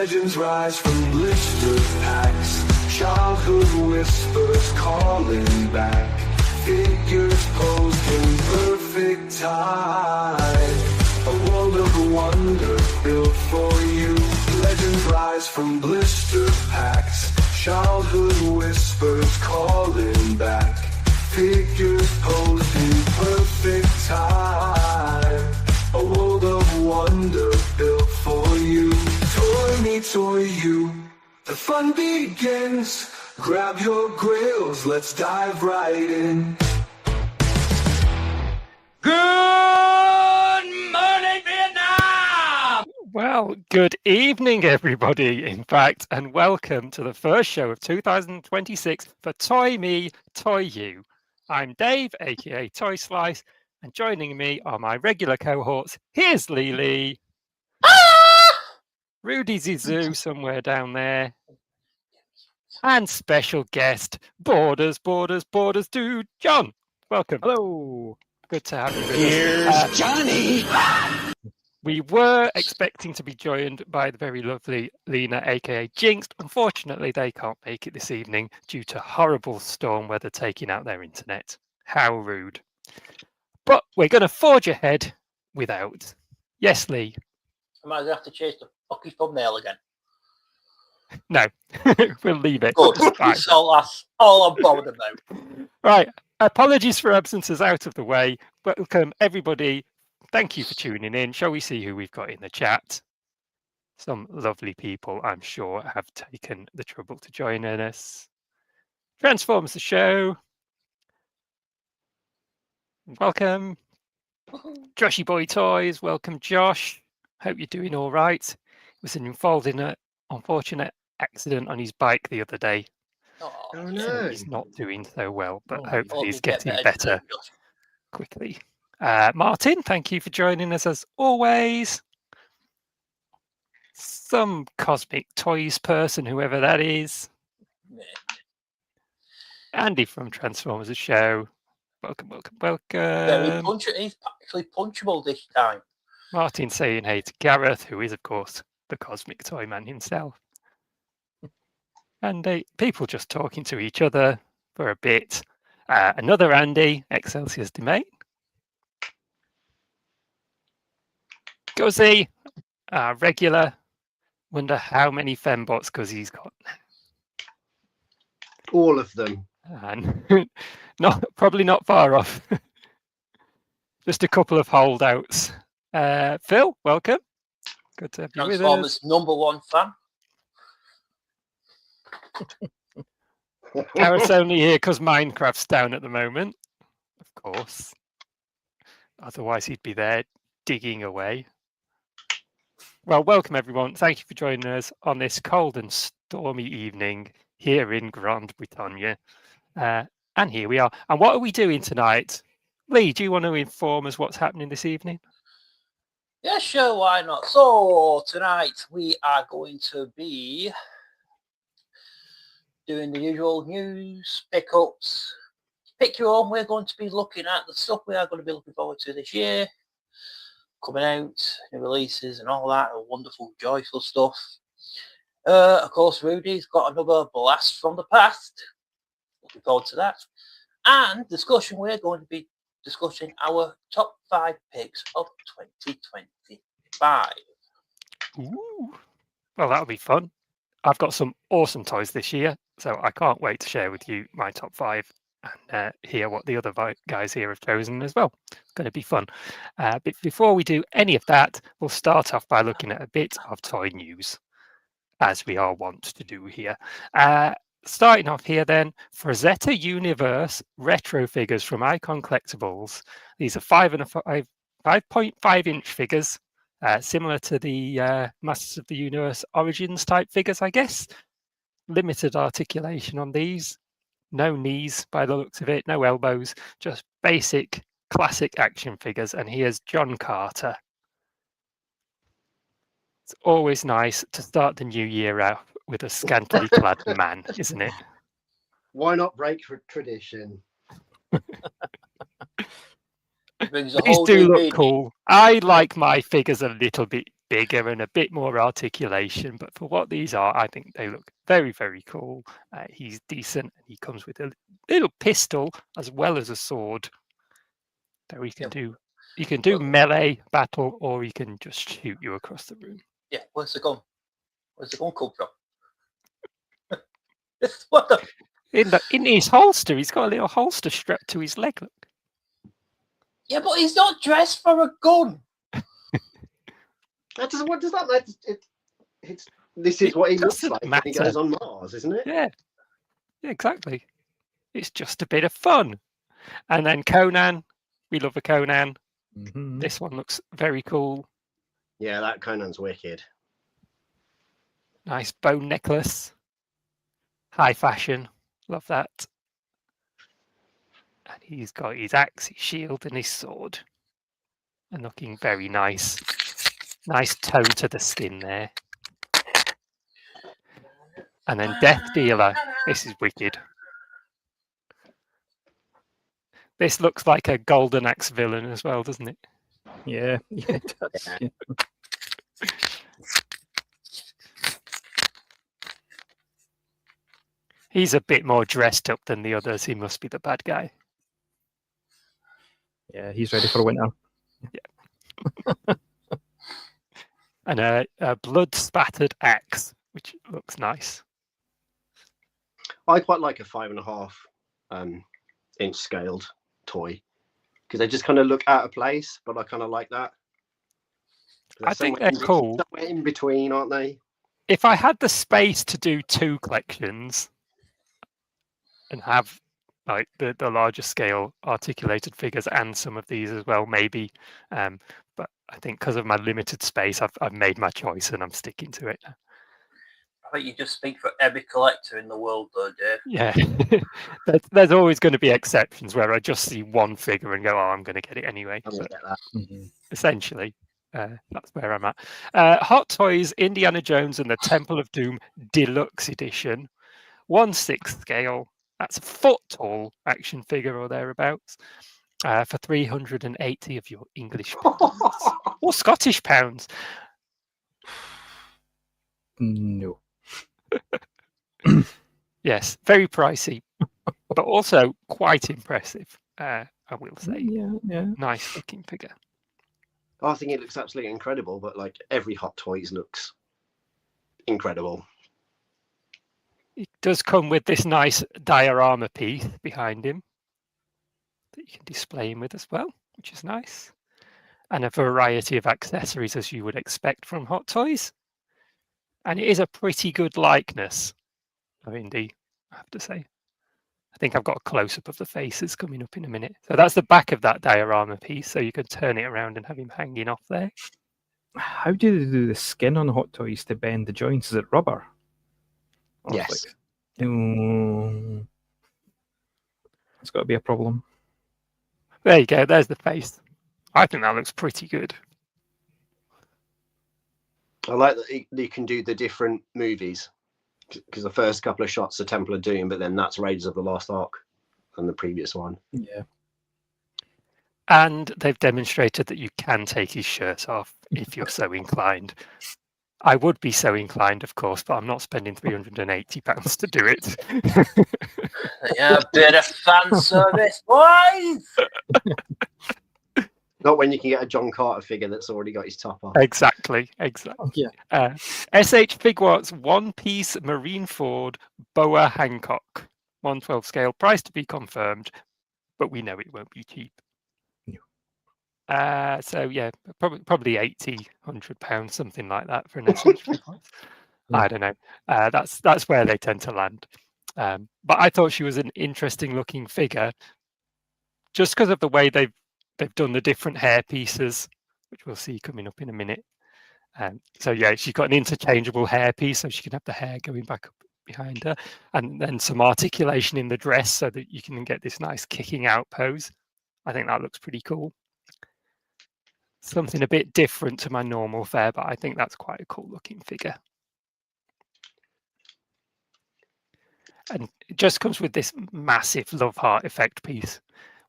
Legends rise from blister packs. Childhood whispers calling back. Figures posed in perfect time. A world of wonder built for you. Legends rise from blister packs. Childhood whispers calling back. Figures posed in perfect time. A world of wonder built for you. Toy me, toy you. The fun begins. Grab your grails, let's dive right in. Good morning, Vietnam! Well, good evening, everybody, in fact, and welcome to the first show of 2026 for Toy Me, Toy You. I'm Dave, aka Toy Slice, and joining me are my regular cohorts. Here's Lily. Rudy Zizou somewhere down there. And special guest, Borders Dude, John. Welcome. Hello. Good to have you with us. Here's Johnny! We were expecting to be joined by the very lovely Lena, aka Jinxed. Unfortunately, they can't make it this evening due to horrible storm weather taking out their internet. How rude. But we're going to forge ahead without. Yes, Lee? I might have to chase the fucking thumbnail again. No, we'll leave it. Good. Fine. That's all I'm bothered about. Right. Apologies for absences out of the way. Welcome, everybody. Thank you for tuning in. Shall we see who we've got in the chat? Some lovely people, I'm sure, have taken the trouble to join in us. Transforms the show. Welcome. Joshy Boy Toys. Welcome, Josh. Hope you're doing all right. Was involved in an unfortunate accident on his bike the other day. Oh, So he's not doing so well, but Oh, hopefully he's he'll get getting better better quickly. Martin, thank you for joining us as always. Some cosmic toys person, whoever that is. Yeah. Andy from Transformers Show. Welcome. Very he's actually punchable this time. Martin saying hey to Gareth, who is, of course, the cosmic toy man himself. And people just talking to each other for a bit. Another Andy, Excelsior's Domain. Guzzy, regular. Wonder how many fembots Guzzy's got. All of them. And probably not far off. Just a couple of holdouts. Phil, welcome. Good to have you with us. Transformers #1 fan. Gareth's only here because Minecraft's down at the moment, of course. Otherwise, he'd be there digging away. Well, welcome everyone. Thank you for joining us on this cold and stormy evening here in Grande Bretagne. And here we are. And what are we doing tonight? Lee, do you want to inform us what's happening this evening? Yeah, sure, why not? So tonight we are going to be doing the usual news, pickups, pick your own. We're going to be looking at the stuff we are going to be looking forward to this year, coming out, new releases and all that wonderful, joyful stuff. Of course, Rudy's got another blast from the past. Looking forward to that. And discussion, we're going to be discussing our top 5 picks of 2025. Ooh. Well, that'll be fun. I've got some awesome toys this year, so I can't wait to share with you my top 5 and hear what the other guys here have chosen as well. It's going to be fun. But before we do any of that, we'll start off by looking at a bit of toy news, as we are wont to do here. Starting off here then, Frazetta Universe retro figures from Icon Collectibles. These are 5.5 inch figures, similar to the Masters of the Universe Origins type figures, I guess. Limited articulation on these. No knees by the looks of it, no elbows, just basic classic action figures. And here's John Carter. It's always nice to start the new year out with a scantily clad man, isn't it? Why not break tradition? Brings a These whole do new look meaning. cool. I like my figures a little bit bigger and a bit more articulation, but for what these are, I think they look very, very cool. He's decent. He comes with a little pistol as well as a sword. So he can do melee battle, or he can just shoot you across the room. Yeah, where's the gun? Where's the gun come from? What the? In his holster, he's got a little holster strapped to his leg. Look. Yeah, but he's not dressed for a gun. What does that matter? This is what he looks doesn't like when he matter. goes on Mars, isn't it? Yeah, exactly. It's just a bit of fun. And then Conan, we love a Conan. Mhm. This one looks very cool. Yeah, that Conan's wicked. Nice bone necklace. High fashion. Love that. And he's got his axe, his shield, and his sword. And looking very nice. Nice tone to the skin there. And then Death Dealer. This is wicked. This looks like a Golden Axe villain as well, doesn't it? Yeah, it does. Yeah. Yeah. He's a bit more dressed up than the others. He must be the bad guy. Yeah, he's ready for winter. And a blood spattered axe, which looks nice. I quite like a 5.5 inch scaled toy because they just kind of look out of place, but I kind of like that. I think they're cool. Somewhere in between, aren't they? If I had the space to do 2 collections and have like the larger scale articulated figures and some of these as well, maybe. But I think because of my limited space, I've made my choice and I'm sticking to it. I think you just speak for every collector in the world, though, Dave. Yeah, there's always going to be exceptions where I just see one figure and go, "Oh, I'm going to get it anyway." I'm gonna But get that. Mhm. essentially, that's where I'm at. Hot Toys, Indiana Jones and the Temple of Doom Deluxe Edition, 1/6 scale. That's a foot tall action figure or thereabouts. For 380 of your English pounds or Scottish pounds. No. Yes, very pricey, but also quite impressive. I will say, Yeah. nice looking figure. I think it looks absolutely incredible, but like every Hot Toys looks incredible. It does come with this nice diorama piece behind him that you can display him with as well, which is nice. And a variety of accessories as you would expect from Hot Toys. And it is a pretty good likeness of Indy, I have to say. I think I've got a close-up of the faces coming up in a minute. So that's the back of that diorama piece, so you can turn it around and have him hanging off there. How do they do the skin on Hot Toys to bend the joints? Is it rubber? Or Yes. it's it's got to be a problem. There you go, there's the face. I think that looks pretty good. I like that you can do the different movies because the first couple of shots are Temple of Doom, but then that's Raiders of the Lost Ark and the previous one. Yeah. And they've demonstrated that you can take his shirt off if you're so inclined. I would be so inclined, of course, but I'm not spending £380 to do it. Yeah, a bit of fan service, boys. Not when you can get a John Carter figure that's already got his top off. Exactly. Yeah. SH Figuarts one-piece Marineford Boa Hancock, 1/12 scale, price to be confirmed, but we know it won't be cheap. No. So yeah, probably £80-100, something like that for an SH Figuarts. Yeah. I don't know. That's where they tend to land. But I thought she was an interesting looking figure, just because of the way they've done the different hair pieces, which we'll see coming up in a minute. So yeah, she's got an interchangeable hair piece, so she can have the hair going back up behind her, and then some articulation in the dress so that you can get this nice kicking out pose. I think that looks pretty cool. Something a bit different to my normal fare, but I think that's quite a cool looking figure. And it just comes with this massive love heart effect piece,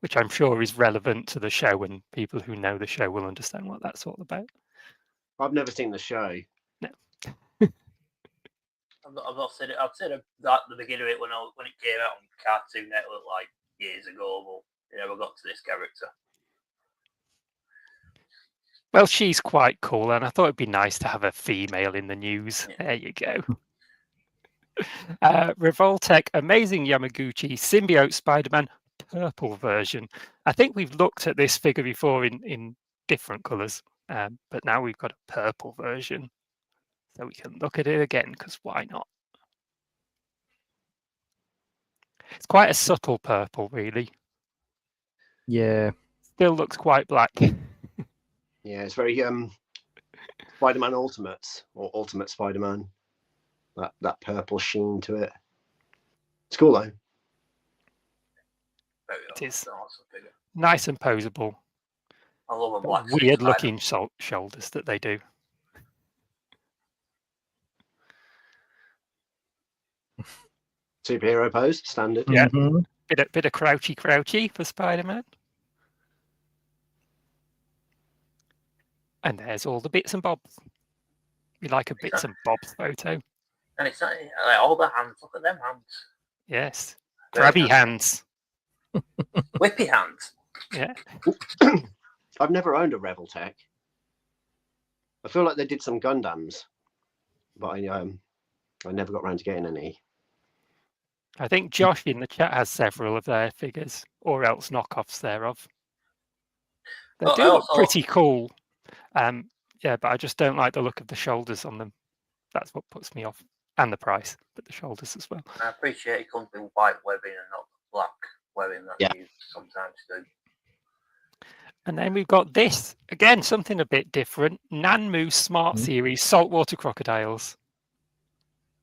which I'm sure is relevant to the show, and people who know the show will understand what that's all about. I've never seen the show. I've not seen it. I've seen it at the beginning of it when it came out on Cartoon Network like years ago, but you never got to this character. Well, she's quite cool, and I thought it'd be nice to have a female in the news. Yeah. There you go. Revoltech Amazing Yamaguchi Symbiote Spider-Man purple version. I think we've looked at this figure before in different colours, but now we've got a purple version. So we can look at it again, because why not? It's quite a subtle purple, really. Yeah. Still looks quite black. Yeah, it's very Spider-Man Ultimates or Ultimate Spider-Man. That purple sheen to it. It's cool though. It is awesome figure. nice and posable. I love a black. Weird looking shoulders that they do. Superhero pose, standard. Yeah. Mhm. Bit of crouchy for Spider-Man. And there's all the bits and bobs. We like a bits and bobs photo. And it's not, like, all the hands. Look at them hands. Yes. Very Grabby hands. Whippy hands. Yeah. I've never owned a Revoltech. I feel like they did some Gundams, but I never got around to getting any. I think Josh in the chat has several of their figures, or else knockoffs thereof. They Well, do I look also- pretty cool. Yeah, but I just don't like the look of the shoulders on them. That's what puts me off. And the price, but the shoulders as well. I appreciate it comes with white webbing and not black webbing that Yeah. you sometimes do. And then we've got this, again, something a bit different. Nanmu Smart Mhm. Series Saltwater Crocodiles.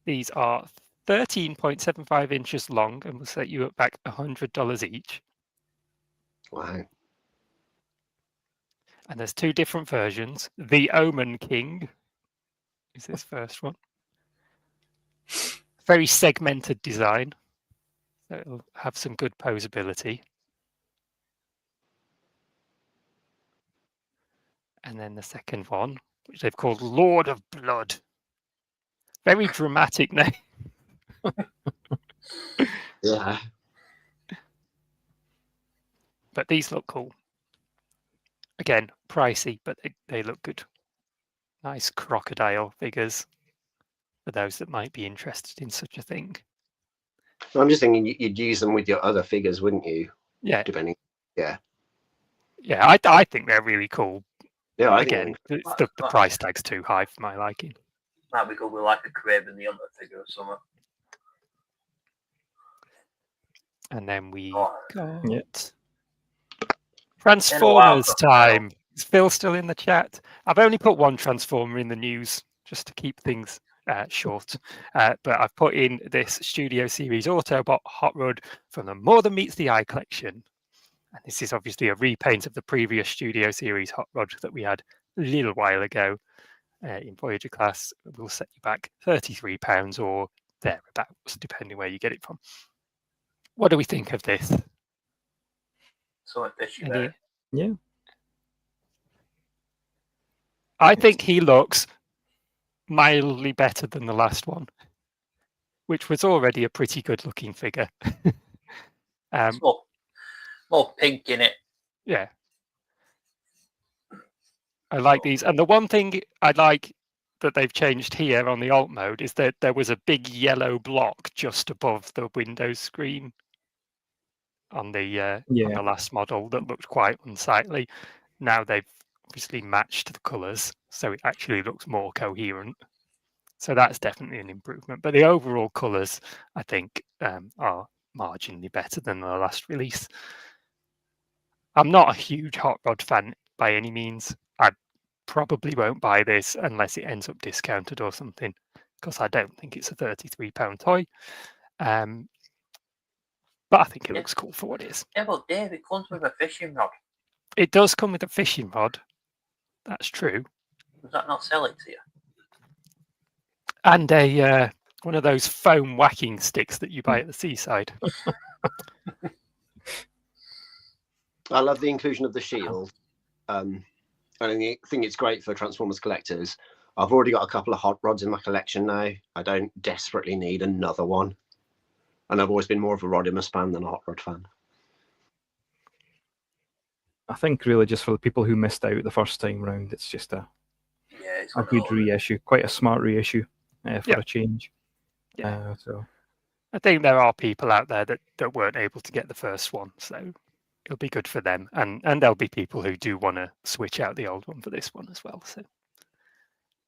These are 13.75 inches long and will set you back $100 each. Wow. And there's two different versions. The Omen King is this first one. Very segmented design. So it'll have some good posability. And then the second one, which they've called Lord of Blood. Very dramatic name. Yeah. But these look cool. Again, pricey, but they look good. Nice crocodile figures for those that might be interested in such a thing. I'm just thinking you'd use them with your other figures, wouldn't you? Yeah, Depending. yeah. I think they're really cool. Yeah. I Again, think the price tag's too high for my liking. Might be good with like a Craven the Hunter figure or something. And then we Oh, got Yeah. Transformers Been a while. time. Is Phil still in the chat? I've only put one Transformer in the news just to keep things short. But I've put in this Studio Series Autobot Hot Rod from the More Than Meets the Eye collection. And this is obviously a repaint of the previous Studio Series Hot Rod that we had a little while ago in Voyager class. We'll set you back £33 or thereabouts, depending where you get it from. What do we think of this? something fishy Any- there. Yeah. I think he looks mildly better than the last one, which was already a pretty good looking figure. It's more pink in it. Yeah. I like these. And the one thing I like that they've changed here on the alt mode is that there was a big yellow block just above the Windows screen on the last model that looked quite unsightly. Now they've obviously matched the colours, so it actually looks more coherent. So that's definitely an improvement. But the overall colours, I think, are marginally better than the last release. I'm not a huge Hot Rod fan by any means. I probably won't buy this unless it ends up discounted or something, because I don't think it's a £33 toy. But I think it Yeah. looks cool for what it is. Yeah, but Dave, it comes with a fishing rod. It does come with a fishing rod. That's true. Does that not sell it to you? And a one of those foam whacking sticks that you buy at the seaside. I love the inclusion of the shield. I think it's great for Transformers collectors. I've already got a couple of hot rods in my collection now. I don't desperately need another one. And I've always been more of a Rodimus fan than a hot rod fan. I think really just for the people who missed out the first time round, it's just a good reissue, quite a smart reissue for a change. So I think there are people out there that weren't able to get the first one, so it'll be good for them. And there'll be people who do want to switch out the old one for this one as well. So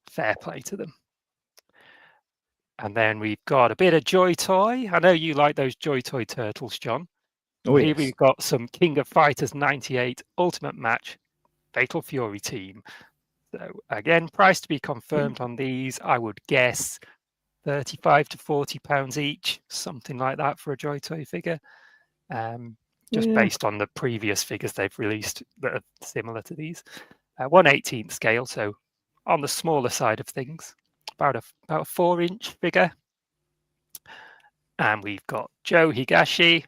fair play to them. And then we've got a bit of Joy Toy. I know you like those Joy Toy turtles, John. Oh, Here yes. we've got some King of Fighters 98 Ultimate Match Fatal Fury team. So again, price to be confirmed on these. I would guess £35 to £40 each, something like that for a Joy Toy figure. Just based on the previous figures they've released that are similar to these. 1/18 scale, so on the smaller side of things. About a 4-inch figure. And we've got Joe Higashi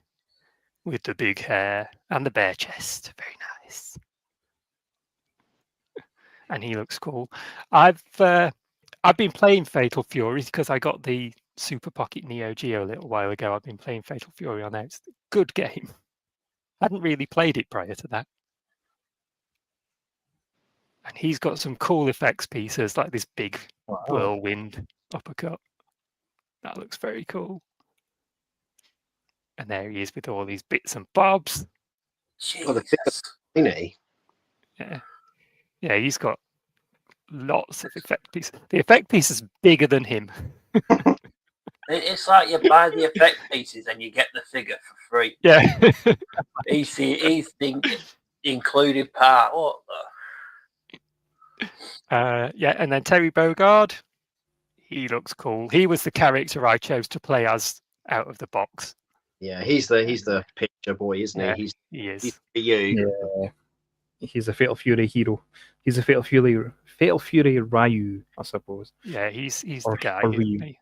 with the big hair and the bare chest. Very nice. And he looks cool. I've been playing Fatal Fury because I got the Super Pocket Neo Geo a little while ago. I've been playing Fatal Fury on there. It's a good game. Hadn't really played it prior to that. And he's got some cool effects pieces, like this big whirlwind uppercut. That looks very cool. And there he is with all these bits and bobs. Oh, the figure, yeah, he's got lots of effect pieces. The effect piece is bigger than him. It's like you buy the effect pieces and you get the figure for free. Yeah. He's the included part. What the? And then Terry Bogard, he looks cool. He was the character I chose to play as out of the box. Yeah, he's the picture boy, isn't he? He is. He's for you. Yeah. He's a Fatal Fury hero. He's a Fatal Fury Ryu, I suppose. Yeah, he's the guy. Isn't he?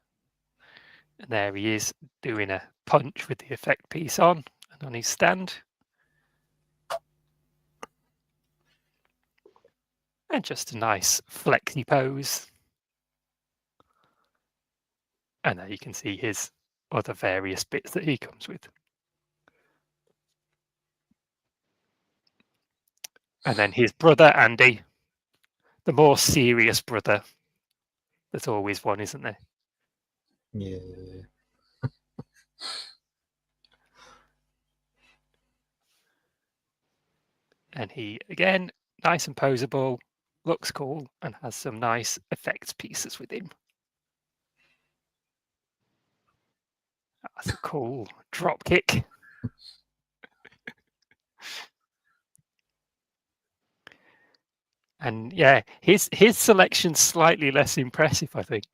And there he is doing a punch with the effect piece on and on his stand. And just a nice flexy pose. And there you can see his other various bits that he comes with. And then his brother, Andy. The more serious brother. There's always one, isn't there? Yeah. And he, again, nice and posable, looks cool, and has some nice effects pieces with him. That's a cool drop kick. And yeah, his selection's slightly less impressive, I think.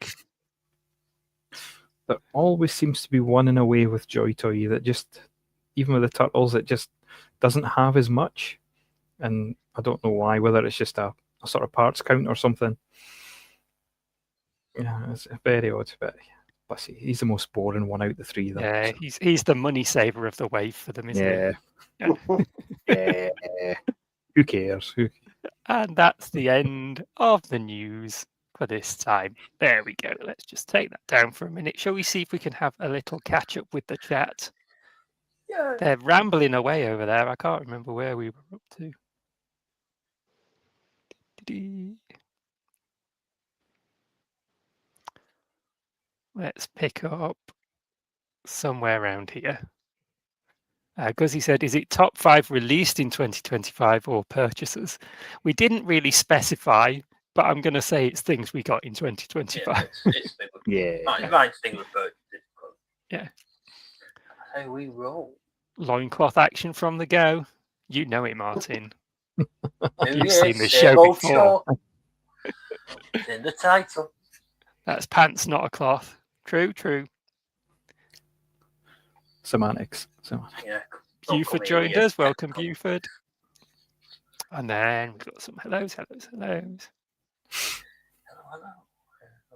There always seems to be one in a way with Joy Toy that just, even with the Turtles, it just doesn't have as much. And I don't know why, whether it's just a sort of parts count or something. Yeah, it's very odd, but he's the most boring one out of the three. Though, Yeah, so. he's the money saver of the wave for them, isn't he? Yeah. Who cares? And that's the end of the news for this time. There we go. Let's just take that down for a minute. Shall we see if we can have a little catch up with the chat? Yeah. They're rambling away over there. I can't remember where we were up to. Let's pick up somewhere around here. Guzzy said, is it top 5 released in 2025 or purchases? We didn't really specify, but I'm going to say it's things we got in 2025. Yeah, mine's things we purchased. Yeah. How we roll. Loincloth action from the go. You know it, Martin. You've Yes, seen this show before. Show. It's in the title. That's pants, not a cloth. True, true. Semantics. Yeah. Buford joined us. Welcome, Buford. And then we've got some hellos.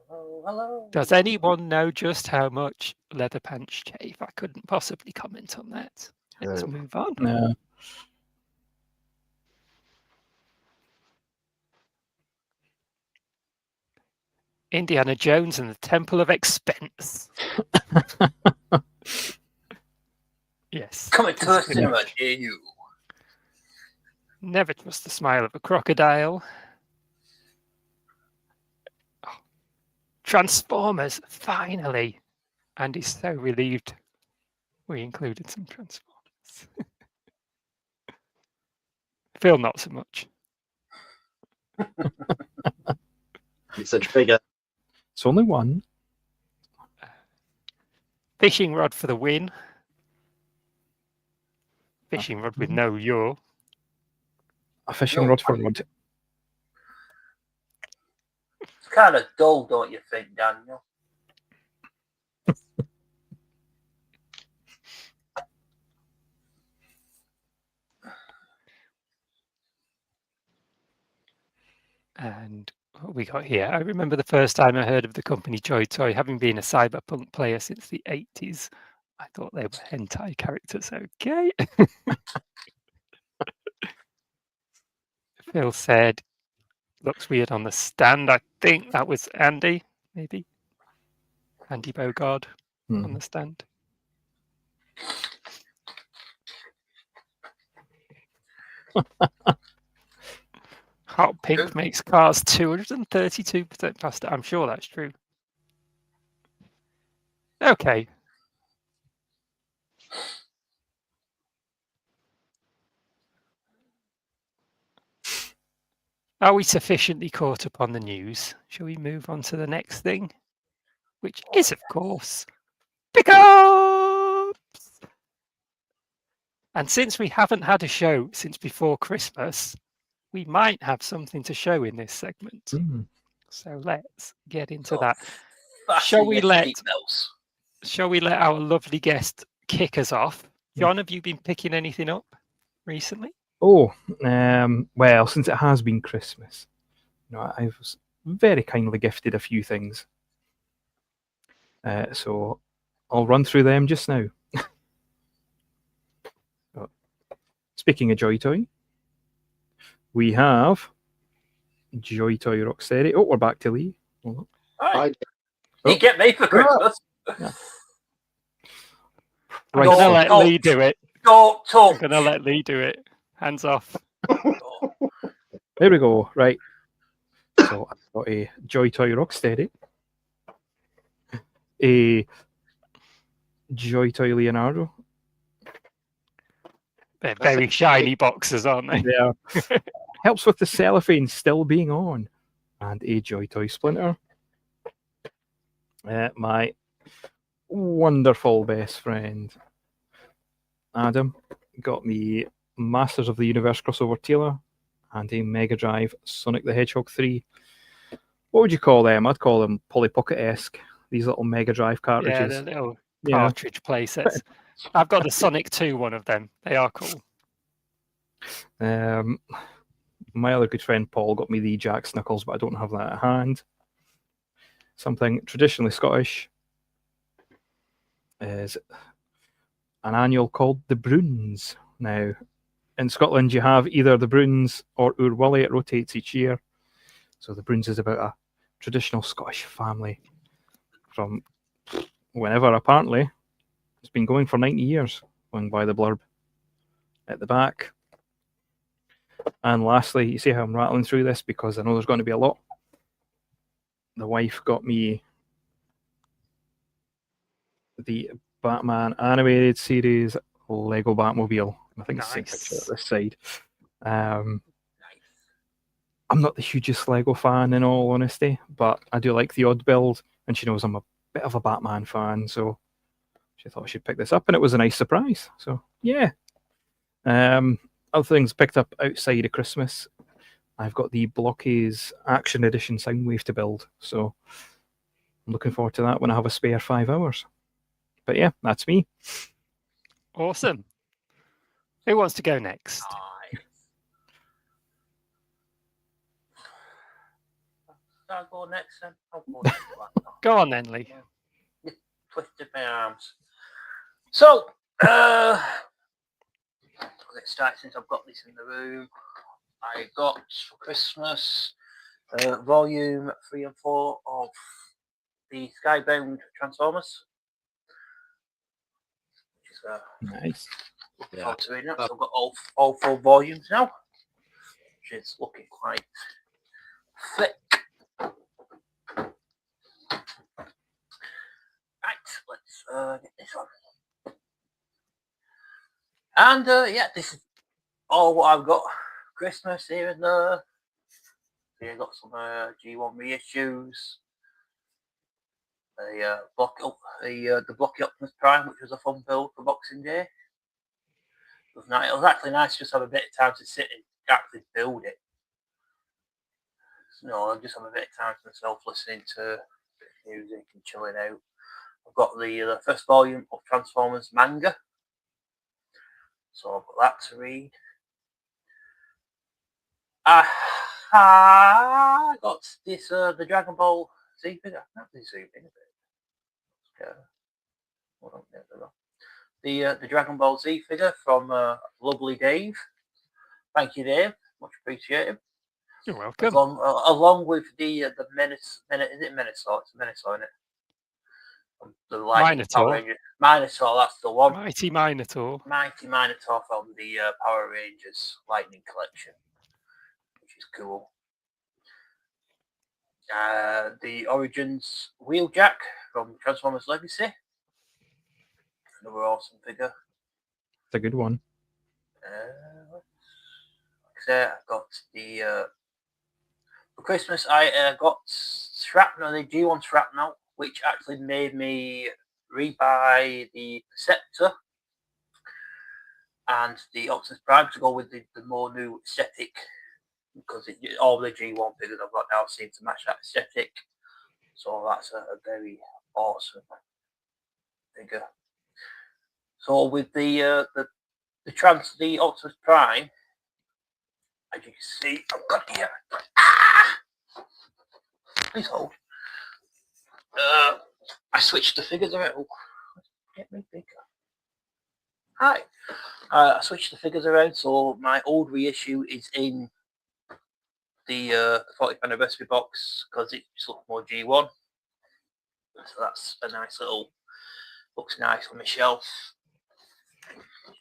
Hello. Does anyone know just how much leather pants chafe? I couldn't possibly comment on that. Let's move on. No. Indiana Jones and the Temple of Expense. Yes. Coming to a this is cinema good. near you. Never trust the smile of a crocodile. Oh, Transformers, finally. Andy's so relieved we included some Transformers. Phil, not so much. It's a trigger. It's only one. Fishing rod for the win. Fishing rod with no yaw. A fishing No. rod for wood. It's kind of dull, don't you think, Daniel? And what we got here? I remember the first time I heard of the company Joy Toy, having been a cyberpunk player since the 80s. I thought they were hentai characters. Okay. Phil said, looks weird on the stand. I think that was Andy, maybe. Andy Bogard on the stand. Hot pink makes cars 232% faster. I'm sure that's true. Okay. Are we sufficiently caught up on the news? Shall we move on to the next thing? Which is, of course, pickups! And since we haven't had a show since before Christmas, we might have something to show in this segment. So let's get into that. Shall we let our lovely guest kick us off? John, have you been picking anything up recently? Oh, well, since it has been Christmas, I was very kindly gifted a few things. So I'll run through them just now. Speaking of Joy Toy, we have Joy Toy Rocksteady. Oh, we're back to Lee. Right. You get me for Christmas. Yeah. I'm going to let Lee do it. Don't talk. I'm going to let Lee do it. Hands off. There we go. Right. So I've got a Joy Toy Rocksteady, a Joy Toy Leonardo. They're very shiny boxes, aren't they? Yeah. Helps with the cellophane still being on. And a Joy Toy Splinter. My wonderful best friend, Adam, got me Masters of the Universe crossover Taylor and a Mega Drive Sonic the Hedgehog 3. What would you call them? I'd call them Polly Pocket-esque. These little Mega Drive cartridges. Yeah, the little cartridge play sets. I've got the Sonic 2 one of them. They are cool. My other good friend Paul got me the Jack Snickles, but I don't have that at hand. Something traditionally Scottish is an annual called the Broons. Now, in Scotland, you have either the Broons or Oor Wullie. It rotates each year. So the Broons is about a traditional Scottish family from whenever, apparently. It's been going for 90 years, going by the blurb at the back. And lastly, you see how I'm rattling through this because I know there's going to be a lot. The wife got me the Batman animated series Lego Batmobile. I think it's the same picture at this side. I'm not the hugest Lego fan, in all honesty, but I do like the odd build, and she knows I'm a bit of a Batman fan, so she thought she'd pick this up, and it was a nice surprise. So, yeah. Other things picked up outside of Christmas. I've got the Blockies Action Edition Soundwave to build, so I'm looking forward to that when I have a spare 5 hours. But yeah, that's me. Awesome. Who wants to go next? I'll go next then. I'll go next. Go on then, Lee. You twisted my arms. So, I'll get started since I've got this in the room. I got for Christmas Volume 3 and 4 of the Skybound Transformers. Which is Nice. looking Yeah. forward to reading that. So I've got all 4 volumes now, which is looking quite thick. Right, let's get this on. And yeah, this is all what I've got. Christmas here and there. Yeah, got some G1 reissues. The Blocky Optimus Prime, which was a fun build for Boxing Day. It was actually nice to just have a bit of time to sit and actually build it. No, I'll just have a bit of time for myself listening to music and chilling out. I've got the first volume of Transformers manga, so I've got that to read. I got this the Dragon Ball Z figure. Not the Z figure. Hold on, the Dragon Ball Z figure from lovely Dave. Thank you, Dave. Much appreciated. You're welcome. Along with the Menace, is it Minotaur? It's Minotaur, isn't it? The Minotaur. Minotaur, that's the one. Mighty Minotaur. Mighty Minotaur from the Power Rangers Lightning Collection, which is cool. The Origins Wheeljack from Transformers Legacy. Another awesome figure. It's a good one. Like I said, I got the for Christmas I got Shrapnel, the G1 Shrapnel, which actually made me rebuy the Perceptor and the Optimus Prime to go with the more new aesthetic, because all the G1 figures I've got now seem to match that aesthetic. So that's a very awesome figure. So with the Optimus Prime, as you can see, I've got here. Please hold. I switched the figures around. Oh, get me bigger. Hi. I switched the figures around, so my old reissue is in the 40th anniversary box because it just looks more G1. So that's a nice little, looks nice on my shelf.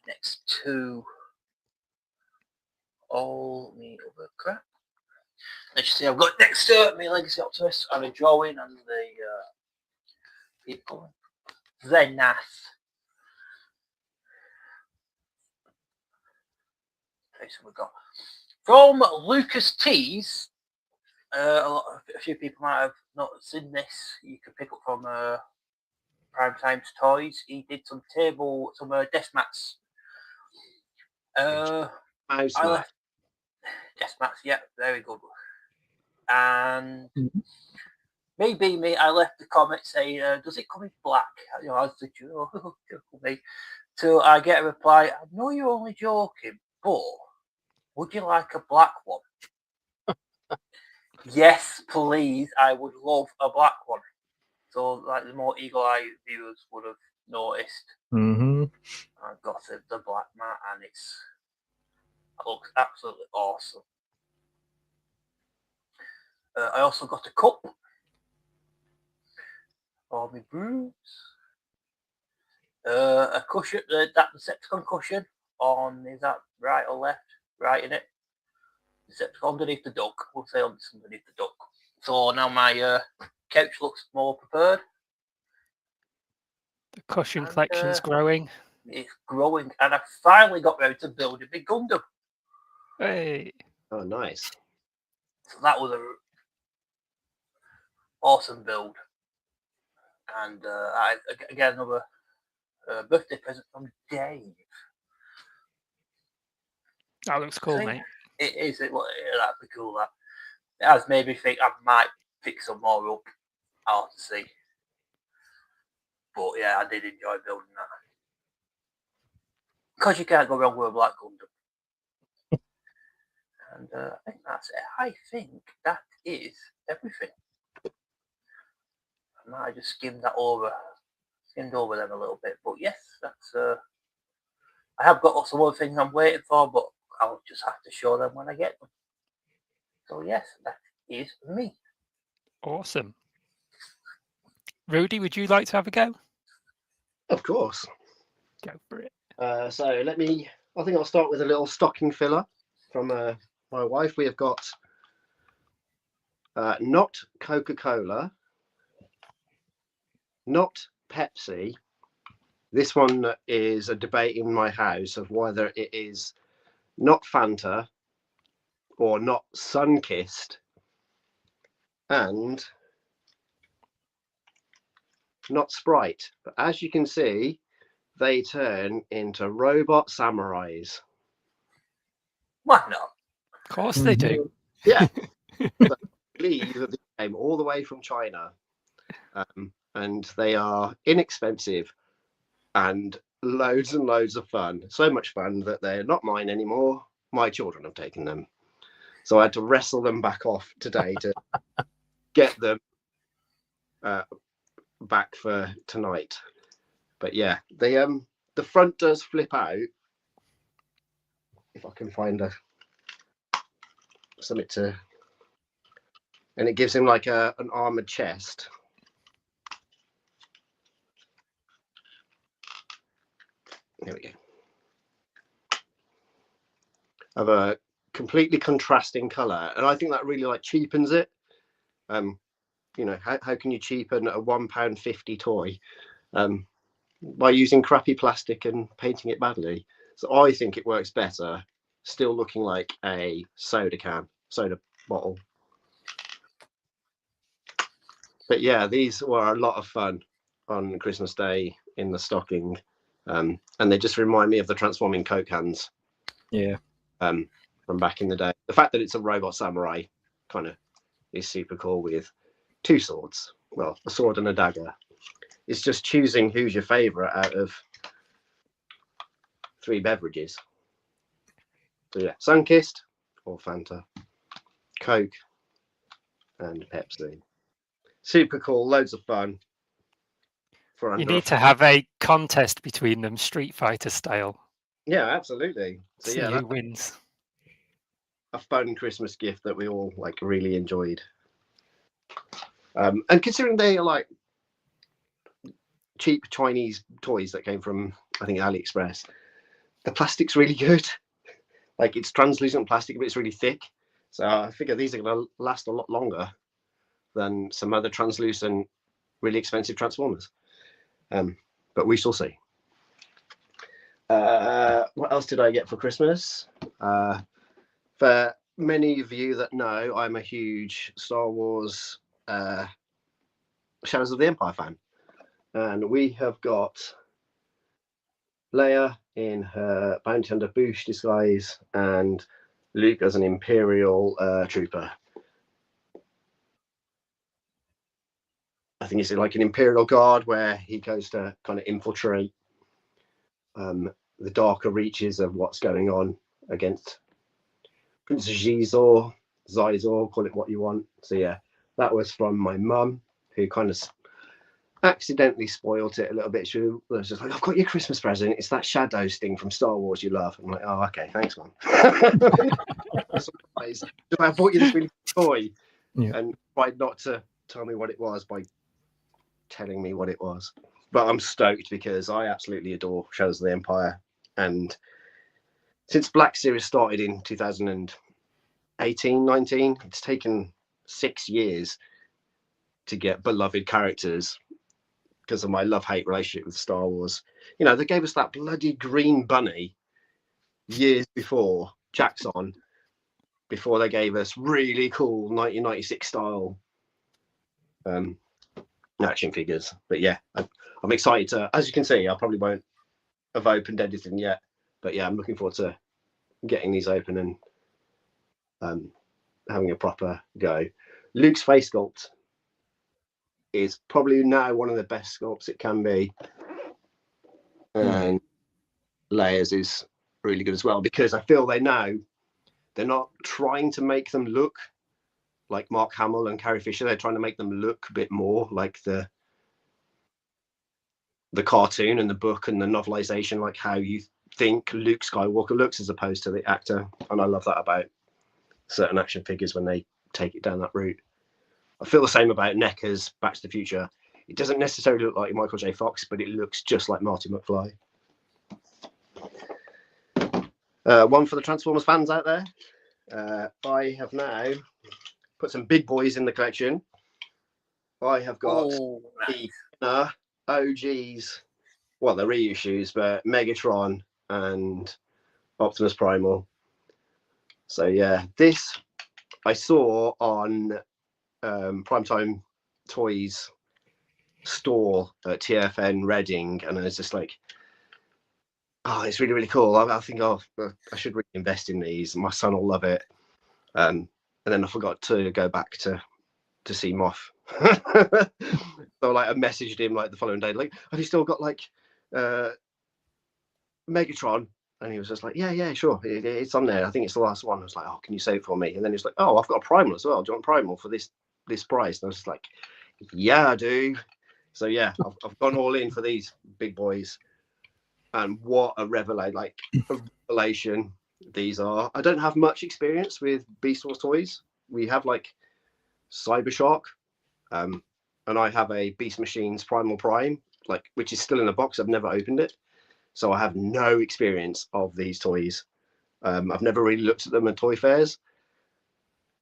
Next to all the other crap. As you see, I've got next to my Legacy Optimus and a drawing and the people. Zennath. Okay, so we've got from Lucas Tees. A few people might have not seen this. You can pick up from Prime Times Toys. He did some desk mats. Desk mats, yeah, very good. And maybe me, I left the comment saying, "Does it come in black?" You know, I was the joke me. So I get a reply, "I know you're only joking, but would you like a black one?" Yes, please. I would love a black one. So, like the more eagle-eyed viewers would have noticed. Mm-hmm. I've got the black mat, and it looks absolutely awesome. I also got a cup for my brews. A cushion, that Decepticon cushion on, is that right or left? Right in it. Decepticon underneath the duck. We'll say underneath the duck. So now my couch looks more prepared. The cushion collection's growing. It's growing, and I finally got ready to build a big Gundam. Hey. Oh, nice. So that was a awesome build. And I get another birthday present from Dave. That looks cool, mate. It is. That'd be cool. That it has made me think I might pick some more up. I'll have to see. But yeah, I did enjoy building that. Because you can't go wrong with a black Gundam. And I think that's it. I think that is everything. I might have just skimmed over them a little bit. But yes, that's I have got some other things I'm waiting for, but I'll just have to show them when I get them. So yes, that is me. Awesome. Rudy, would you like to have a go? Of course. Go for it. So I think I'll start with a little stocking filler from my wife. We have got not Coca-Cola, not Pepsi. This one is a debate in my house of whether it is not Fanta or not Sunkissed, and not Sprite. But as you can see, they turn into robot samurais. Why not? Of course they do. Yeah. I believe that they came all the way from China, and they are inexpensive and loads of fun. So much fun that they're not mine anymore. My children have taken them. So I had to wrestle them back off today to get them back for tonight. But yeah, the front does flip out. If I can find something to, and it gives him like an armored chest. There we go. Of a completely contrasting color, and I think that really like cheapens it. You know, how can you cheapen a £1.50 toy by using crappy plastic and painting it badly? So I think it works better still looking like a soda bottle. But yeah, these were a lot of fun on Christmas Day in the stocking, and they just remind me of the transforming Coke cans. Yeah. From back in the day. The fact that it's a robot samurai kind of is super cool with two swords. Well, a sword and a dagger. It's just choosing who's your favorite out of 3 beverages. So yeah, Sunkissed or Fanta, Coke and Pepsi. Super cool, loads of fun. You need to have a contest between them, Street Fighter style. Yeah, absolutely. So See yeah, who wins. A fun Christmas gift that we all like really enjoyed. And considering they are like cheap Chinese toys that came from, I think, AliExpress, the plastic's really good. Like, it's translucent plastic, but it's really thick. So I figure these are going to last a lot longer than some other translucent, really expensive Transformers. But we shall see. What else did I get for Christmas? For many of you that know, I'm a huge Star Wars Shadows of the Empire fan. And we have got Leia in her Bounty Hunter Boushh disguise and Luke as an Imperial trooper. I think it's like an Imperial Guard where he goes to kind of infiltrate the darker reaches of what's going on against Prince Xizor, call it what you want. So yeah, that was from my mum, who kind of accidentally spoiled it a little bit. She was just like, I've got your Christmas present. It's that Shadows thing from Star Wars you love. I'm like, oh, okay, thanks, Mum. So I bought you this really toy, and tried not to tell me what it was by telling me what it was. But I'm stoked because I absolutely adore Shadows of the Empire. And since Black Series started in 2018, 19, it's taken 6 years to get beloved characters because of my love-hate relationship with Star Wars. You know, they gave us that bloody green bunny years before Jackson, before they gave us really cool 1996 style action figures. But yeah, I'm excited to, as you can see, I probably won't have opened anything yet, but yeah, I'm looking forward to getting these open and having a proper go. Luke's face sculpt is probably now one of the best sculpts it can be, and Leia's is really good as well, because I feel they're not trying to make them look like Mark Hamill and Carrie Fisher. They're trying to make them look a bit more like the cartoon and the book and the novelization, like how you think Luke Skywalker looks as opposed to the actor. And I love that about certain action figures when they take it down that route. I feel the same about NECA's Back to the Future. It doesn't necessarily look like Michael J. Fox, but it looks just like Marty McFly. One for the Transformers fans out there. I have now put some big boys in the collection. I have got the OGs, well, the reissues, but Megatron and Optimus Primal. So yeah, this I saw on Primetime Toys store at TFN Reading, and I was just like, oh, it's really, really cool. I think I should really invest in these. My son will love it. And then I forgot to go back to see Moff. So like I messaged him like the following day, like, have you still got like Megatron? And he was just like, yeah, sure, it's on there. I think it's the last one. I was like, oh, can you save it for me? And then he was like, oh, I've got a Primal as well. Do you want Primal for this price? And I was just like, yeah, I do. So yeah, I've gone all in for these big boys. And what a revelation these are. I don't have much experience with Beast Wars toys. We have like Cybershark, and I have a Beast Machines Primal Prime, like, which is still in a box. I've never opened it. So I have no experience of these toys. I've never really looked at them at toy fairs.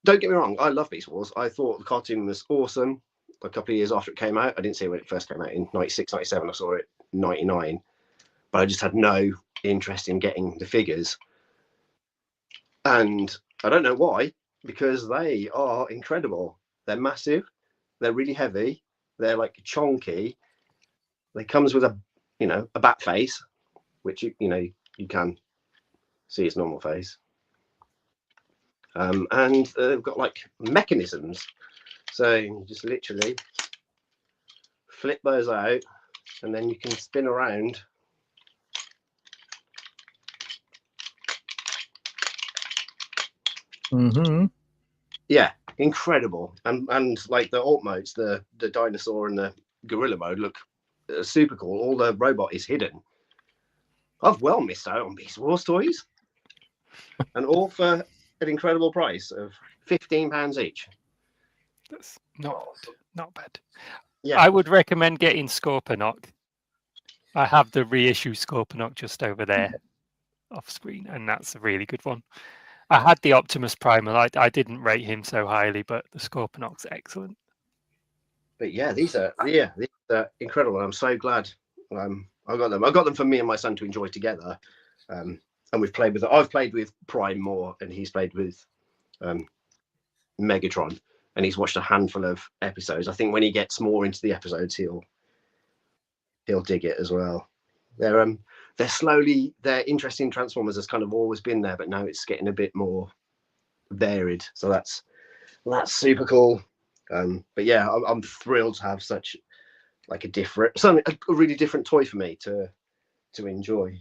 Don't get me wrong, I love Beast Wars. I thought the cartoon was awesome a couple of years after it came out. I didn't see it when it first came out in 96, 97. I saw it in 99. But I just had no interest in getting the figures. And I don't know why, because they are incredible. They're massive. They're really heavy. They're like chonky. They comes with a bat face, which you can see his normal face. And they've got like mechanisms. So you just literally flip those out, and then you can spin around. Mm-hmm. Yeah, incredible. And like the alt modes, the dinosaur and the gorilla mode look super cool. All the robot is hidden. I've well missed out on Beast Wars toys, and all for an incredible price of £15 each. That's not bad. Yeah, I would recommend getting Scorponok. I have the reissue Scorponok just over there off screen, and that's a really good one. I had the Optimus Primal. I didn't rate him so highly, but the Scorponok's excellent. but yeah, these are incredible. I'm so glad I got them. I got them for me and my son to enjoy together. And we've played with. I've played with Prime more, and he's played with Megatron, and he's watched a handful of episodes. I think when he gets more into the episodes, he'll dig it as well. They're interesting. Transformers has kind of always been there, but now it's getting a bit more varied. So that's super cool. But yeah, I'm thrilled to have such like a really different toy for me to enjoy.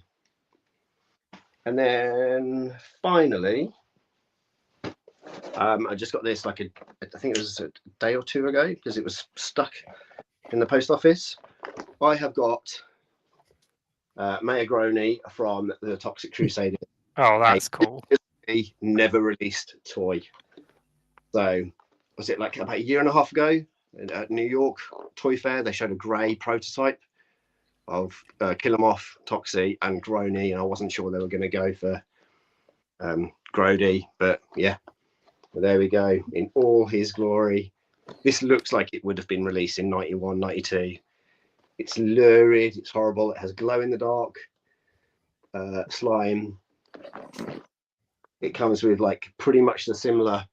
And then finally, I just got this I think it was a day or two ago, because it was stuck in the post office. I have got Maya Groni from the Toxic Crusader. Oh, that's cool. A never released toy. So was it like about a year and a half ago at New York Toy Fair? They showed a grey prototype of Killamorph, Toxie, and Groni, and I wasn't sure they were going to go for Grody, but yeah, well, there we go in all his glory. This looks like it would have been released in 91, 92. It's lurid, it's horrible. It has glow in the dark slime. It comes with like pretty much the similar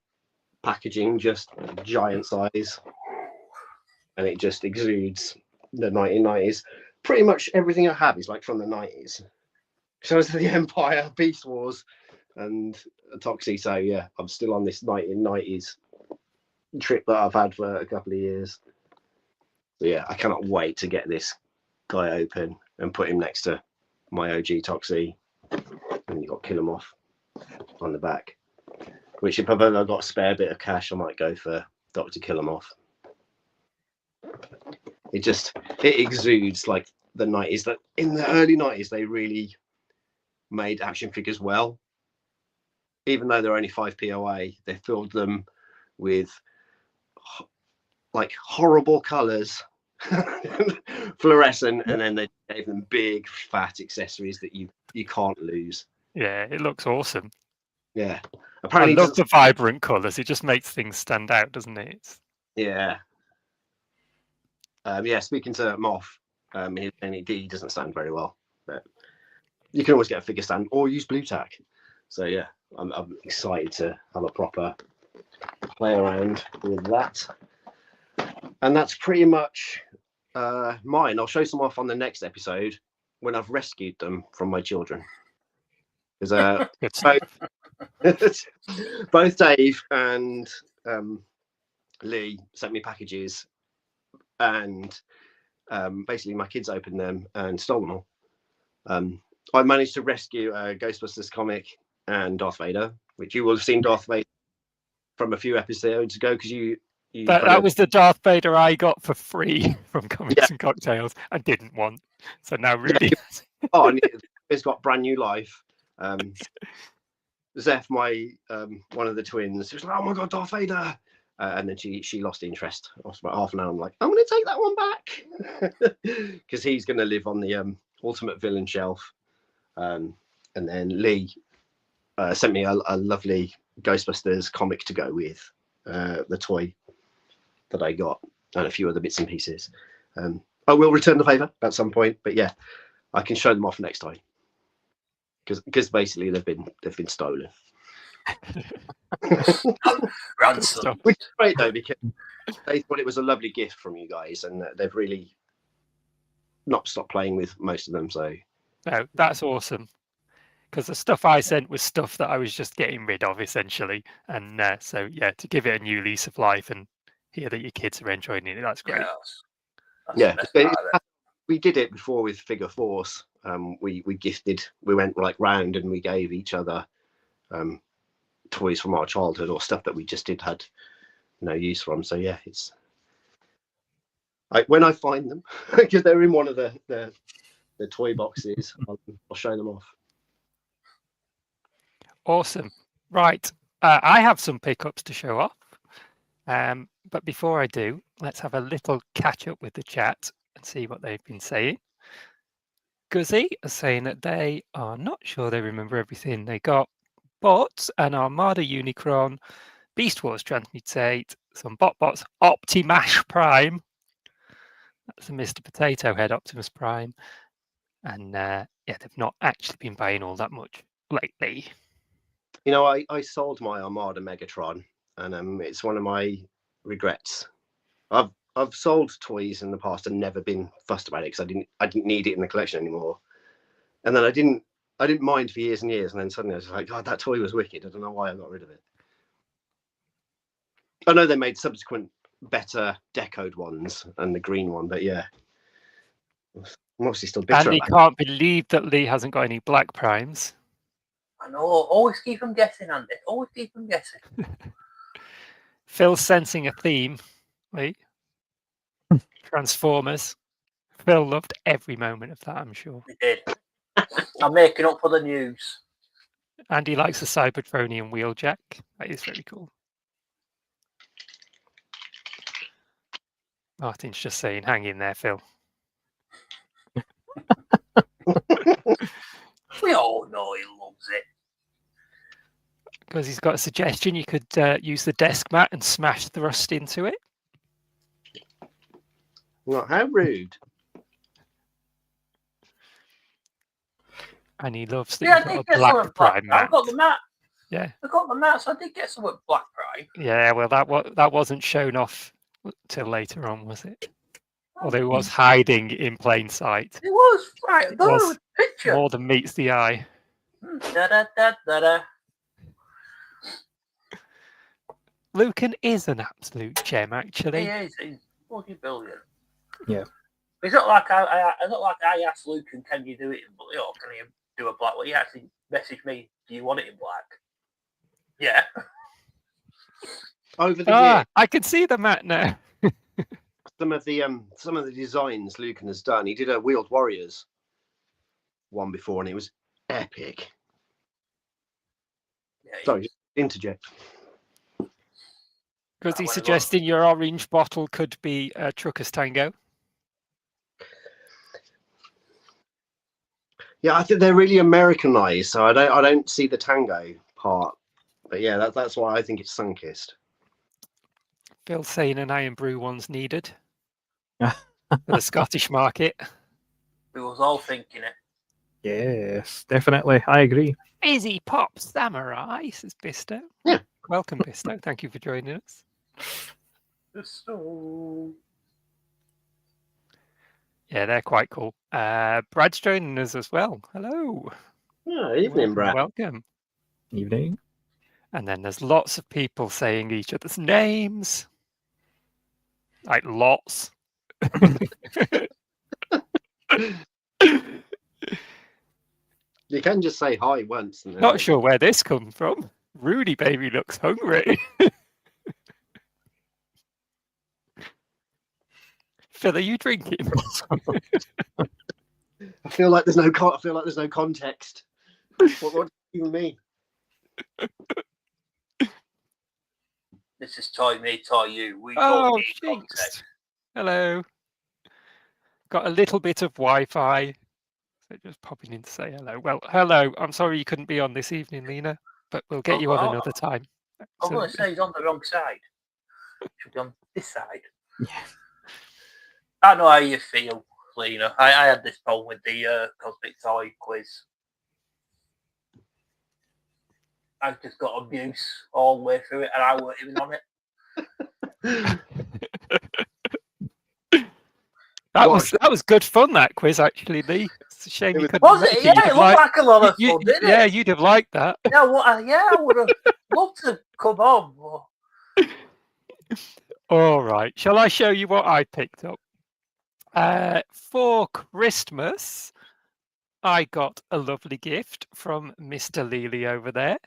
packaging, just giant size, and it just exudes the 1990s. Pretty much everything I have is like from the 90s. Shows the Empire, Beast Wars, and Toxie. So yeah, I'm still on this 1990s trip that I've had for a couple of years. So yeah, I cannot wait to get this guy open and put him next to my OG Toxie. And you've got Killamorph on the back. Which if I've got a spare bit of cash, I might go for Dr. Killamorph. It exudes like the 90s. That in the early 90s they really made action figures well. Even though they're only 5p away, they filled them with like horrible colours, fluorescent, and then they gave them big fat accessories that you can't lose. Yeah, it looks awesome. Yeah, I apparently. love the vibrant colours. It just makes things stand out, doesn't it? Yeah. Yeah. Speaking to Moff, his NED doesn't stand very well, but you can always get a figure stand or use blue tack. So yeah, I'm excited to have a proper play around with that. And that's pretty much mine. I'll show some off on the next episode when I've rescued them from my children. Because Good stuff. both Dave and Lee sent me packages, and basically my kids opened them and stole them all. I managed to rescue a Ghostbusters comic and Darth Vader, which you will have seen Darth Vader from a few episodes ago, because you that was the Darth Vader I got for free from Comics and Cocktails and didn't want. So now Rudy. Oh, and it's got brand new life. Zeph, my one of the twins, she was like, "Oh my god, Darth Vader!" And then she lost interest after about half an hour. I'm like, "I'm going to take that one back," because he's going to live on the Ultimate Villain shelf. And then Lee sent me a lovely Ghostbusters comic to go with the toy that I got, and a few other bits and pieces. I will return the favour at some point, but yeah, I can show them off next time, because basically they've been stolen. Ransom. Which is great though, because they thought it was a lovely gift from you guys, and they've really not stopped playing with most of them. So No, that's awesome. Because the stuff I sent was stuff that I was just getting rid of, essentially. And so, yeah, to give it a new lease of life and hear that your kids are enjoying it, that's great. Yeah, we did it before with Figure Force. We went like round and we gave each other toys from our childhood or stuff that we just had no use from. So yeah, it's when I find them, because they're in one of the toy boxes, I'll show them off. Awesome. Right. I have some pickups to show off. But before I do, let's have a little catch up with the chat and see what they've been saying. Guzzy is saying that they are not sure they remember everything they got, but an Armada Unicron, Beast Wars Transmutate, some BotBots, Optimash Prime. That's a Mr. Potato Head Optimus Prime. And yeah, they've not actually been buying all that much lately. You know, I sold my Armada Megatron, and it's one of my regrets. I've sold toys in the past and never been fussed about it, because I didn't need it in the collection anymore. And then I didn't mind for years and years, and then suddenly I was like, God, that toy was wicked. I don't know why I got rid of it. I know they made subsequent better decoed ones and the green one, but yeah, I'm obviously still bitter. And he can't believe that Lee hasn't got any black primes. I know. Always keep them guessing, Andy. Always keep them guessing. Phil's sensing a theme. Wait. Transformers. Phil loved every moment of that, I'm sure. He did. I'm making up for the news. And he likes the Cybertronian Wheeljack. That is very cool. Martin's just saying, hang in there, Phil. We all know he loves it. Because he's got a suggestion, you could use the desk mat and smash the rust into it. Well, how rude. And he loves that Yeah, you've got a black prime mat. I've got the mat. Yeah. I got the mat, so I did get some with black prime. Yeah, well, that wasn't shown off till later on, was it? Although it was hiding in plain sight. It was right. It Go was with the picture. more than meets the eye. Da da da da da. Lucan is an absolute gem, actually. He is. He's bloody brilliant. Yeah. It's not like I asked Lucan, can you do it in black? Or can you do a black? Well, he actually messaged me, do you want it in black? Yeah. Over the years, I can see the mat now. some of the designs Lucan has done. He did a Wheeled Warriors one before, and it was epic. Yeah, Sorry, interject. Was he wanna go. suggesting your orange bottle could be a Truckers Tango? Yeah, I think they're really Americanized, so I don't see the tango part. But yeah, that's why I think it's Sunkist. Phil saying an Iron Brew one's needed for the Scottish market. We was all thinking it. Yes, definitely. I agree. Fizzy Pop Samurai, says Bisto. Yeah. Welcome, Bisto. Thank you for joining us. So, Yeah, they're quite cool. Brad's joining us as well. Hello. Yeah, evening, Welcome, Brad. welcome. Evening. And then there's lots of people saying each other's names. Like lots. You can just say hi once. And then Not sure where this comes from. Rudy baby looks hungry. Phil, are you drinking? I feel like there's no context. What do you mean? this is Toy Me, Toy You. We Oh, don't need jinx. context. Hello. Got a little bit of Wi-Fi. So just popping in to say hello. Well, hello. I'm sorry you couldn't be on this evening, Lena, but we'll get you on another time. I'm going to Absolutely. say he's on the wrong side. Should be on this side. Yeah. I know how you feel, Lena. I had this problem with the Cosmic Toy quiz. I just got abuse all the way through it, and I weren't even on it. That was good fun, that quiz, actually, Lee. It's a shame you couldn't Was make it? You'd Yeah, have it looked like a lot of you- fun, didn't yeah, it? you'd have liked that. Yeah, I would have loved to come on. But All right. Shall I show you what I picked up? For Christmas, I got a lovely gift from Mr. Lely over there,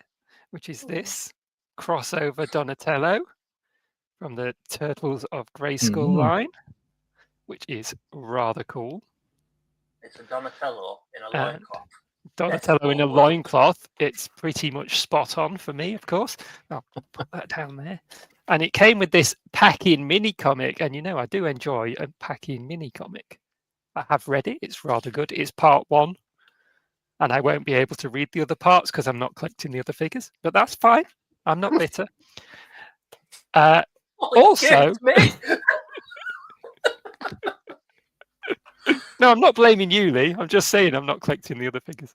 which is this crossover Donatello from the Turtles of Grayskull line, which is rather cool. it's a Donatello in a And loincloth. Donatello in a cool, right? loincloth. It's pretty much spot on for me, of course. I'll put that down there. And it came with this pack-in mini comic, and you know I do enjoy a pack-in mini comic. I have read it. It's rather good. It's part 1, and I won't be able to read the other parts because I'm not collecting the other figures. But that's fine. I'm not bitter. Also, no, I'm not blaming you, Lee. I'm just saying I'm not collecting the other figures.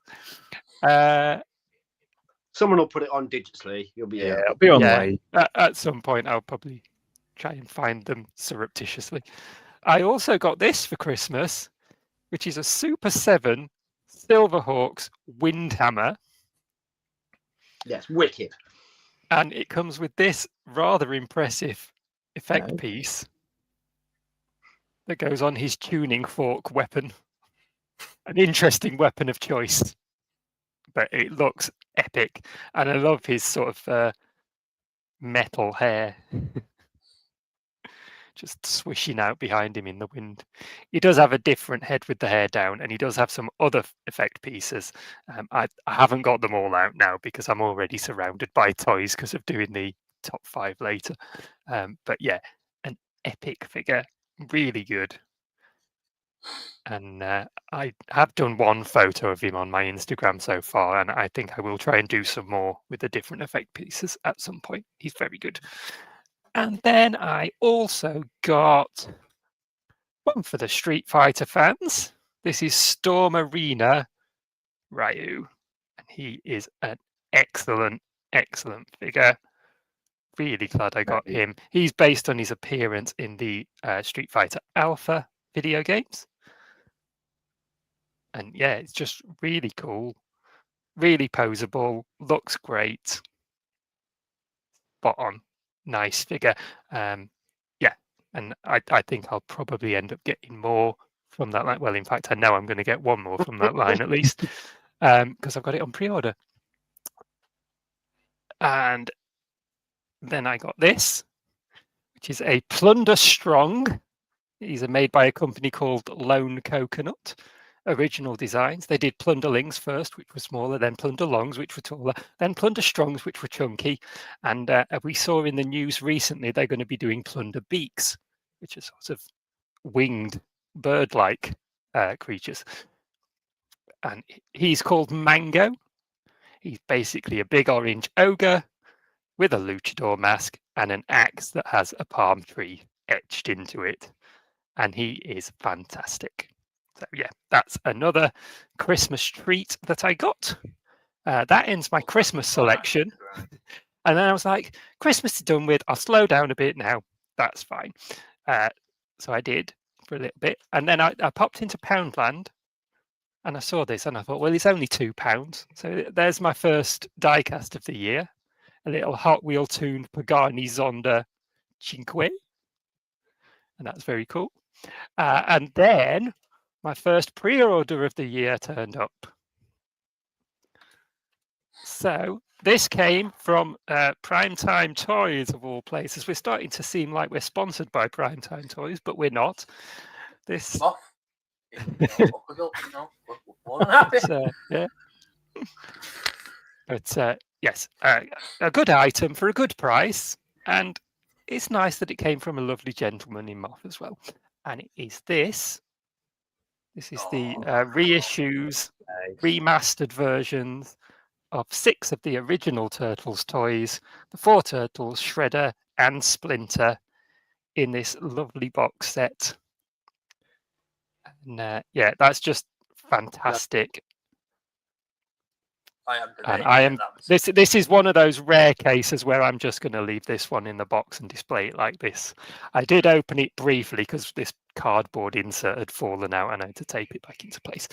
Someone will put it on digitally. You'll be Yeah, it'll be online. At some point, I'll probably try and find them surreptitiously. I also got this for Christmas, which is a Super 7 Silverhawks Windhammer. Yes, wicked. And it comes with this rather impressive effect piece that goes on his tuning fork weapon. An interesting weapon of choice, but it looks epic. And I love his sort of metal hair just swishing out behind him in the wind. He does have a different head with the hair down, and he does have some other effect pieces. I haven't got them all out now because I'm already surrounded by toys because of doing the top 5 later. But yeah, an epic figure, really good. And I have done one photo of him on my Instagram so far, and I think I will try and do some more with the different effect pieces at some point. He's very good. And then I also got one for the Street Fighter fans. This is Storm Arena Ryu, and he is an excellent, excellent figure. Really glad I got him. He's based on his appearance in the Street Fighter Alpha video games. And yeah, it's just really cool, really poseable, looks great, spot on, nice figure. Yeah, and I think I'll probably end up getting more from that line. Well, in fact, I know I'm going to get one more from that line at least, because I've got it on pre-order. And then I got this, which is a Plunder Strong. These are made by a company called Lone Coconut. original designs. They did Plunderlings first, which were smaller, then Plunderlongs, which were taller, then Plunderstrongs, which were chunky. And we saw in the news recently they're going to be doing Plunderbeaks, which are sort of winged bird-like creatures. And he's called Mango. He's basically a big orange ogre with a luchador mask and an axe that has a palm tree etched into it. And he is fantastic. So yeah, that's another Christmas treat that I got. That ends my Christmas selection. And then I was like, Christmas is done with. I'll slow down a bit now. That's fine. So I did for a little bit. And then I popped into Poundland and I saw this and I thought, well, it's only £2. So there's my first diecast of the year. A little Hot Wheel tuned Pagani Zonda Cinque. And that's very cool. And then my first pre-order of the year turned up. So this came from Primetime Toys, of all places. We're starting to seem like we're sponsored by Primetime Toys, but we're not. This, yeah. But yes, a good item for a good price, and it's nice that it came from a lovely gentleman in Moth as well. And it is this. This is the reissues, remastered versions of 6 of the original Turtles toys, the 4 Turtles, Shredder and Splinter, in this lovely box set. And yeah, that's just fantastic. This is one of those rare cases where I'm just going to leave this one in the box and display it like this. I did open it briefly because this cardboard insert had fallen out and I had to tape it back into place.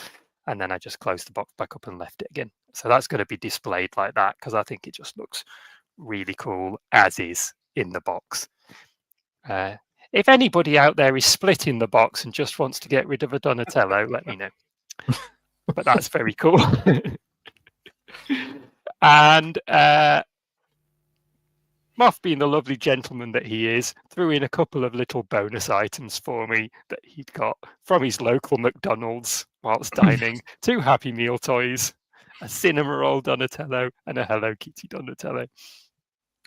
And then I just closed the box back up and left it again. So that's going to be displayed like that because I think it just looks really cool as is in the box. If anybody out there is splitting the box and just wants to get rid of a Donatello, let me know. But that's very cool. And Moth, being the lovely gentleman that he is, threw in a couple of little bonus items for me that he'd got from his local McDonald's whilst dining. 2 Happy Meal toys, a Cinema Roll Donatello and a Hello Kitty Donatello.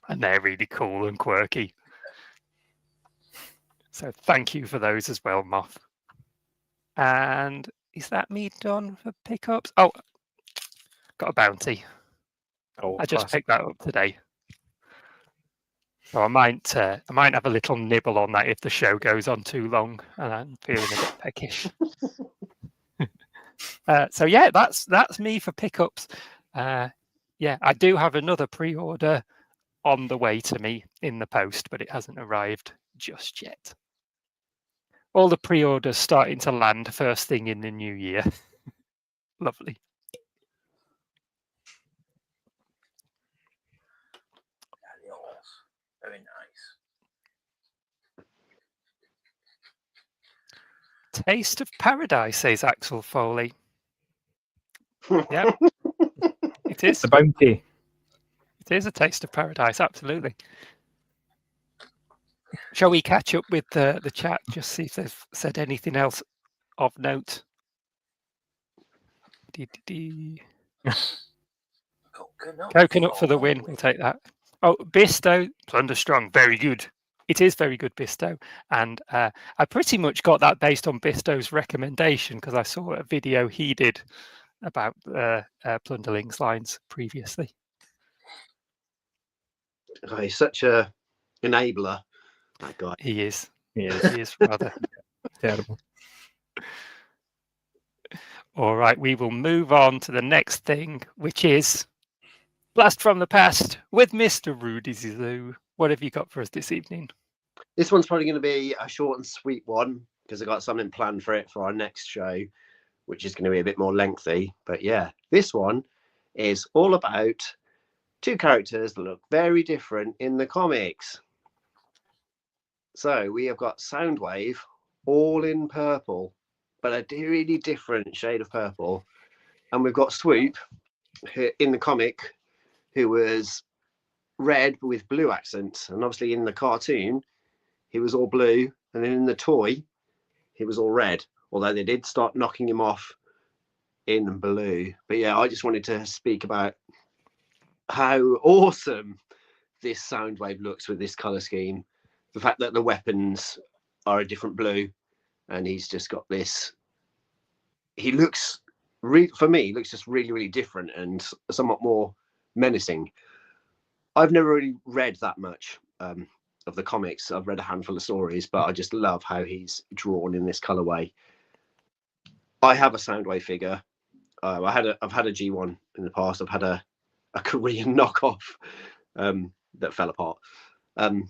And they're really cool and quirky. So thank you for those as well, Moth. And is that me done for pickups? Oh, got a bounty. Oh, I just picked that up today. So I might have a little nibble on that if the show goes on too long and I'm feeling a bit peckish. So yeah, that's me for pickups. Yeah, I do have another pre-order on the way to me in the post, but it hasn't arrived just yet. All the pre-orders starting to land first thing in the new year. Lovely. Very nice. Taste of Paradise, says Axel Foley. Yeah, it is. The bounty. It is a Taste of Paradise, absolutely. Shall we catch up with the chat, just see if they've said anything else of note? Coconut for the win. We'll take that. Oh, Bisto, Plunderstrong, very good. It is very good, Bisto. And I pretty much got that based on Bisto's recommendation because I saw a video he did about Plunderlings lines previously. Oh, he's such a enabler, that guy. He is. He is. He is rather Terrible. All right, we will move on to the next thing, which is Blast from the Past with Mr. Rudy Zizou. What have you got for us this evening? This one's probably going to be a short and sweet one because I got something planned for it for our next show, which is going to be a bit more lengthy. But yeah, this one is all about 2 characters that look very different in the comics. So we have got Soundwave, all in purple, but a really different shade of purple. And we've got Swoop in the comic, who was red with blue accents. And obviously in the cartoon, he was all blue. And then in the toy, he was all red. Although they did start knocking him off in blue. But yeah, I just wanted to speak about how awesome this Soundwave looks with this color scheme. The fact that the weapons are a different blue, and he's just got this. He looks, for me, looks just really, really different and somewhat more menacing. I've never really read that much of the comics. I've read a handful of stories, but I just love how he's drawn in this colorway. I have a Soundwave figure. I've had a G1 in the past. I've had a Korean knockoff that fell apart, and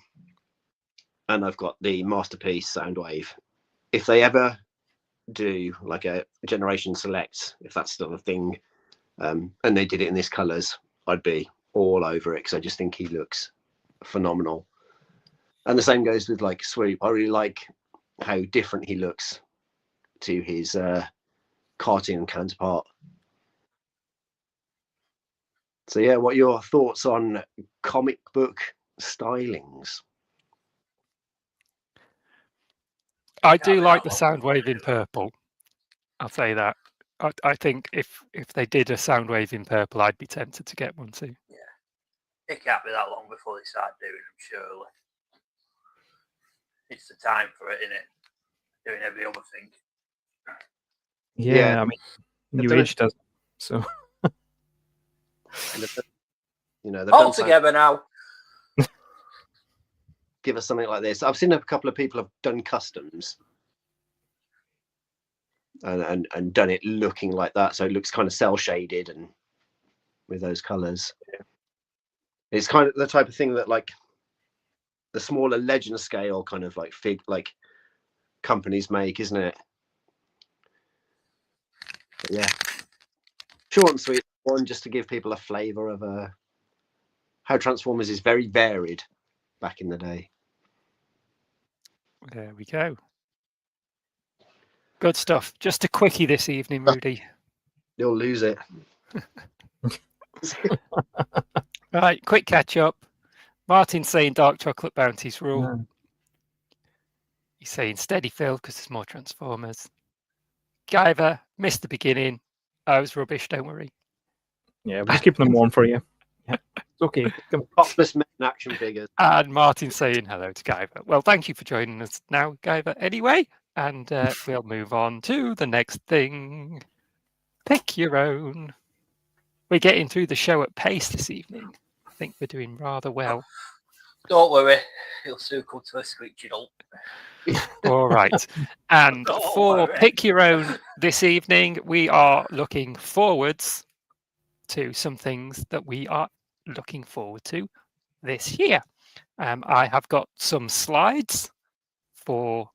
I've got the Masterpiece Soundwave. If they ever do like a Generation Select, if that's still a thing, and they did it in these colors, I'd be all over it, because I just think he looks phenomenal. And the same goes with like Swoop. I really like how different he looks to his cartoon counterpart. So yeah, what are your thoughts on comic book stylings? I do like the Soundwave in purple. I'll say that. I think if they did a Soundwave in purple, I'd be tempted to get one too. Yeah, it can't be that long before they start doing them, surely. It's the time for it, isn't it? Doing every other thing. Yeah, I mean, New Age does so. You know, all together now. Give us something like this. I've seen a couple of people have done customs and done it looking like that, so it looks kind of cell shaded and with those colors. Yeah. It's kind of the type of thing that like the smaller legend scale kind of like companies make, isn't it? But yeah, short and sweet one, just to give people a flavor of how Transformers is very varied back in the day. There we go. Good stuff. Just a quickie this evening, Rudy. You'll lose it. Right, quick catch up. Martin's saying dark chocolate bounties rule. Yeah. He's saying steady fill because there's more Transformers. Guyver, missed the beginning. I was rubbish, don't worry. Yeah, we're just keeping them warm for you. Yeah, it's okay. Topless men action figures. And Martin saying hello to Guyver. Well, thank you for joining us now, Guyver, anyway. And we'll move on to the next thing. Pick your own. We're getting through the show at pace this evening. I think we're doing rather well. Don't worry, it'll soon come to a screeching halt. All right. And for Pick Your Own this evening, we are looking forwards to some things that we are looking forward to this year. I have got some slides for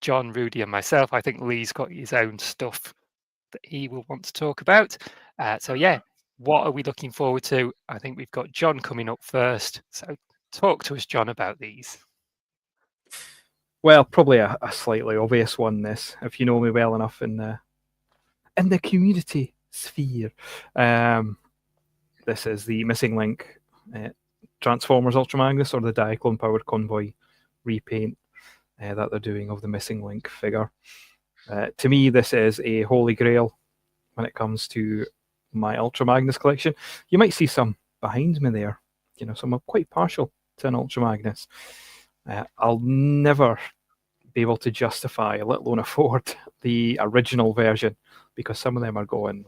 John, Rudy, and myself. I think Lee's got his own stuff that he will want to talk about. So yeah, what are we looking forward to? I think we've got John coming up first. So talk to us, John, about these. Well, probably a slightly obvious one. This, if you know me well enough in the community sphere, this is the Missing Link Transformers Ultra Magnus, or the Diaclone Powered Convoy repaint that they're doing of the Missing Link figure. To me, this is a holy grail when it comes to my Ultra Magnus collection. You might see some behind me there. You know, some are quite partial to an Ultra Magnus. I'll never be able to justify, let alone afford, the original version, because some of them are going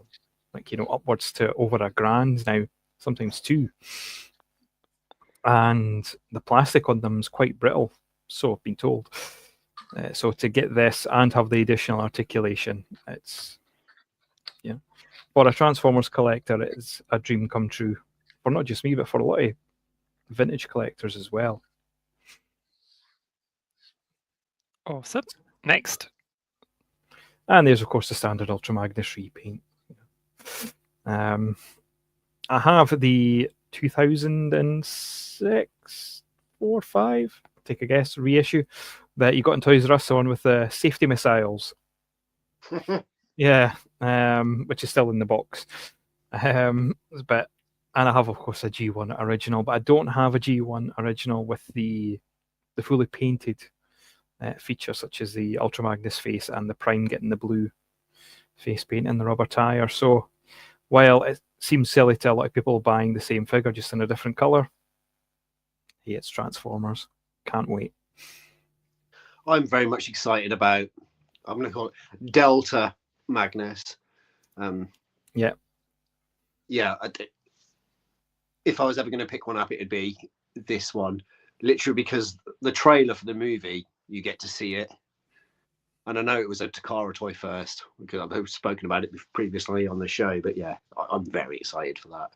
upwards to over $1,000 now, sometimes $2,000. And the plastic on them is quite brittle, so I've been told. So to get this and have the additional articulation, it's, for a Transformers collector, it's a dream come true. For not just me, but for a lot of vintage collectors as well. Awesome. Next. And there's, of course, the standard Ultra Magnus repaint. I have the 2006, 4, 5, take a guess, reissue that you got in Toys R Us, on with the safety missiles. Yeah, which is still in the box. And I have, of course, a G1 original, but I don't have a G1 original with the fully painted features, such as the Ultra Magnus face and the Prime getting the blue face paint and the rubber tire. So while it seems silly to a lot of people buying the same figure just in a different color, hey, it's Transformers. Can't wait. I'm very much excited about. I'm going to call it Delta Magnus. Yeah. If I was ever going to pick one up, it'd be this one, literally because the trailer for the movie, you get to see it. And I know it was a Takara toy first because I've spoken about it previously on the show. But yeah, I'm very excited for that.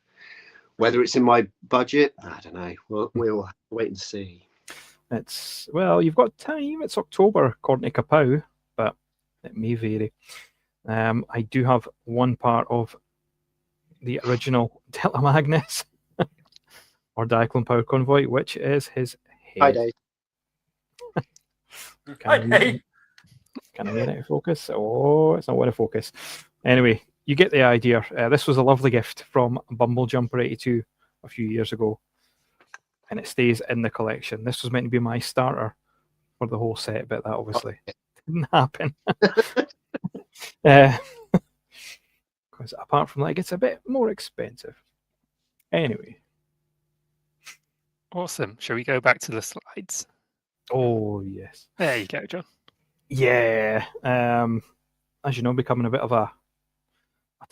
Whether it's in my budget, I don't know. We'll wait and see. You've got time. It's October, according to Kapow, but it may vary. I do have one part of the original Delta Magnus or Diaclone Power Convoy, which is his head. Hi, Dave. Can I get it to focus? Oh, it's not going to focus. Anyway, you get the idea. This was a lovely gift from Bumble Jumper 82 a few years ago, and it stays in the collection. This was meant to be my starter for the whole set, but that obviously didn't happen. Because apart from that, it gets a bit more expensive. Anyway. Awesome. Shall we go back to the slides? Oh, yes. There you go, John. Yeah. As you know, becoming a bit of a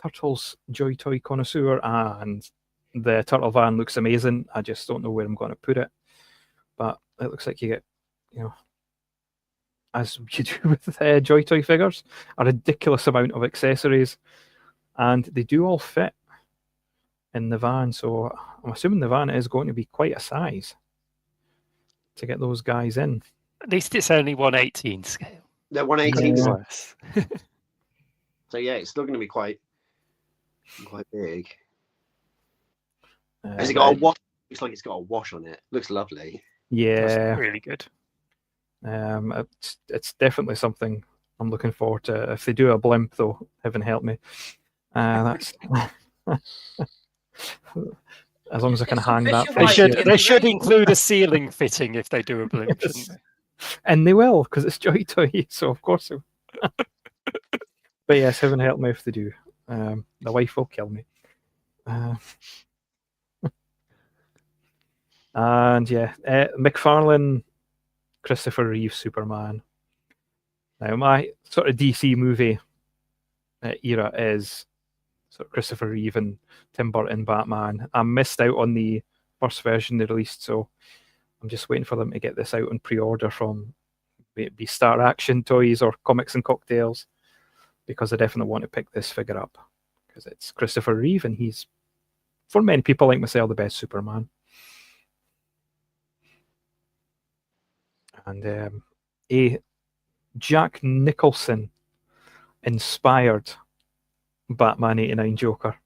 Turtles Joy Toy connoisseur, and the Turtle van looks amazing. I just don't know where I'm going to put it. But it looks like you get, as you do with Joy Toy figures, a ridiculous amount of accessories, and they do all fit in the van. So I'm assuming the van is going to be quite a size to get those guys in. At least it's only 1/18 scale. They're 1/18. Yeah. Worse. So yeah, it's still going to be quite big. Has it got a wash? Looks like it's got a wash on it. Looks lovely. Yeah, That's really good. it's definitely something I'm looking forward to. If they do a blimp, though, heaven help me. That's as long as I can hang that. They should include a ceiling fitting if they do a blimp, shouldn't they? And they will, because it's Joy Toy, so of course. But yes, heaven help me if they do. The wife will kill me. And yeah, McFarlane, Christopher Reeve Superman. Now, my sort of DC movie era is sort of Christopher Reeve and Tim Burton Batman. I missed out on the first version they released, so I'm just waiting for them to get this out on pre-order from maybe Star Action Toys or Comics and Cocktails, because I definitely want to pick this figure up because it's Christopher Reeve and he's, for many people like myself, the best Superman. And a Jack Nicholson inspired Batman 89 Joker.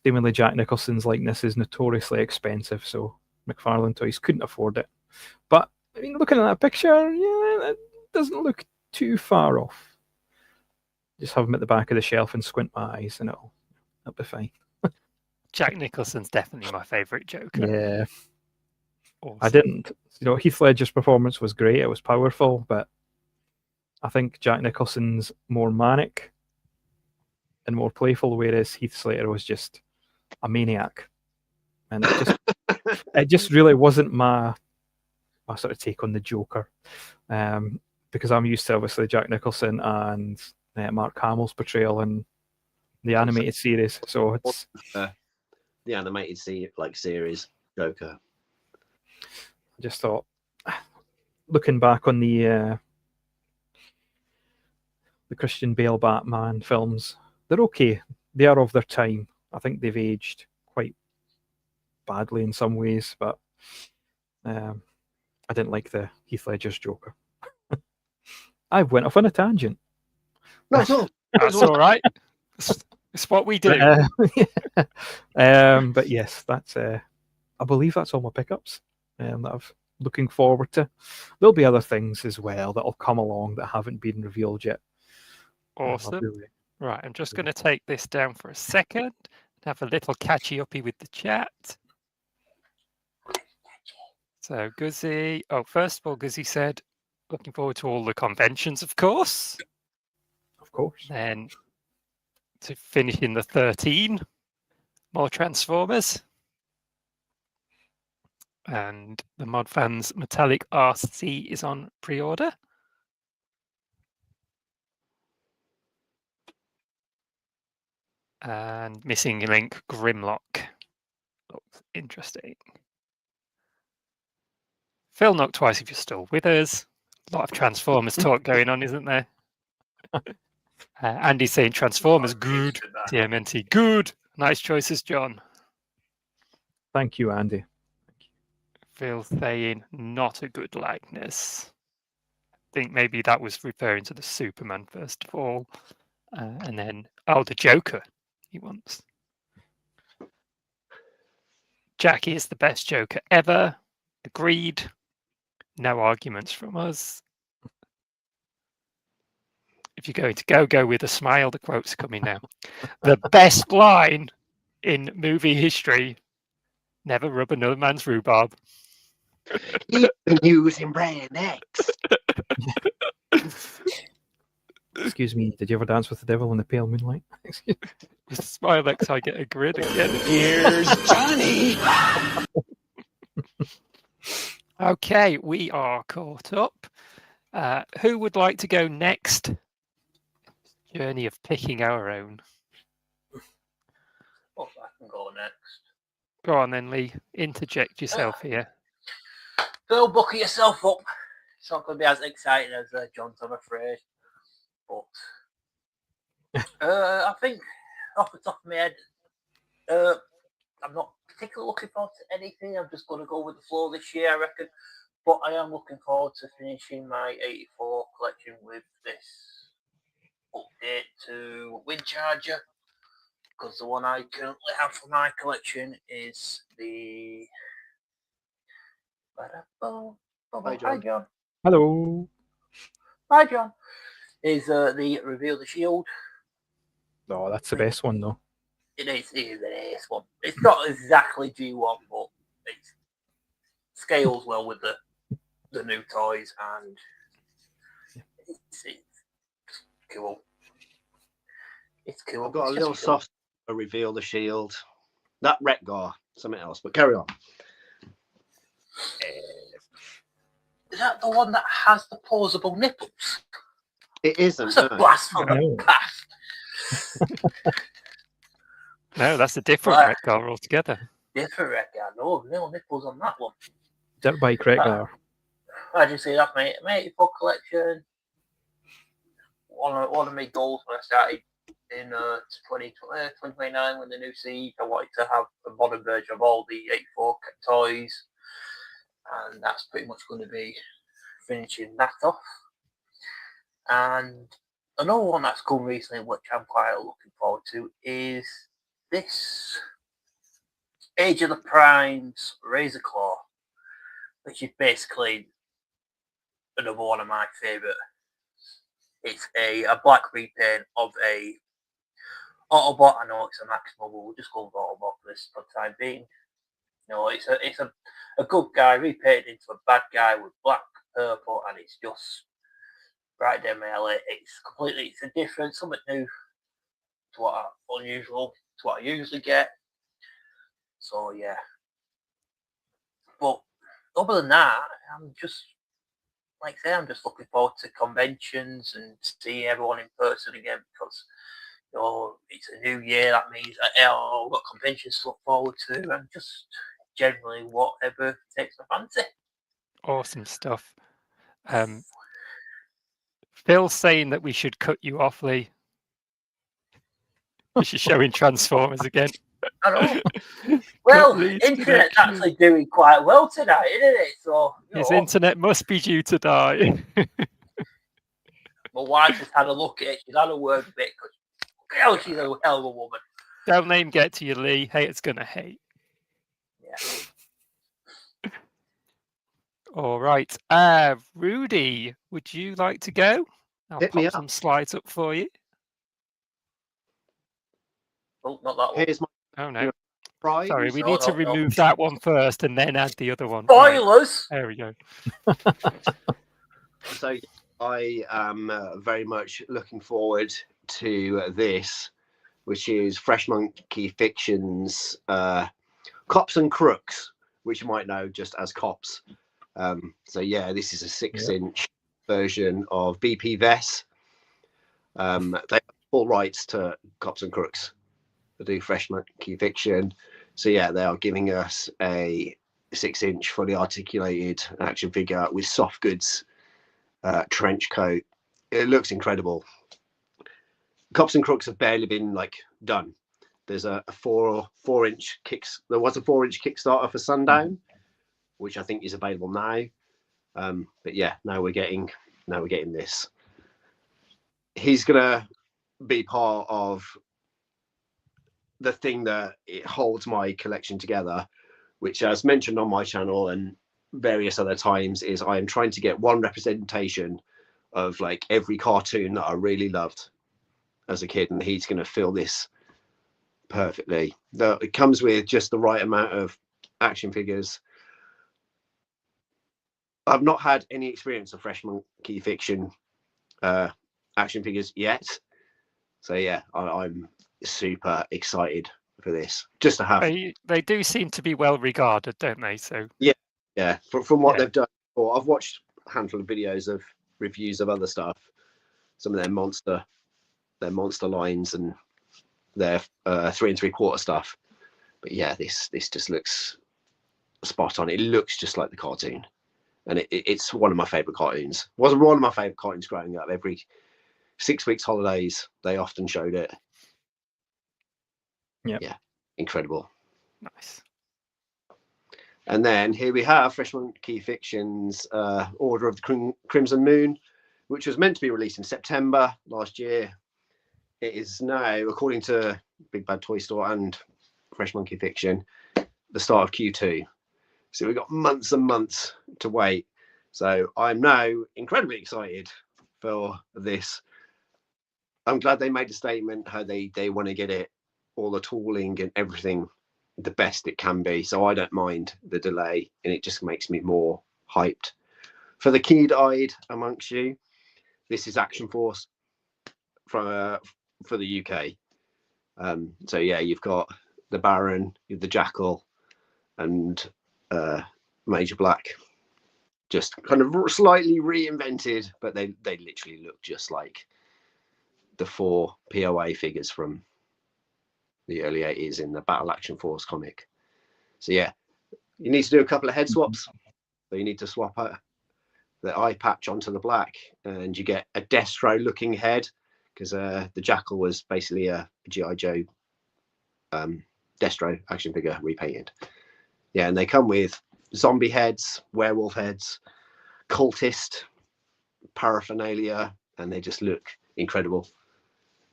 Seemingly Jack Nicholson's likeness is notoriously expensive, so McFarlane Toys couldn't afford it. But I mean, looking at that picture, yeah, it doesn't look too far off. Just have him at the back of the shelf and squint my eyes, and it'll be fine. Jack Nicholson's definitely my favourite Joker. Yeah. Awesome. I didn't. Heath Ledger's performance was great. It was powerful, but I think Jack Nicholson's more manic and more playful, whereas Heath Slater was just a maniac. And it just really wasn't my sort of take on the Joker, because I'm used to obviously Jack Nicholson and Mark Hamill's portrayal in the animated series. So it's the animated series Joker. I just thought, looking back on the Christian Bale Batman films, they're okay. They are of their time. I think they've aged quite badly in some ways, but I didn't like the Heath Ledger's Joker. I went off on a tangent. That's all. That's all right. It's what we do. But yes, that's. I believe that's all my pickups that I'm looking forward to. There'll be other things as well that'll come along that haven't been revealed yet. Awesome. Right, I'm just going to take this down for a second and have a little catchy-uppy with the chat. So Guzzy, first of all, Guzzy said, looking forward to all the conventions, of course. course. Then to finish in the 13, more Transformers. And the Mod Fans Metallic RC is on pre-order. And Missing Link Grimlock looks interesting. Phil, knock twice if you're still with us. A lot of Transformers talk going on, isn't there? Andy's saying Transformers good. TMNT good. Nice choices, John. Thank you, Andy. Phil saying not a good likeness. I think maybe that was referring to the Superman first of all. And then, the Joker he wants. Jackie is the best Joker ever. Agreed. No arguments from us. If you're going to go with a smile, the quote's coming now. The best line in movie history, never rub another man's rhubarb. Even using Brand X. Excuse me, did you ever dance with the devil in the pale moonlight? With Smile X, I get a grin again. Here's Johnny. Okay, we are caught up. Who would like to go next? Journey of picking our own. Oh, I can go next. Go on then, Lee. Interject yourself here. Phil, buckle yourself up. It's not going to be as exciting as John's, I'm afraid. But I think, off the top of my head, I'm not particularly looking forward to anything. I'm just going to go with the flow this year, I reckon. But I am looking forward to finishing my 84 collection with this update to Windcharger. Because the one I currently have for my collection is the... Hi, John. Hello. Hi, John. Is the Reveal the Shield. Oh, that's the best one, though. It is an ace one. It's not exactly G1, but it scales well with the new toys, and it's cool. It's cool. I've got a It's little just cool. soft Reveal the Shield. That Wreck-Gar, something else, but carry on. Is that the one that has the posable nipples? It isn't. That's a blast from No. the past. No, that's a different Right. Wreck-Gar altogether. Different Wreck-Gar. No nipples on that one. Dirt bike Wreck-Gar. As you see, that's my 84 collection. One of my goals when I started in 2029 when the new seed, I wanted to have a modern version of all the 84 toys, and that's pretty much going to be finishing that off. And another one that's come recently, which I'm quite looking forward to, is this Age of the Primes Razor Claw, which is basically another one of my favourite. It's a black repaint of a Autobot. I know it's a Maximum, but we'll just go with Autobot for this for the time being. You know, it's a good guy repainted into a bad guy with black, purple, and it's just right down my alley. It's a different, something new to unusual to what I usually get. So yeah. But other than that, I'm just I'm just looking forward to conventions and seeing everyone in person again, because it's a new year. That means I've got conventions to look forward to, and just generally whatever takes my fancy. Awesome stuff. Phil's saying that we should cut you off, Lee. We should show in Transformers again. I know. Well, Lee's internet's connection. actually doing quite well tonight, isn't it? So His internet must be due to die. my wife has had a look at it. She's had a word with it because she's a hell of a woman. Don't let him get to you, Lee. Haters gonna hate. Yeah. All right. Rudy, would you like to go? I'll Hit me pop up. some slides up for you. Oh, not that one. Here's my Oh no. prize. Sorry, we No, need to no. remove that one first and then add the other one. Right, Spoilers. there we go. So I am very much looking forward to this, which is Fresh Monkey Fiction's Cops and Crooks, which you might know just as Cops. So yeah, this is a 6-inch version of BP Vess. They have full rights to Cops and Crooks to do Fresh Monkey Fiction. So yeah, they are giving us a 6-inch fully articulated action figure with soft goods trench coat. It looks incredible. Cops and Crooks have barely been like done. There's a 4-inch kicks. There was a 4-inch Kickstarter for Sundown, which I think is available now. But yeah, now we're getting this. He's gonna be part of the thing that it holds my collection together, which, as mentioned on my channel and various other times, is I am trying to get one representation of like every cartoon that I really loved as a kid, and he's going to fill this perfectly. It comes with just the right amount of action figures. I've not had any experience of Fresh Monkey Fiction action figures yet, so yeah, I'm super excited for this. Just to have they do seem to be well regarded, don't they? So yeah, from what they've done before, I've watched a handful of videos of reviews of other stuff, some of their monster lines and their 3 3/4 stuff. But yeah, this just looks spot on. It looks just like the cartoon, and it's one of my favorite cartoons. It was one of my favorite cartoons growing up. Every 6 weeks holidays, they often showed it. Yeah, incredible. Nice. And then here we have Fresh Monkey Fiction's Order of the Crimson Moon, which was meant to be released in September last year. It is now, according to Big Bad Toy Store and Fresh Monkey Fiction, the start of Q2. So we've got months and months to wait. So I'm now incredibly excited for this. I'm glad they made a statement how they want to get it, all the tooling and everything, the best it can be. So I don't mind the delay, and it just makes me more hyped. For the keen-eyed amongst you, this is Action Force for the UK. So yeah, you've got the Baron, you've the Jackal, and Major Black, just kind of slightly reinvented, but they literally look just like the 4 POA figures from the early 80s in the Battle Action Force comic. So yeah, you need to do a couple of head swaps. So you need to swap out the eye patch onto the black, and you get a Destro looking head, because the Jackal was basically a G.I. Joe Destro action figure repainted. Yeah, and they come with zombie heads, werewolf heads, cultist paraphernalia, and they just look incredible.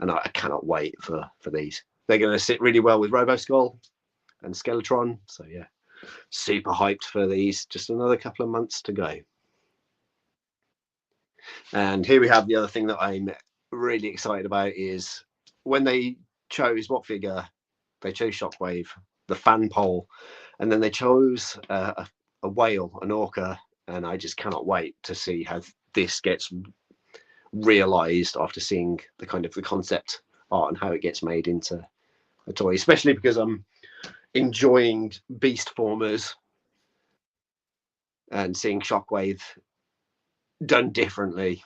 And I cannot wait for these. They're going to sit really well with Roboskull and Skeletron. So yeah, super hyped for these. Just another couple of months to go. And here we have the other thing that I'm really excited about is when they chose what figure, they chose Shockwave, the fan pole, and then they chose a whale, an orca, and I just cannot wait to see how this gets realized after seeing the kind of the concept art and how it gets made into a toy, especially because I'm enjoying Beast Formers and seeing Shockwave done differently.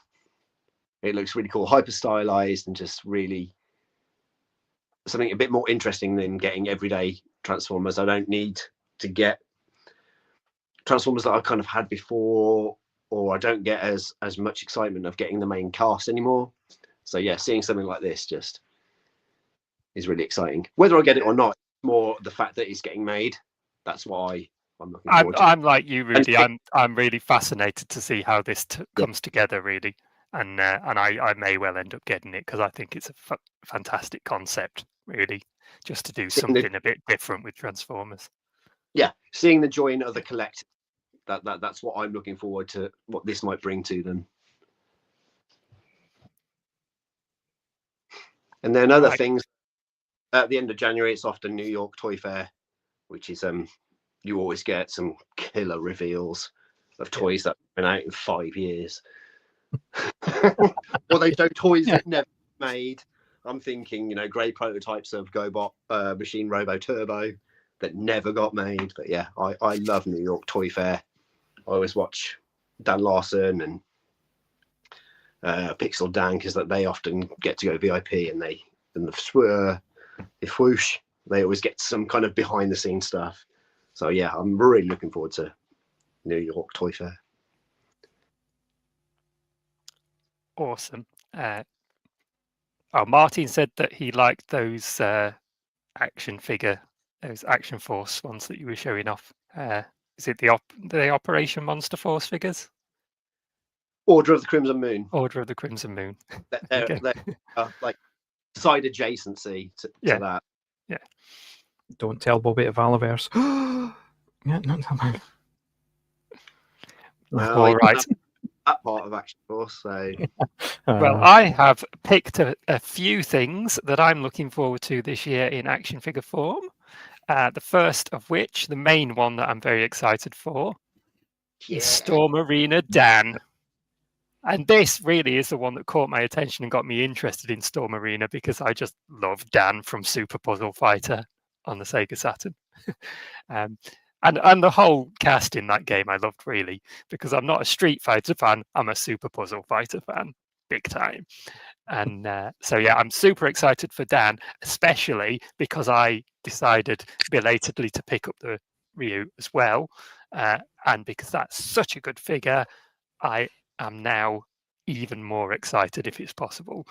It looks really cool, hyper stylized, and just really something a bit more interesting than getting everyday Transformers. I don't need to get Transformers that I've kind of had before, or I don't get as much excitement of getting the main cast anymore. So yeah, seeing something like this just is really exciting. Whether I get it or not, more the fact that it's getting made. That's why I'm looking forward to it. I'm like you, Rudy. I'm really fascinated to see how this comes together, really. And I may well end up getting it because I think it's a fantastic concept, really, just to do something a bit different with Transformers. Yeah, seeing the joy in other collectors, that's what I'm looking forward to, what this might bring to them. And then other things, at the end of January, it's often New York Toy Fair, which is you always get some killer reveals of toys that have been out in 5 years. Or they show toys that never made. I'm thinking, great prototypes of GoBot Machine Robo Turbo that never got made. But yeah, I love New York Toy Fair. I always watch Dan Larson and Pixel Dan because they often get to go VIP, and the Swoosh, they always get some kind of behind the scenes stuff. So yeah, I'm really looking forward to New York Toy Fair. Awesome. Martin said that he liked those action Force ones that you were showing off. Is it the Operation Monster Force figures? Order of the Crimson Moon. Order of the Crimson Moon. They're like side adjacency to that. Yeah. Don't tell Bobby to Valaverse. Yeah, not that bad. Well, All right. That part of Action Force. So, well, I have picked a few things that I'm looking forward to this year in action figure form. The first of which, the main one that I'm very excited for, is Storm Arena Dan. And this really is the one that caught my attention and got me interested in Storm Arena because I just love Dan from Super Puzzle Fighter on the Sega Saturn. And the whole cast in that game I loved really, because I'm not a Street Fighter fan, I'm a Super Puzzle Fighter fan, big time. And so yeah, I'm super excited for Dan, especially because I decided belatedly to pick up the Ryu as well. And because that's such a good figure, I am now even more excited, if it's possible,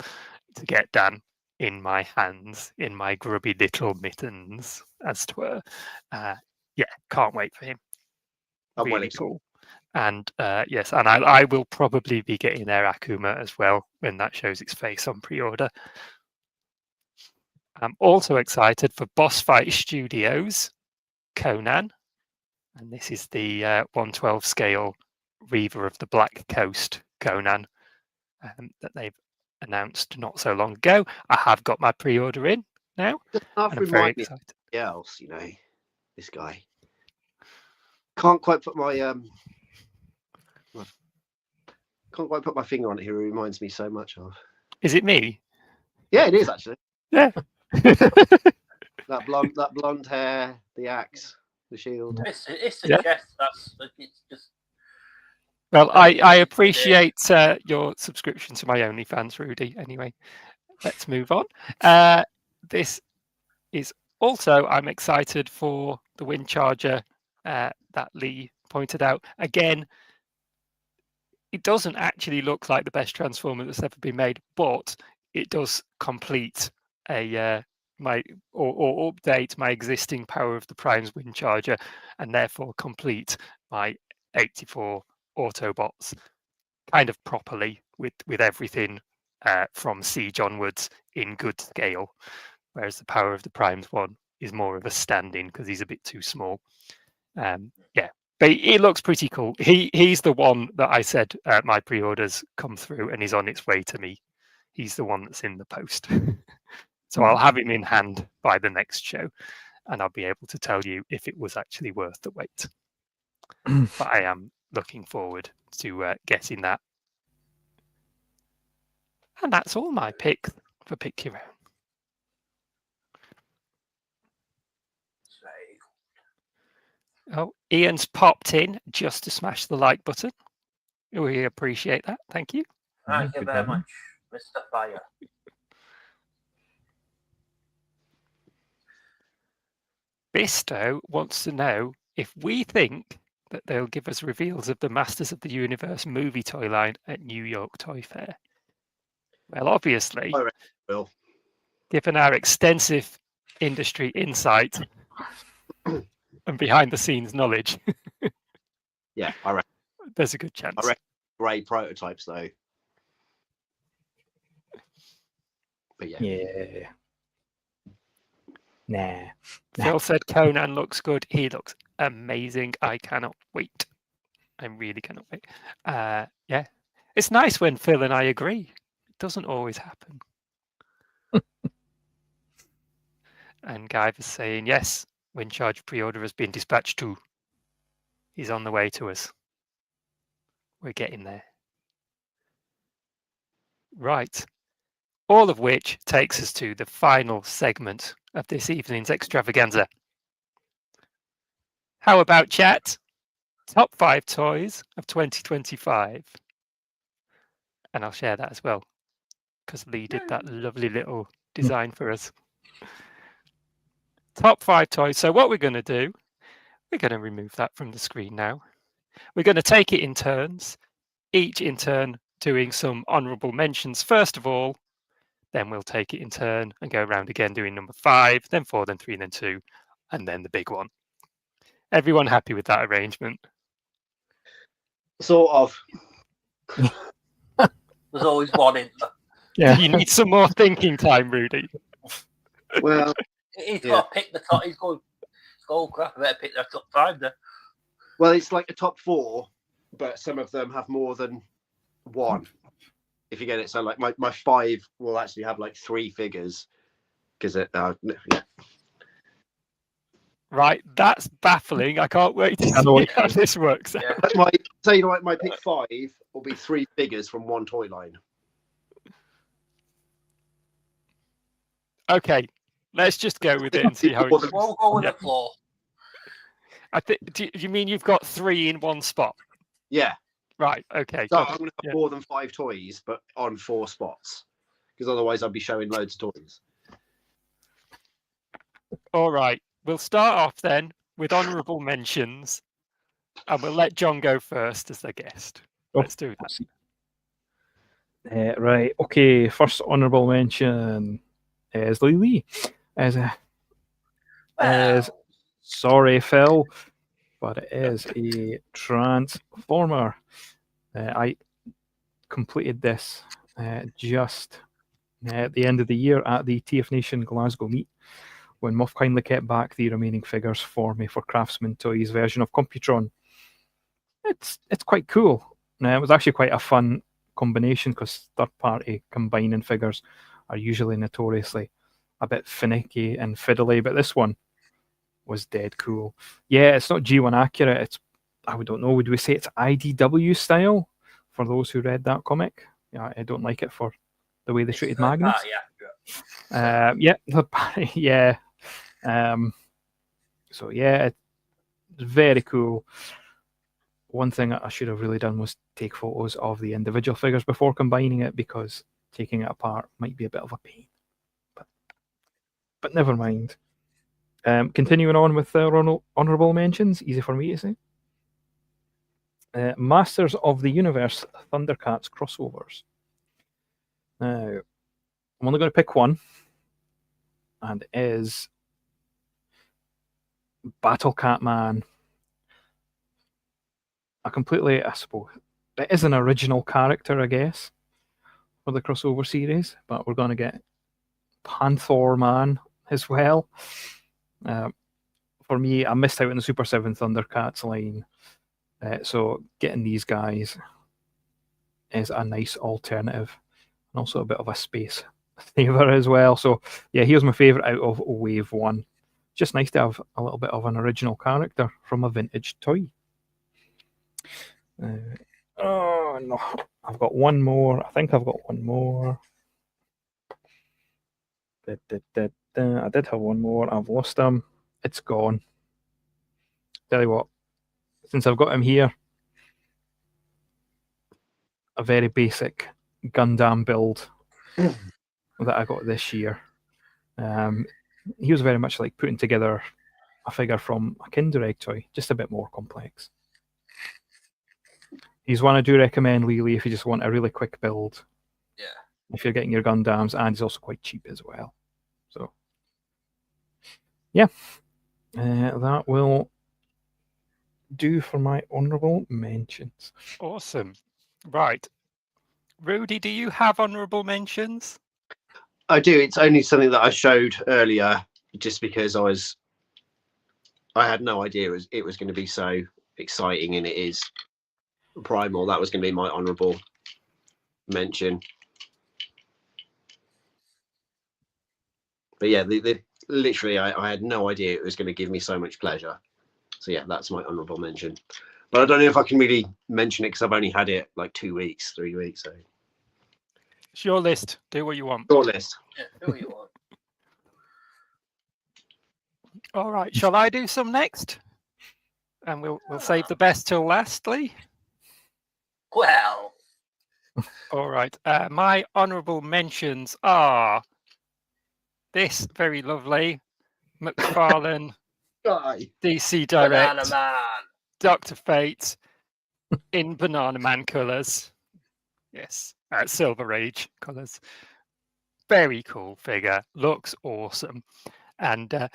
to get Dan in my hands, in my grubby little mittens, as it were. Yeah, can't wait for him. I'm really cool. And yes, and I will probably be getting their Akuma as well when that shows its face on pre-order. I'm also excited for Boss Fight Studios Conan, and this is the 1/12 scale Reaver of the Black Coast Conan that they've announced not so long ago. I have got my pre-order in now. I'm very excited. Else, this guy. Can't quite put my finger on it here. It reminds me so much of. Is it me? Yeah, it is actually. Yeah. that blonde hair, the axe, the shield. It's the chest. It's just. Well, I appreciate your subscription to my OnlyFans, Rudy. Anyway, let's move on. This is also, I'm excited for the Wind Charger that Lee pointed out. Again, it doesn't actually look like the best Transformer that's ever been made, but it does complete or update my existing Power of the Primes Wind Charger, and therefore complete my 84 Autobots kind of properly with everything from Siege onwards in good scale, whereas the Power of the Primes one is more of a stand-in because he's a bit too small. Yeah, but it looks pretty cool. He's the one that I said my pre-orders come through and he's on its way to me. He's the one that's in the post. So I'll have him in hand by the next show and I'll be able to tell you if it was actually worth the wait. But I am looking forward to getting that. And that's all my pick for Pick Your Own. Oh, Ian's popped in just to smash the like button. We appreciate that. Thank you. Thank you very much, Mr. Fire. Bisto wants to know if we think that they'll give us reveals of the Masters of the Universe movie toy line at New York Toy Fair. Well, obviously, given our extensive industry insight and behind-the-scenes knowledge, yeah, I reckon there's a good chance. I reckon great prototypes, though. But yeah. Nah. Phil said Conan looks good. He looks amazing. I cannot wait. I really cannot wait. Yeah, it's nice when Phil and I agree. It doesn't always happen. And Guy was saying, yes, Wind Charge pre-order has been dispatched too. He's on the way to us. We're getting there. Right. All of which takes us to the final segment of this evening's extravaganza. How about chat? Top 5 toys of 2025. And I'll share that as well, because Lee did that lovely little design for us. Top 5 toys. So what we're going to do, we're going to remove that from the screen now. We're going to take it in turns, each in turn doing some honourable mentions first of all. Then we'll take it in turn and go around again doing number 5, then 4, then 3, then 2, and then the big one. Everyone happy with that arrangement? Sort of. There's always one in there. Yeah. You need some more thinking time, Rudy. Well, He's got to pick the top. He's going, oh crap, I better pick that top 5 then. well, it's like a top 4, but some of them have more than one. If you get it, so like my 5 will actually have like 3 figures because it. Yeah. Right, that's baffling. I can't wait to I know see how this works out. Yeah. That's my say like my pick 5 will be 3 figures from one toy line. Okay, let's just go with it and see how it goes. We'll go with Yeah. the floor. I think. Do you mean you've got 3 in one spot? Yeah. Right. Okay. So got I'm it. going to have Yeah. more than 5 toys, but on 4 spots, because otherwise I'd be showing loads of toys. All right. We'll start off then with honourable mentions, and we'll let John go first as the guest. Oh. Let's do that. Right. Okay. First honourable mention is Lee. As sorry, Phil, but it is a Transformer. I completed this just at the end of the year at the TF Nation Glasgow meet, when Muff kindly kept back the remaining figures for me for Craftsman Toys version of Computron. It's quite cool. It was actually quite a fun combination because third-party combining figures are usually notoriously a bit finicky and fiddly, but this one was dead cool. Yeah, it's not G1 accurate. It's, I don't know, would we say it's IDW style for those who read that comic? Yeah, I don't like it for the way they treated magnets. Yeah. So yeah, it's very cool. One thing I should have really done was take photos of the individual figures before combining it, because taking it apart might be a bit of a pain. But never mind. Continuing on with honourable mentions, easy for me to say. Masters of the Universe Thundercats crossovers. Now, I'm only going to pick one, and it is Battle Cat Man. I suppose, it is an original character, I guess, for the crossover series, but we're going to get Panther Man as well. For me, I missed out on the Super 7 Thundercats line, so getting these guys is a nice alternative, and also a bit of a space saver as well. So yeah, here's my favourite out of Wave 1. Just nice to have a little bit of an original character from a vintage toy. Oh no, I've got one more. I think I've got one more. I did have one more. I've lost him. It's gone. Tell you what, since I've got him here, a very basic Gundam build that I got this year. He was very much like putting together a figure from a Kinder Egg toy, just a bit more complex. He's one I do recommend, Lily, if you just want a really quick build. Yeah. If you're getting your Gundams, and he's also quite cheap as well. So, yeah, that will do for my honourable mentions. Awesome. Right. Rudy, do you have honourable mentions? I do. It's only something that I showed earlier, just because I had no idea it was going to be so exciting, and it is. Primal, that was going to be my honourable mention. But yeah, literally, I had no idea it was going to give me so much pleasure. So yeah, that's my honourable mention. But I don't know if I can really mention it because I've only had it like 2 weeks, 3 weeks. So It's your list. Do what you want. Short list. Yeah, do what you want. All right. Shall I do some next? And we'll save the best till last, Lee. Well, All right. My honourable mentions are this very lovely McFarlane Guy. DC Banana Direct Man. Dr. Fate in Banana Man colours. Yes, Silver Age colours. Very cool figure. Looks awesome. And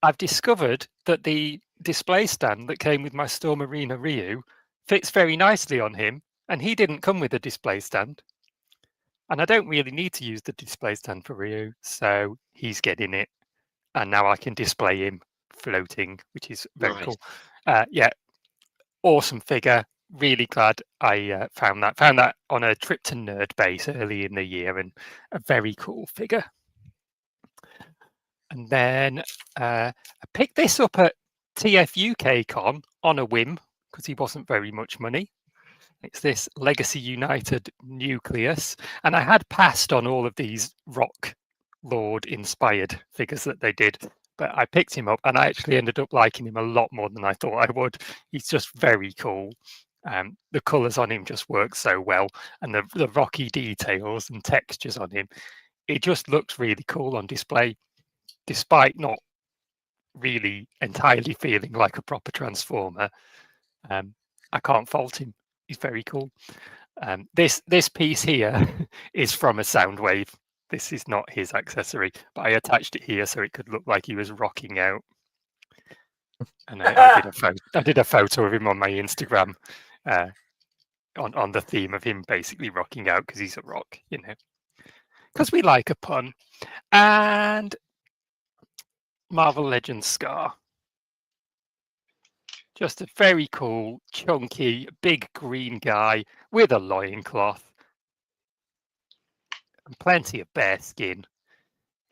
I've discovered that the display stand that came with my Storm Arena Ryu fits very nicely on him, and he didn't come with a display stand. And I don't really need to use the display stand for Ryu, so he's getting it. And now I can display him floating, which is very Nice. cool. Yeah, awesome figure. Really glad I found that on a trip to Nerd Base early in the year, and a very cool figure. And then I picked this up at TF UK Con on a whim because he wasn't very much money. It's this Legacy United Nucleus, and I had passed on all of these Rock Lord inspired figures that they did, but I picked him up and I actually ended up liking him a lot more than I thought I would. He's just very cool. The colours on him just work so well, and the rocky details and textures on him, it just looks really cool on display, despite not really entirely feeling like a proper Transformer. I can't fault him. He's very cool. This piece here is from a Soundwave. This is not his accessory, but I attached it here so it could look like he was rocking out. And I did a photo of him on my Instagram on the theme of him basically rocking out because he's a rock, you know. Because we like a pun. And Marvel Legends Scar. Just a very cool, chunky, big green guy with a loincloth. And plenty of bare skin.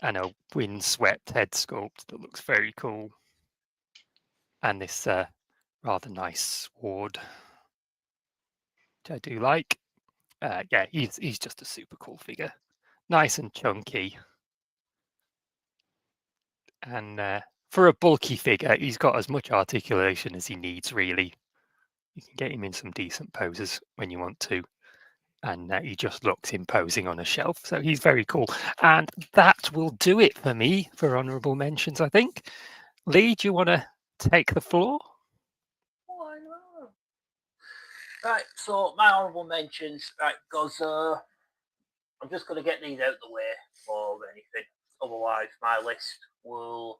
And a windswept head sculpt that looks very cool. And this rather nice sword, which I do like. Yeah, he's just a super cool figure. Nice and chunky. And for a bulky figure, he's got as much articulation as he needs, really. You can get him in some decent poses when you want to. And he just looks imposing on a shelf. So he's very cool. And that will do it for me for honourable mentions, I think. Lee, do you want to take the floor? Why not? Right, so my honourable mentions, right, because I'm just going to get these out of the way more than anything. Otherwise, my list will...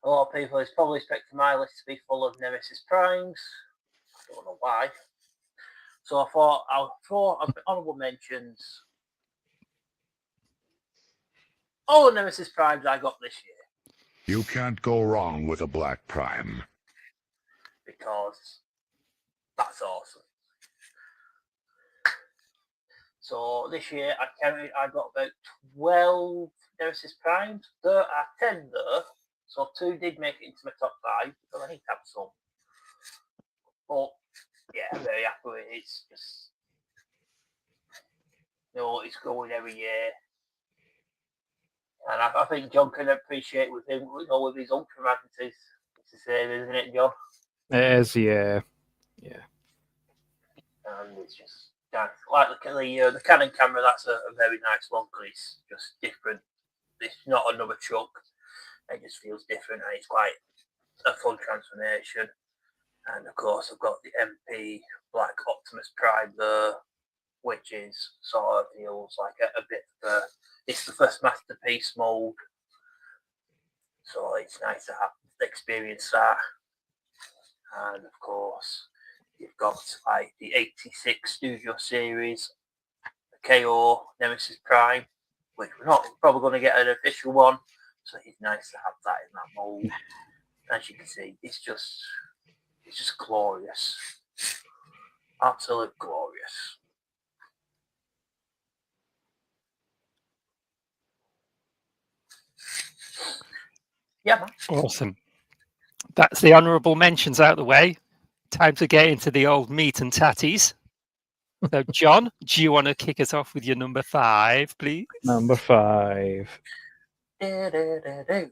A lot of people is probably expecting my list to be full of Nemesis Primes. I don't know why. So I thought I'll throw honourable mentions. All the Nemesis Primes I got this year. You can't go wrong with a Black Prime. Because that's awesome. So this year I got about 12 Nemesis Primes. There are 10 there. So 2 did make it into my top 5. So I need to have some. But yeah, I'm very happy with it. It's just, you know, it's going every year. And I think John can appreciate with him, you know, with his Ultra Magnetism. It's the same, isn't it, John? It is, yeah. Yeah. And it's just like the Canon camera. That's a very nice one because it's just different. It's not another Chuck. It just feels different, and it's quite a fun transformation. And of course, I've got the MP Black Optimus Prime there, which is sort of feels like a bit of it's the first masterpiece mold, so it's nice to have experience that. And of course, you've got like the 86 Studio Series, the KO Nemesis Prime, which we're not probably going to get an official one, so it's nice to have that in that mold. As you can see, it's just glorious, absolute glorious. Yeah, man. Awesome. That's the honourable mentions out of the way. Time to get into the old meat and tatties. So, John, do you want to kick us off with your number 5, please? Number 5. Do-do-do-do.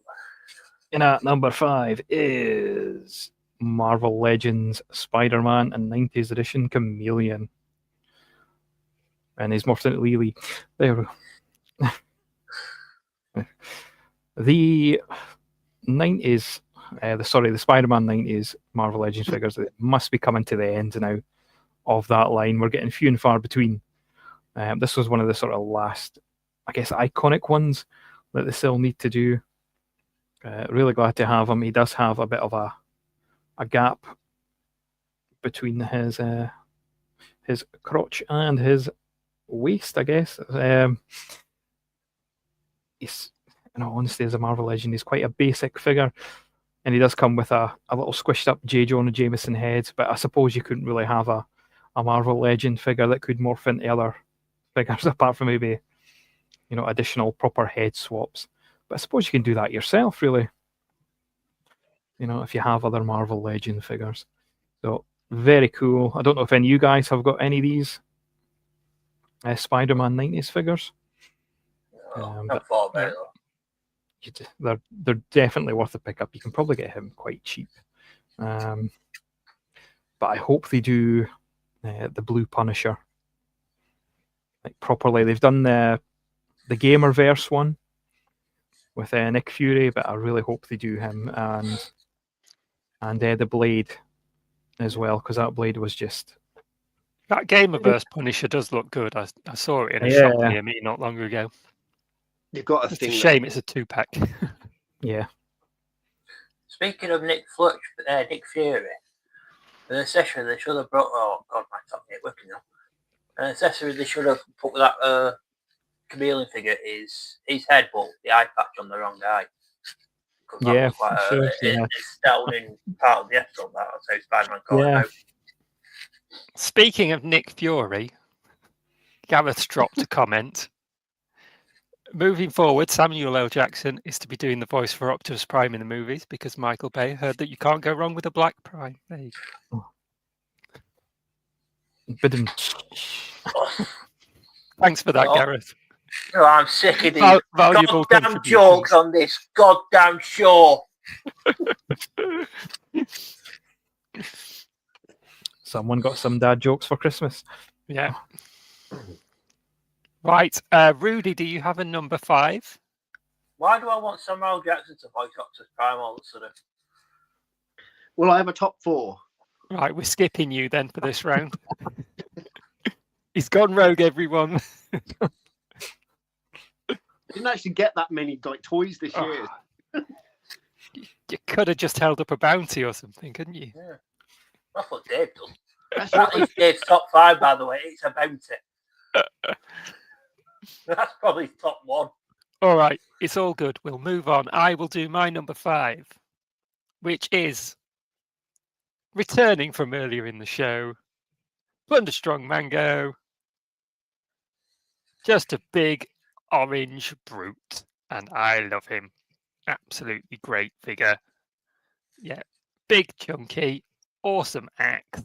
And at number 5 is Marvel Legends Spider-Man and 90s edition Chameleon. And he's morphed into Lily. There we go. The 90s, the Spider-Man 90s Marvel Legends figures that must be coming to the end now of that line. We're getting few and far between. This was one of the sort of last, I guess, iconic ones that they still need to do. Really glad to have him. He does have a bit of a gap between his crotch and his waist, I guess. He's, in all honesty, as a Marvel Legend, he's quite a basic figure, and he does come with a little squished up J. Jonah Jameson head. But I suppose you couldn't really have a Marvel Legend figure that could morph into other figures apart from maybe, additional proper head swaps. But I suppose you can do that yourself, really. If you have other Marvel Legend figures. So, very cool. I don't know if any of you guys have got any of these Spider-Man 90s figures. Not thought about it. They're definitely worth a pickup. You can probably get him quite cheap. But I hope they do the Blue Punisher properly. They've done the Gamerverse one with Nick Fury, but I really hope they do him and the Blade as well, because that Blade was just... That Gamerverse Punisher does look good. I saw it in a shop near me not long ago. You've got a It's thing. a shame it's a 2-pack. Yeah. Speaking of Nick Fury, the accessory they should have brought. Oh God, my top ain't working now. An accessory they should have put with that Chameleon figure is his head, but the eye patch on the wrong eye. Yeah, sure, it's down in part of the episode. That's how Spider-Man got it out. Speaking of Nick Fury, Gareth dropped a comment. Moving forward, Samuel L. Jackson is to be doing the voice for Optimus Prime in the movies because Michael Bay heard that you can't go wrong with a black Prime. There you go. Thanks for that, Gareth. Oh, I'm sick of these Valuable goddamn jokes on this goddamn show. Someone got some dad jokes for Christmas. Yeah. Right, Rudy, do you have a number 5? Why do I want Samuel L. Jackson to voice Optimus Prime all of a sudden? Well, I have a top 4. Right, we're skipping you then for this round. He's gone rogue, everyone. Didn't actually get that many toys this year. You could have just held up a bounty or something, couldn't you? Yeah. That's what Dave does. That is Dave's top 5, by the way. It's a bounty. That's probably top 1. All right, it's all good. We'll move on. I will do my number 5, which is returning from earlier in the show. Thunderstrong Mango. Just a big orange brute, and I love him. Absolutely great figure. Yeah, big, chunky, awesome axe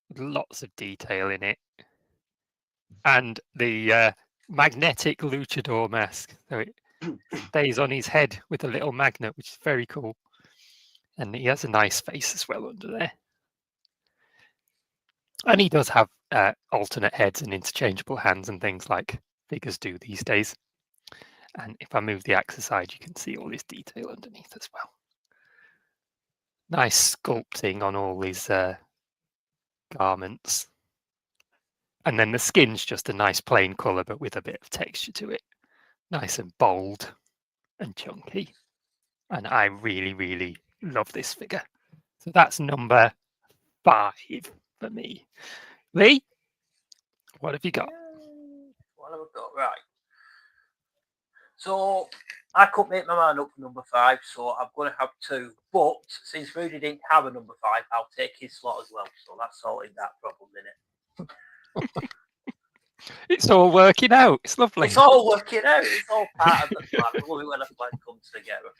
with lots of detail in it, and the magnetic luchador mask, so it stays on his head with a little magnet, which is very cool. And he has a nice face as well under there. And he does have alternate heads and interchangeable hands and things like figures do these days. And if I move the axe aside, you can see all this detail underneath as well. Nice sculpting on all these garments. And then the skin's just a nice plain colour, but with a bit of texture to it. Nice and bold and chunky. And I really, really love this figure. So that's number 5 for me. Lee, what have you got? What have I got? Right. So I couldn't make my mind up for number 5, so I'm going to have 2. But since Rudy didn't have a number 5, I'll take his slot as well. So that's sorted that problem, innit? It's all working out. It's lovely. It's all working out. It's all part of the plan. I love it when a plan comes together.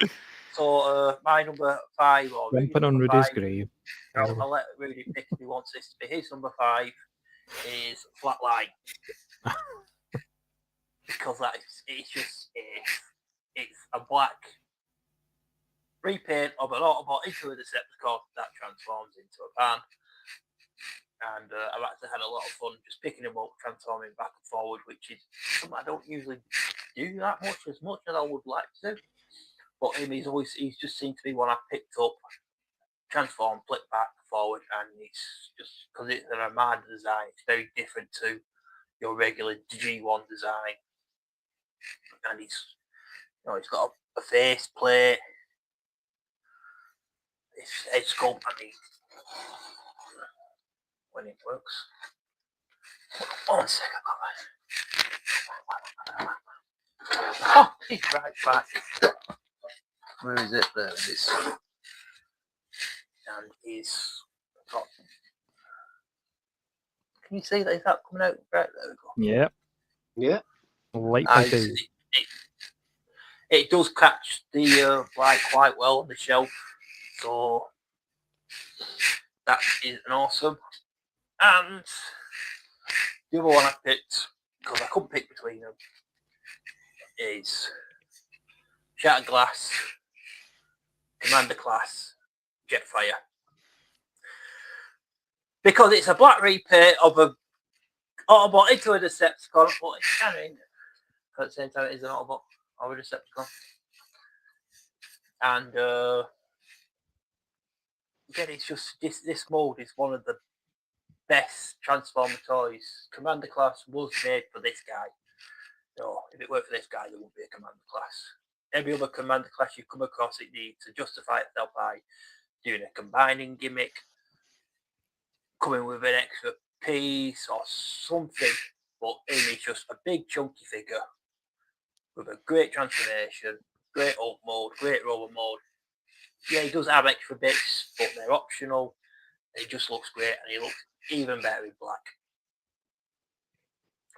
So my number 5, or Jumping on Rudy's grave. I'll let Rudy pick if he wants this to be his number 5. is Flatline. Because it's a black repaint of an Autobot into a Decepticon that transforms into a van. And I've actually had a lot of fun just picking him up, transforming back and forward, which is something I don't usually do that much as I would like to do. But him, he's just seemed to be one I picked up, transform, flick back, forward, and it's just because it's an Armada design, it's very different to your regular G1 design. And he's got a face plate, his head sculpt, I mean, when it works. One second, oh, he's right back. Where is it? There it is. And he's got. Can you see that? Is that coming out? Right, there we go. Yeah. Yeah. Light Ah, by day. it does catch the light quite well on the shelf, so that is an awesome. And the other one I picked, because I couldn't pick between them, is Shattered Glass, Commander Class, Jetfire. Because it's a black repaint of a Autobot into a Decepticon, but it's kind of in it. At the same time, it is an Autobot or a Decepticon. And again, it's just this mold is one of the best Transformer toys. Commander Class was made for this guy. No, if it weren't for this guy, there wouldn't be a Commander Class. Every other Commander Class you come across, it needs to justify itself by doing a combining gimmick, coming with an extra piece or something. But him is just a big chunky figure with a great transformation, great Hulk mode, great rover mode. Yeah, he does have extra bits, but they're optional. He just looks great, and he looks even better in black.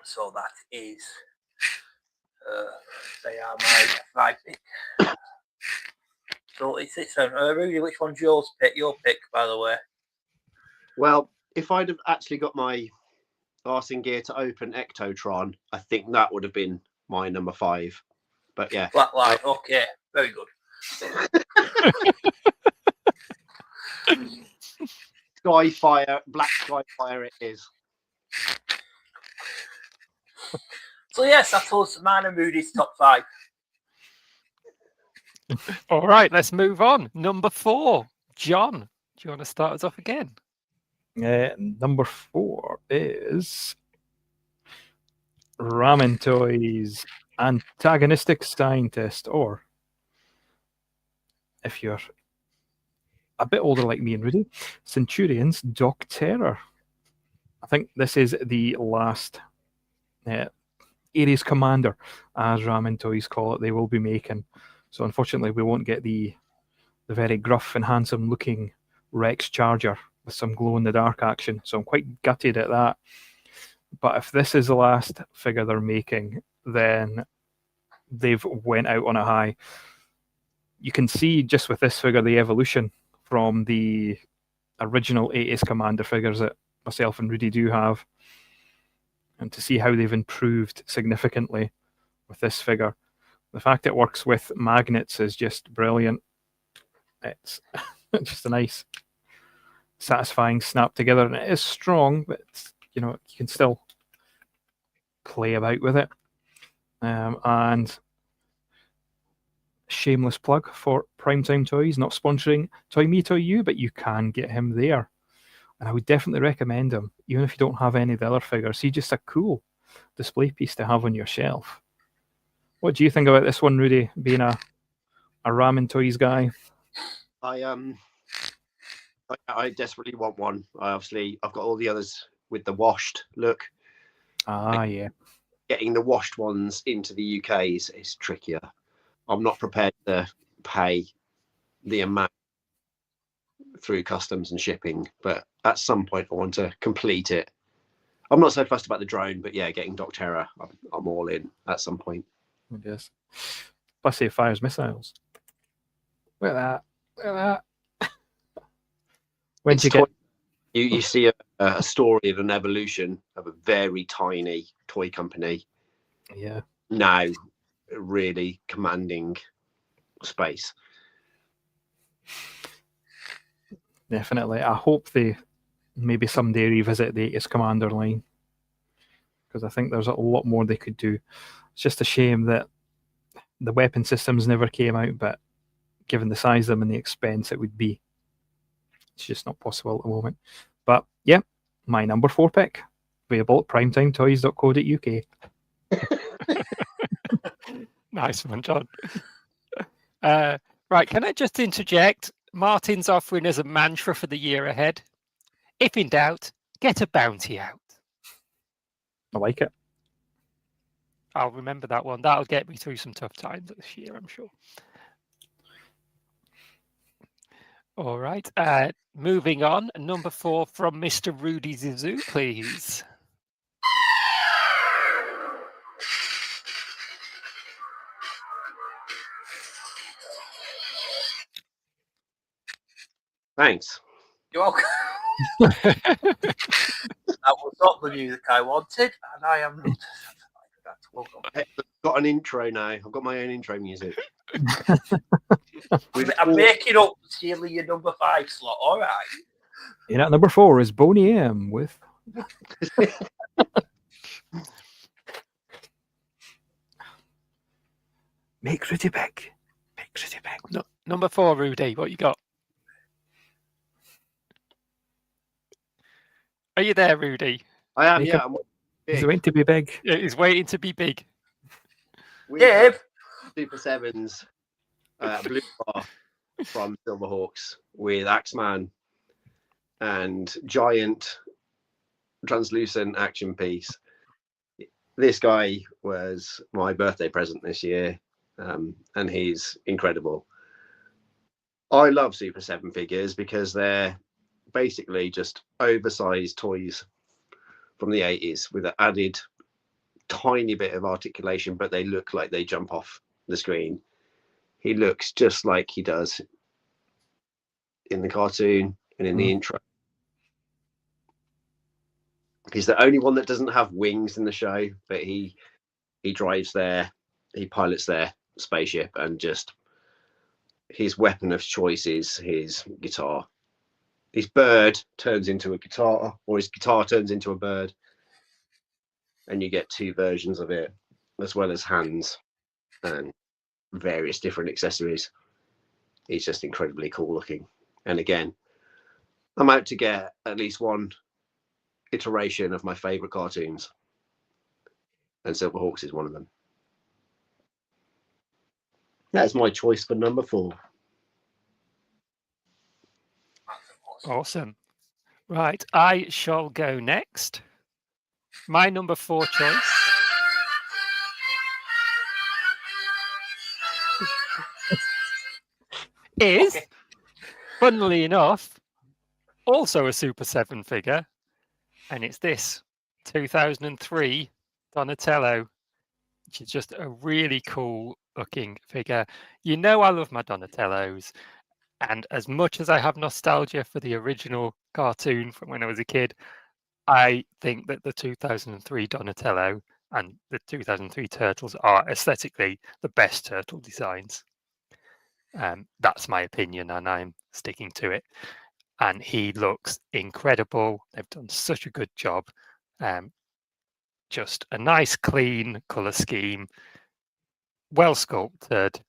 So that is, they are my pick. So it's Rudy, which one's yours pick? Your pick, by the way. Well, if I'd have actually got my arse in gear to open Ectotron, I think that would have been my number 5. But yeah. Flatline, okay, very good. Skyfire, Black Skyfire it is. So yes, that was mine and Moody's top 5. All right, let's move on. Number 4, John. Do you want to start us off again? Number 4 is Ramen Toys Antagonistic Scientist, or if you're a bit older like me and Rudy, Centurion's Doc Terror. I think this is the last Ares Commander, as Ramen Toys call it, they will be making. So unfortunately, we won't get the very gruff and handsome looking Rex Charger with some glow-in-the-dark action. So I'm quite gutted at that. But if this is the last figure they're making, then they've went out on a high. You can see just with this figure the evolution from the original 80s Commander figures that myself and Rudy do have, and to see how they've improved significantly with this figure. The fact it works with magnets is just brilliant. It's just a nice, satisfying snap together, and it is strong, but you know, you can still play about with it. And shameless plug for Primetime Toys, not sponsoring Toy Me Toy You, but you can get him there, and I would definitely recommend him, even if you don't have any of the other figures. He's just a cool display piece to have on your shelf. What do you think about this one, Rudy, being a Ramen Toys guy? I desperately want one. I've got all the others with the washed look. Yeah. Getting the washed ones into the UK is trickier. I'm not prepared to pay the amount through customs and shipping, but at some point I want to complete it. I'm not so fussed about the drone, but yeah, getting Doc Terror, I'm all in at some point. Yes. Plus it fires missiles. Look at that. Look at that. When'd you get You see a story of an evolution of a very tiny toy company Yeah. now really commanding space. Definitely. I hope they maybe someday revisit the 80s Commander line, because I think there's a lot more they could do. It's just a shame that the weapon systems never came out, but given the size of them and the expense it would be, it's just not possible at the moment. But yeah, my number 4 pick, available at primetimetoys.co.uk. Nice one, John. Right, can I just interject? Martin's offering us a mantra for the year ahead. If in doubt, get a bounty out. I like it. I'll remember that one. That'll get me through some tough times this year, I'm sure. All right. Moving on, number 4 from Mr. Rudy Zizou, please. Thanks. You're welcome. That was not the music I wanted, and I am not. Welcome. I've got an intro now. I've got my own intro music. I'm making up stealing your number 5 slot. All right. And at number 4 is Boney M with Make Rudy big. Make Rudy big. No, number 4, Rudy, what you got? Are you there, Rudy? I am, Make yeah. him- I'm He's big. waiting to be big. Yeah, he's waiting to be big. We've Dave. got Super Sevens blue bar from Silverhawks with Axeman and giant translucent action piece. This guy was my birthday present this year, and he's incredible. I love Super 7 figures because they're basically just oversized toys from the 80s with an added tiny bit of articulation, but they look like they jump off the screen. He looks just like he does in the cartoon and in the intro. He's the only one that doesn't have wings in the show, but he drives he pilots their spaceship, and just his weapon of choice is his guitar. His bird turns into a guitar, or his guitar turns into a bird, and you get 2 versions of it, as well as hands and various different accessories. He's just incredibly cool looking. And again, I'm out to get at least one iteration of my favorite cartoons, and Silverhawks is one of them. That's my choice for number 4. Awesome. Right, I shall go next. My number 4 choice is, funnily enough, also a Super 7 figure, and it's this 2003 Donatello, which is just a really cool looking figure. You know I love my Donatellos, and as much as I have nostalgia for the original cartoon from when I was a kid, I think that the 2003 Donatello and the 2003 Turtles are aesthetically the best turtle designs. That's my opinion, and I'm sticking to it. And he looks incredible. They've done such a good job. Just a nice, clean color scheme, well sculpted.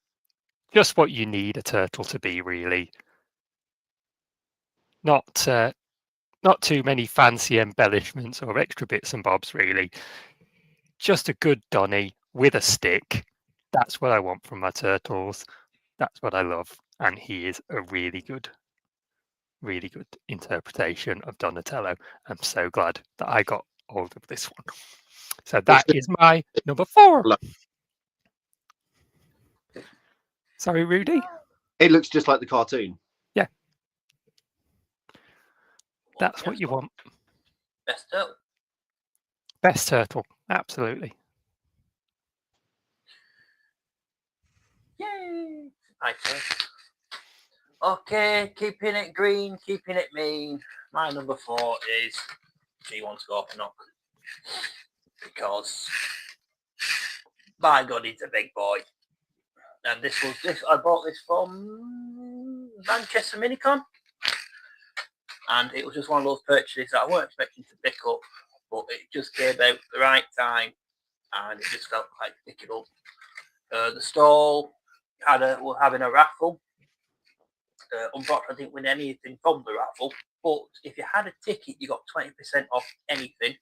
Just what you need a turtle to be, really. Not too many fancy embellishments or extra bits and bobs, really. Just a good Donny with a stick. That's what I want from my turtles. That's what I love. And he is a really good interpretation of Donatello. I'm so glad that I got hold of this one. So that is my number 4. Sorry, Rudy? It looks just like the cartoon. Yeah. That's what you want. Best turtle. Best turtle. Absolutely. Yay! Nice. Okay, keeping it green, keeping it mean. my number 4 is G1 Scorponok. Because, by God, he's a big boy. And I bought this from Manchester Minicon. And it was just one of those purchases that I weren't expecting to pick up, but it just came out at the right time, and it just felt like picking up. The stall was having a raffle. Unfortunately, I didn't win anything from the raffle, but if you had a ticket, you got 20% off anything.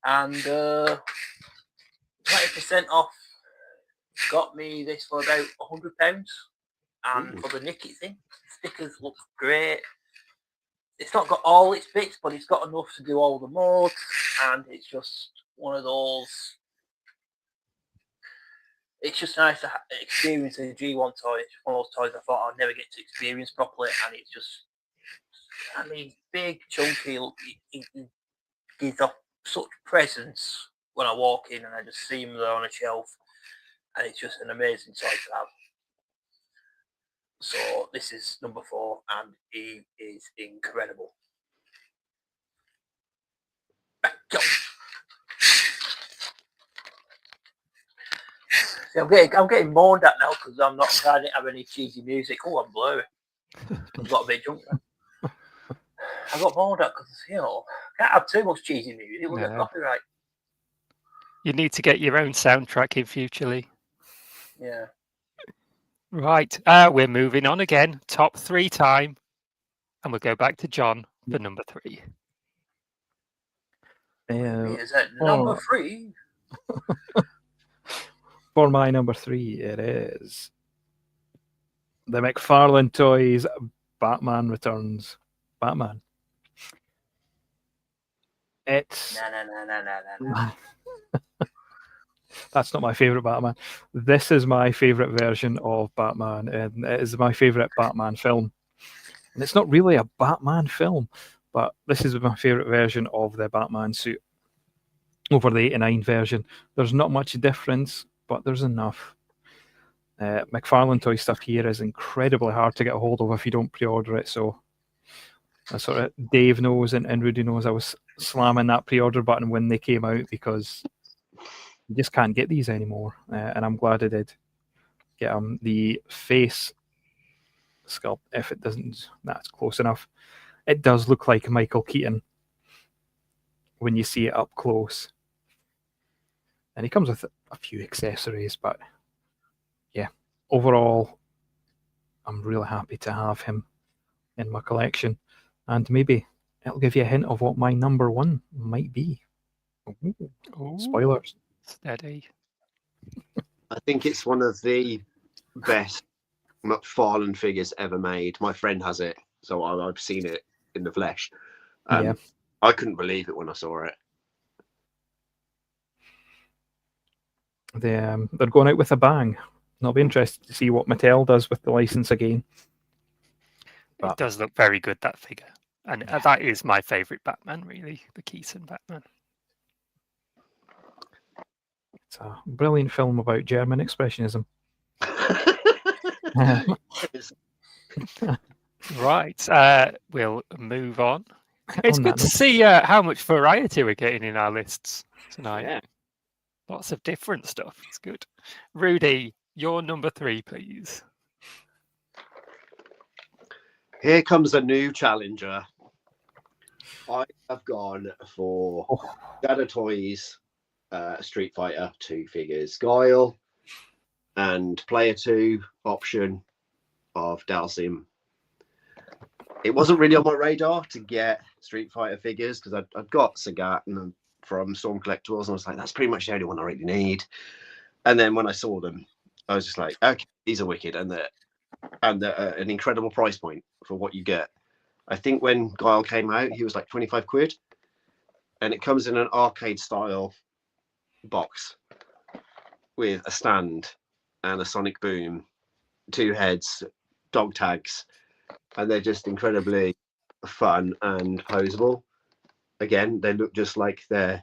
And 20% off got me this for about £100. And for the nick it's in, stickers look great. It's not got all its bits, but it's got enough to do all the modes, and it's just one of those. It's just nice to experience a G1 toy. It's one of those toys I thought I'd never get to experience properly, and it's just, I mean, big, chunky. It gives off such presence when I walk in, and I just see him there on a shelf, and it's just an amazing toy to have. So this is number 4, and he is incredible. Go. See, I'm getting moaned at now because I didn't have any cheesy music. Oh, I'm blurry. I've got a bit drunk now. I got moaned at because, can't have too much cheesy music. It will get copyright. You need to get your own soundtrack in future, Lee. Yeah. Right, we're moving on again. Top 3 time. And we'll go back to John for number 3. Is that number 3? For my number 3, it is the McFarlane Toys Batman Returns. Batman. It's... No. That's not my favourite Batman. This is my favourite version of Batman, and it is my favourite Batman film. And it's not really a Batman film, but this is my favourite version of the Batman suit over the 89 version. There's not much difference, but there's enough. McFarlane Toy stuff here is incredibly hard to get a hold of if you don't pre-order it, so that's sort of Dave knows and Rudy knows I was slamming that pre-order button when they came out because you just can't get these anymore, and I'm glad I did get the face sculpt. If it doesn't, that's close enough. It does look like Michael Keaton when you see it up close, and he comes with a few accessories, but yeah, overall I'm really happy to have him in my collection, and maybe it'll give you a hint of what my number 1 might be. Ooh. Spoilers. Steady. I think it's one of the best McFarlane figures ever made. My friend has it, so I've seen it in the flesh. Yeah. I couldn't believe it when I saw it. They're going out with a bang. I'll be interested to see what Mattel does with the license again. It does look very good, that figure. And that is my favourite Batman, really, the Keaton Batman. It's a brilliant film about German expressionism. Right, we'll move on. It's good to see how much variety we're getting in our lists tonight. Yeah. Lots of different stuff. It's good. Rudy, your number 3, please. Here comes a new challenger. I have gone for Shadow Toys Street Fighter 2 figures, Guile, and Player 2 option of Dhalsim. It wasn't really on my radar to get Street Fighter figures because I'd got Sagat and from Storm Collectibles, and I was like, that's pretty much the only one I really need. And then when I saw them, I was just like, okay, these are wicked, and they're an incredible price point for what you get. I think when Guile came out, he was like 25 quid, and it comes in an arcade style box with a stand and a sonic boom, 2 heads, dog tags, and they're just incredibly fun and posable. Again, they look just like their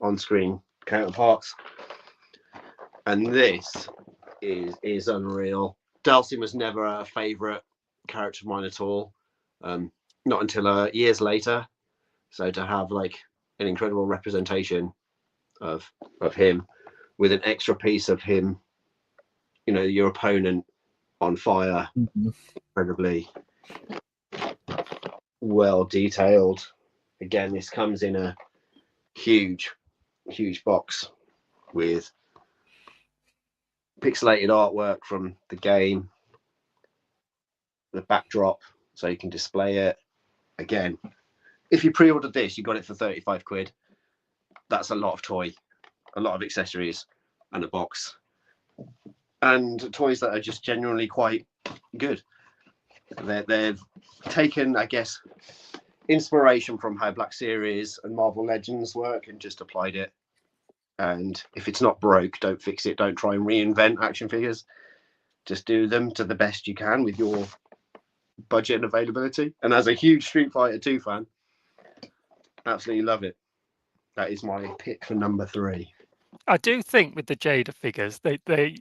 on-screen counterparts, and this is unreal. Dhalsim was never a favorite character of mine at all. not until years later. So to have like an incredible representation of him with an extra piece of him, you know, your opponent on fire, incredibly well detailed. Again, this comes in a huge box with pixelated artwork from the game, the backdrop, so you can display it. Again, if you pre-ordered this, you got it for 35 quid. That's a lot of toy, a lot of accessories, and a box, and toys that are just genuinely quite good. They've taken, I guess, inspiration from how Black Series and Marvel Legends work and just applied it. And if it's not broke, don't fix it. Don't try and reinvent action figures. Just do them to the best you can with your budget and availability. And as a huge Street Fighter 2 fan, absolutely love it. That is my pick for number 3. I do think with the Jada figures, they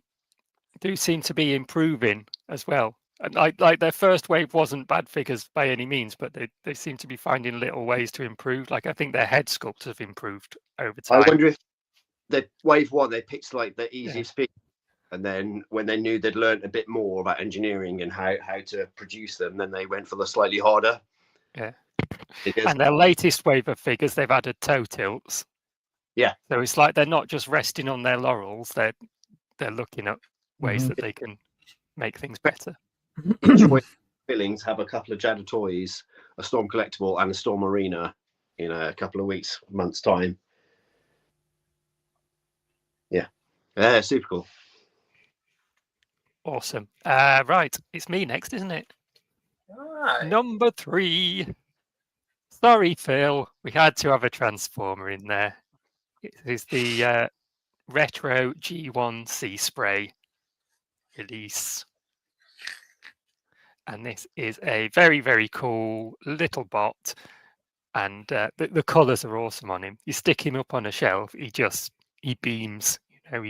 do seem to be improving as well. And like their first wave wasn't bad figures by any means, but they seem to be finding little ways to improve. Like I think their head sculpts have improved over time. I wonder if the wave 1 they picked like the easiest figure, and then when they knew they'd learned a bit more about engineering and how to produce them, then they went for the slightly harder. Yeah. Figures. And their latest wave of figures, they've added toe tilts. Yeah. So it's like they're not just resting on their laurels; they're looking at ways that they can make things better. Billings have a couple of Jada toys, a Storm collectible and a Storm Arena in a couple of months time. Yeah, super cool. Awesome. Right, it's me next, isn't it? Right. Number 3. Sorry, Phil, we had to have a Transformer in there. It is the Retro G1 Sea Spray release. And this is a very, very cool little bot. And the colours are awesome on him. You stick him up on a shelf, he beams. You know,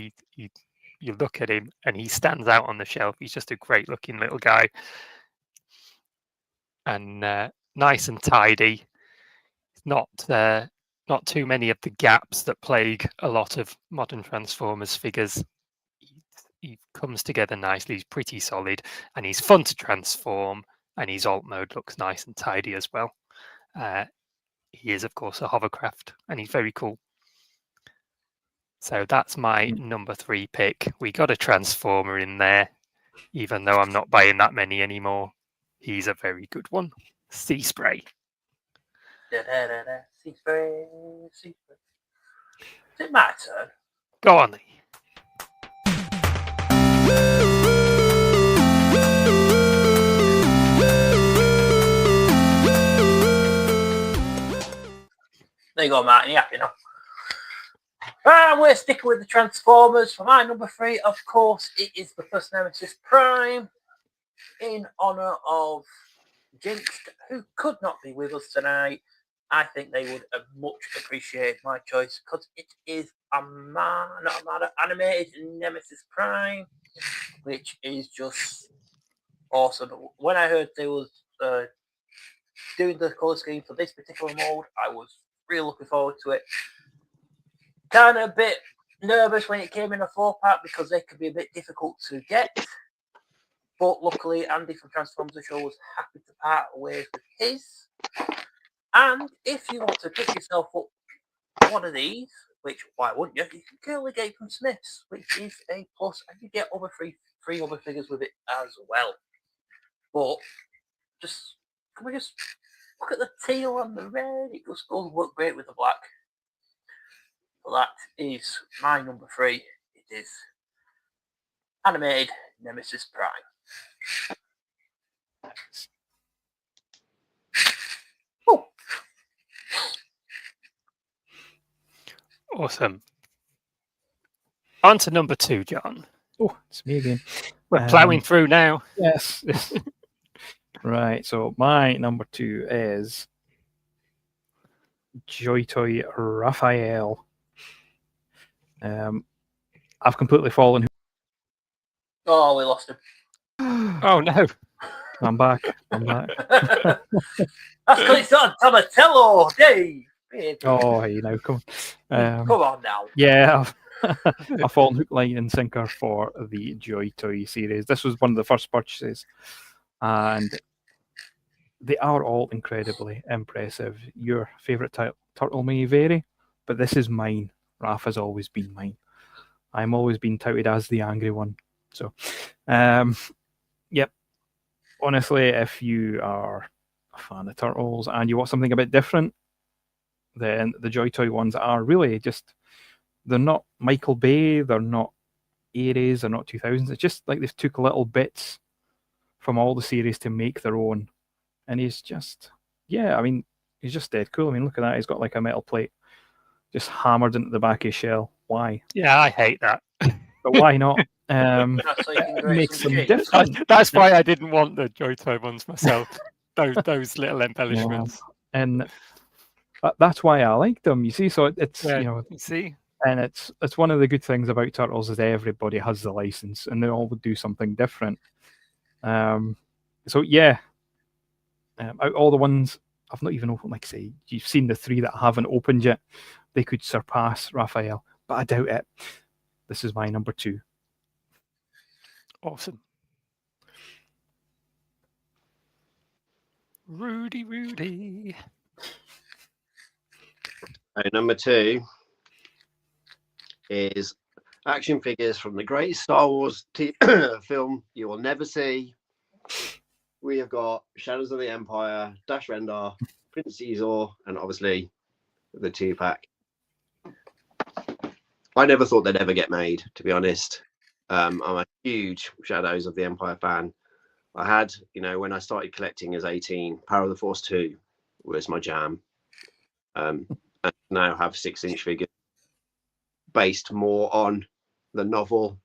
you look at him and he stands out on the shelf. He's just a great looking little guy. And nice and tidy. Not too many of the gaps that plague a lot of modern Transformers figures. He comes together nicely. He's pretty solid, and he's fun to transform. And his alt mode looks nice and tidy as well. He is, of course, a hovercraft, and he's very cool. So that's my number 3 pick. We got a Transformer in there, even though I'm not buying that many anymore. He's a very good one. Sea Spray. Sea spray, sea spray. Is it my turn? Go on, Lee. There you go, Martin. You happy now? And we're sticking with the Transformers. For my number 3, of course, it is the first Nemesis Prime, in honour of Jinxed, who could not be with us tonight. I think they would have much appreciated my choice because it is animated Nemesis Prime, which is just awesome. When I heard they was doing the colour scheme for this particular mode, I was really looking forward to it. Kind of a bit nervous when it came in a 4-pack because they could be a bit difficult to get. But luckily, Andy from Transformers The Show was happy to part ways with his. And if you want to pick yourself up one of these, which why wouldn't you? You can clearly get it from Smiths, which is a plus, and you get other three other figures with it as well. But can we just look at the teal and the red? It just goes work great with the black. So that is my number 3. It is animated Nemesis Prime. Oh. Awesome. On to number 2, John. Oh, it's me again. We're ploughing through now. Yes. Right, so my number 2 is Joy Toy Raphael. I've completely fallen. Oh, we lost him. Oh no. I'm back. I'm back. That's because it's on Donatello Day. Oh, hey, now come on. Come on now. Yeah, I've fallen hook, line, and sinker for the Joy Toy series. This was one of the first purchases, and they are all incredibly impressive. Your favourite turtle may vary, but this is mine. Raph has always been mine. I'm always been touted as the angry one. So, yep. Honestly, if you are a fan of turtles and you want something a bit different, then the Joy Toy ones are really just, they're not Michael Bay, they're not 80s, they're not 2000s. It's just like they've took little bits from all the series to make their own. And he's just, yeah, I mean, he's just dead cool. I mean, look at that. He's got like a metal plate just hammered into the back of his shell. Why? Yeah, I hate that. But why not? That's so you can It create makes some them shapes. different. That's why I didn't want the Joy Toy ones myself. those little embellishments. And that's why I like them. You see, so it's Yeah, you know, you see, and it's one of the good things about Turtles is everybody has the license and they all would do something different. So yeah, out all the ones I've not even opened, like say, you've seen the 3 that I haven't opened yet. They could surpass Raphael, but I doubt it. This is my number 2. awesome. Rudy. Number 2 is action figures from the greatest Star Wars film you will never see. We have got Shadows of the Empire, Dash Rendar, Prince Caesar, and obviously the 2-pack. I never thought they'd ever get made, to be honest. I'm a huge Shadows of the Empire fan. I had, when I started collecting as 18, Power of the Force 2 was my jam. And now have 6-inch figures based more on the novel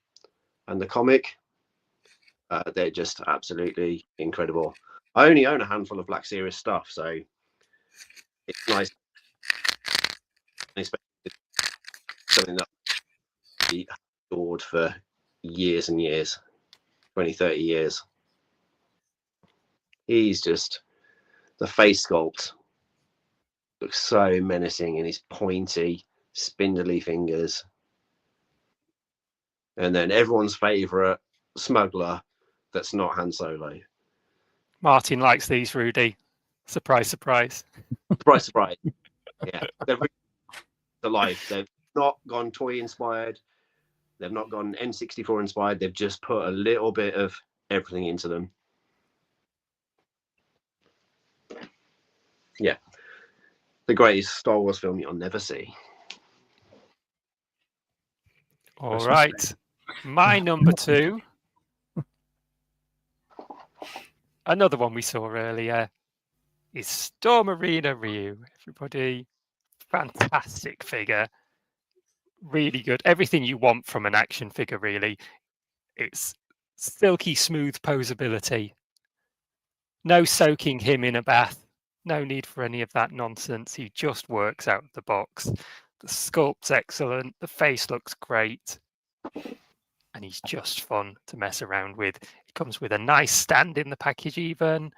and the comic. They're just absolutely incredible. I only own a handful of Black Series stuff, so it's nice. Especially something that I adored for years and years, 20, 30 years. He's just, the face sculpt looks so menacing in his pointy, spindly fingers. And then everyone's favourite smuggler that's not Han Solo. Martin likes these, Rudy. Surprise, surprise. Surprise, surprise. Yeah, they're really alive. They've not gone toy inspired. They've not gone N64 inspired. They've just put a little bit of everything into them. Yeah. The greatest Star Wars film you'll never see. All right. My number 2. Another one we saw earlier is Storm Arena Ryu. Everybody, fantastic figure. Really good. Everything you want from an action figure, really. It's silky smooth posability. No soaking him in a bath. No need for any of that nonsense. He just works out of the box. The sculpt's excellent. The face looks great. And he's just fun to mess around with. It comes with a nice stand in the package even.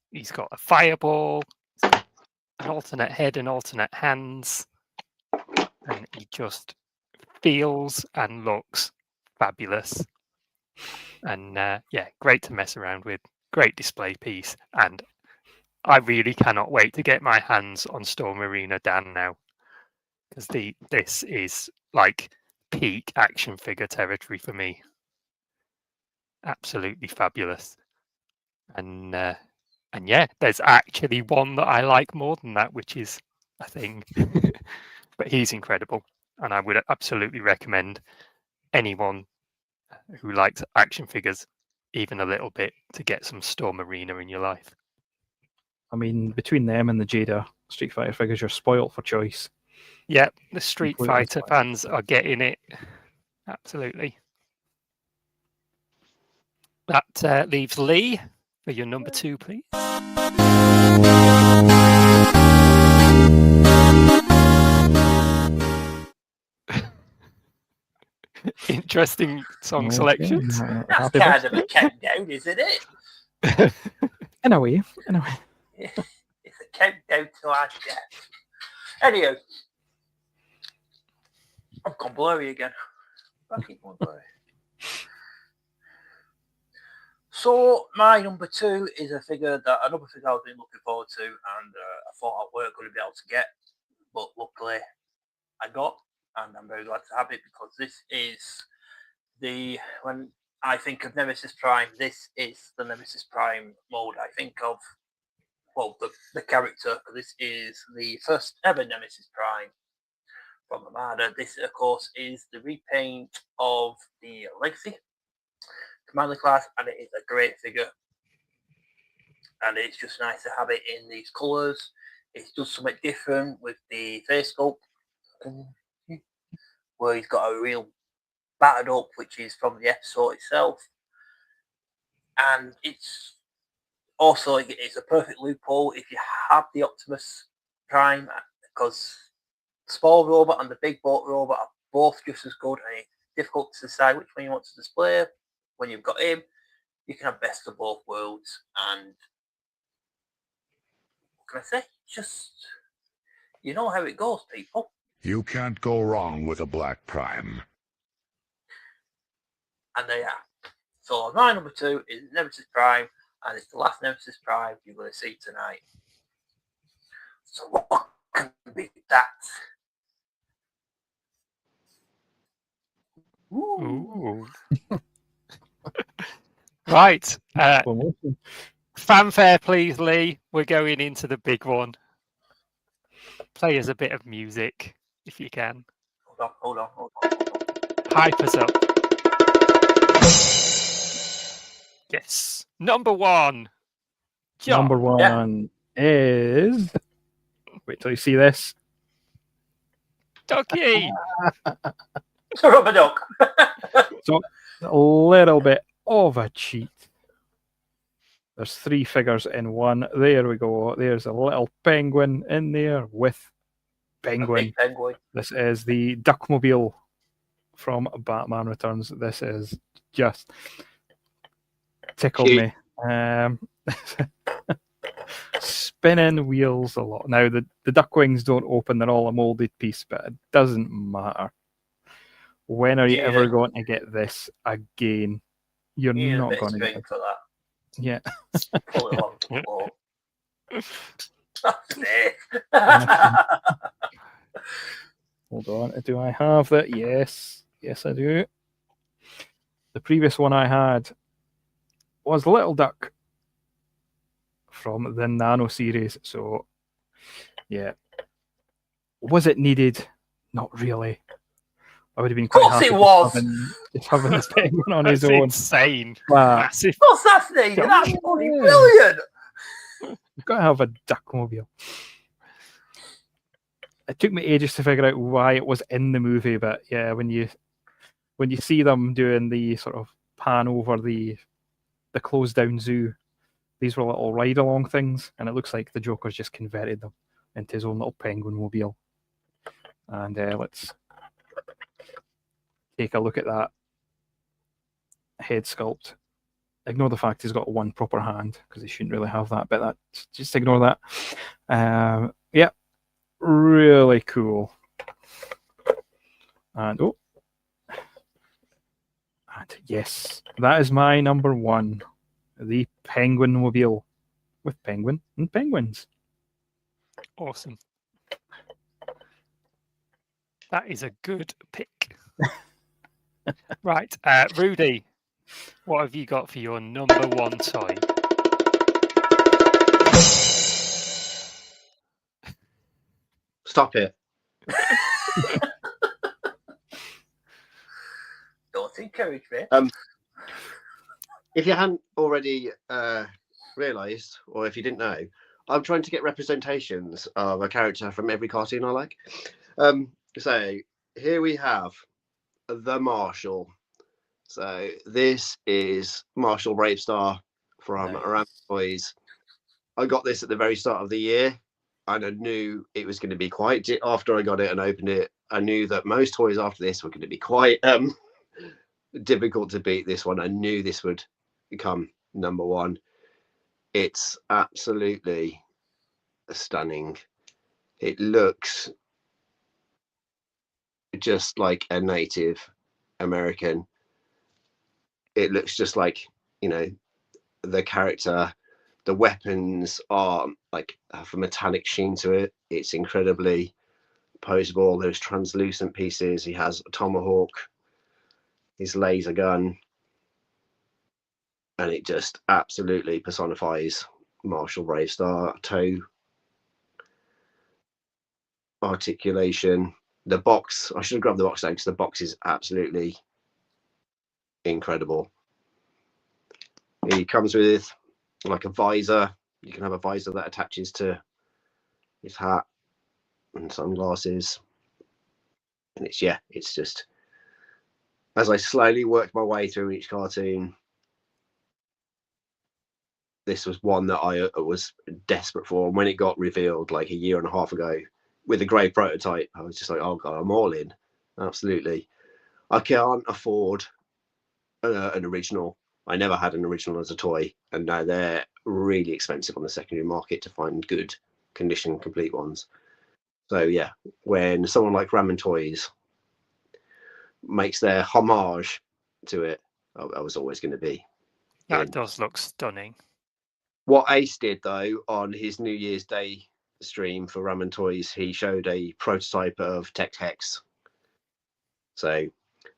He's got a fireball, an alternate head and alternate hands. And he just feels and looks fabulous. And yeah, great to mess around with. Great display piece. And I really cannot wait to get my hands on Storm Arena Dan now. Because this is like peak action figure territory for me. Absolutely fabulous. And yeah, there's actually one that I like more than that, which is a thing. But he's incredible. And I would absolutely recommend anyone who likes action figures even a little bit to get some Storm Arena in your life. I mean, between them and the Jada Street Fighter figures, you're spoiled for choice. Yep, the Street Completely Fighter fans are getting it. Absolutely. That leaves Lee for your number 2, please. Interesting song selections. That's kind of a countdown, isn't it? In a way. It's a countdown to our death. Anyway, I've gone blurry again. I keep going blurry. So my number 2 is another figure I've been looking forward to, and I thought I weren't going to be able to get, but luckily I got, and I'm very glad to have it because this is when I think of Nemesis Prime, this is the Nemesis Prime mode I think of. Well, the character. This is the first ever Nemesis Prime from Armada. This, of course, is the repaint of the Legacy Commander class, and it is a great figure. And it's just nice to have it in these colours. It does something different with the face sculpt, where he's got a real battered up, which is from the episode itself. And it's also, it's a perfect loophole if you have the Optimus Prime, because small robot and the big boat robot are both just as good, and it's difficult to decide which one you want to display. When you've got him, you can have best of both worlds. And what can I say? Just, you know how it goes, people. You can't go wrong with a Black Prime. And they are. So my number 2 is Nemesis Prime, and it's the last Nemesis Prime you're going to see tonight. So what can beat that? Ooh. Right. Fanfare, please, Lee. We're going into the big one. Play us a bit of music, if you can. Hold on. Hype us up. Yes. Number 1. John. Number 1 is... Wait till you see this. Ducky. It's a rubber duck. So, a little bit of a cheat. There's 3 figures in one. There we go. There's a little penguin in there with Penguin. Penguin. This is the Duckmobile from Batman Returns. This is just tickled me. Spinning wheels a lot. Now, the duck wings don't open. They're all a molded piece, but it doesn't matter. When are you ever going to get this again? You're not going to get it. For that. Yeah. Pull it on the floor. Hold on. Do I have that? Yes. Yes, I do. The previous one I had was Little Duck from the Nano series. So, yeah. Was it needed? Not really. I would have been quite happy just having this penguin on his own. Insane. Massive. What's that thing? That's bloody brilliant. You've got to have a Duckmobile. It took me ages to figure out why it was in the movie, but yeah, when you see them doing the sort of pan over the closed down zoo, these were little ride along things, and it looks like the Joker's just converted them into his own little penguin mobile. And let's take a look at that head sculpt. Ignore the fact he's got one proper hand, because he shouldn't really have that, but just ignore that. Yeah, really cool. And yes, that is my number 1, the Penguin Mobile with Penguin and Penguins. Awesome. That is a good pick. Right, Rudy, what have you got for your number 1 toy? Stop it. Don't encourage me. If you hadn't already realised, or if you didn't know, I'm trying to get representations of a character from every cartoon I like. So here we have the Marshal. So this is Marshal Bravestar from Aram Toys. I got this at the very start of the year, and I knew it was going to be quite. After I got it and opened it, I knew that most toys after this were going to be quite difficult to beat. This one, I knew this would become number 1. It's absolutely stunning. It looks just like a Native American. It looks just like, you know, the character. The weapons are like have a metallic sheen to it. It's incredibly posable. There's translucent pieces. He has a tomahawk, his laser gun, and it just absolutely personifies Marshall Bravestar. Toe articulation. The box, I should have grabbed the box down because the box is absolutely incredible. He comes with like a visor. You can have a visor that attaches to his hat and sunglasses. And it's just, as I slowly worked my way through each cartoon, this was one that I was desperate for. And when it got revealed like a year and a half ago with a grey prototype, I was just like, oh God, I'm all in. Absolutely. I can't afford an original. I never had an original as a toy, and now they're really expensive on the secondary market to find good condition complete ones. So yeah, when someone like Ramen Toys makes their homage to it, I was always going to be. That does look stunning. What Ace did though on his New Year's Day stream for Ramen Toys, he showed a prototype of Tex Hex. So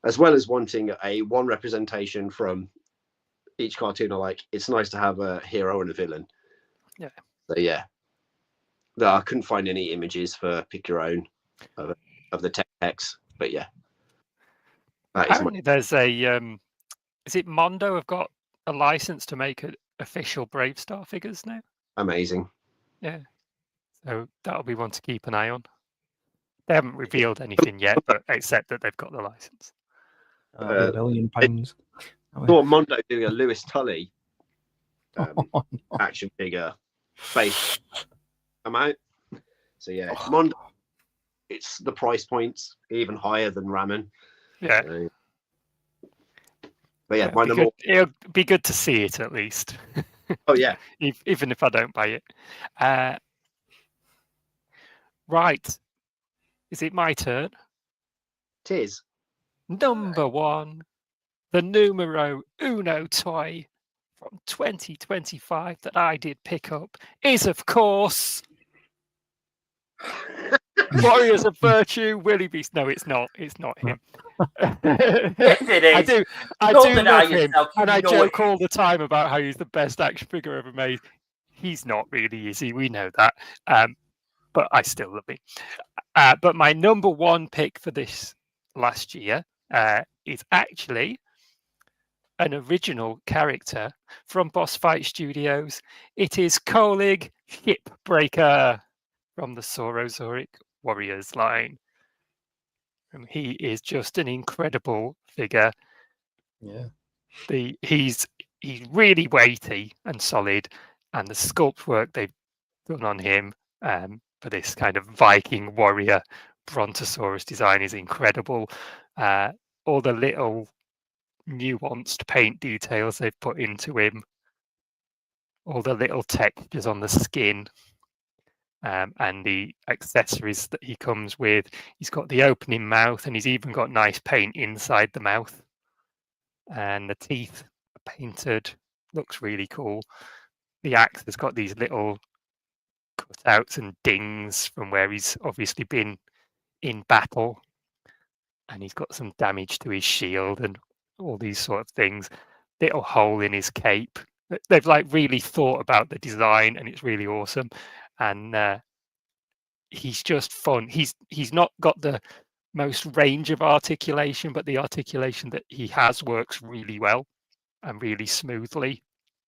as well as wanting a one representation from each cartoon, I like, it's nice to have a hero and a villain. Yeah. So yeah, I couldn't find any images for pick your own of the Tex Hex, but yeah. Apparently, there's a is it Mondo have got a license to make official Bravestar figures now? Amazing. Yeah. So that'll be one to keep an eye on. They haven't revealed anything yet, but except that they've got the license. £1 billion. I saw Mondo doing a Lewis Tully action figure face amount. So yeah, Mondo. It's the price points even higher than Ramen. Yeah. But yeah, it'll be good to see it at least. Oh yeah. Even if I don't buy it. Right. Is it my turn? It is. Number one, the numero uno toy from 2025 that I did pick up is, of course, Warriors of Virtue, Willie Beast. No, it's not. It's not him. Yes, it is. I do love him, and I joke all the time about how he's the best action figure ever made. He's not really, is he? We know that. But I still love him. But my number one pick for this last year is actually an original character from Boss Fight Studios. It is Kolig Shipbreaker from the Saurosauric Warriors line. And he is just an incredible figure. Yeah. He's really weighty and solid, and the sculpt work they've done on him for this kind of Viking warrior Brontosaurus design is incredible. All the little nuanced paint details they've put into him, all the little textures on the skin, and the accessories that he comes with. He's got the opening mouth, and he's even got nice paint inside the mouth. And the teeth are painted. Looks really cool. The axe has got these little cutouts and dings from where he's obviously been in battle. And he's got some damage to his shield and all these sort of things. Little hole in his cape. They've like really thought about the design, and it's really awesome. And he's just fun. He's not got the most range of articulation, but the articulation that he has works really well and really smoothly.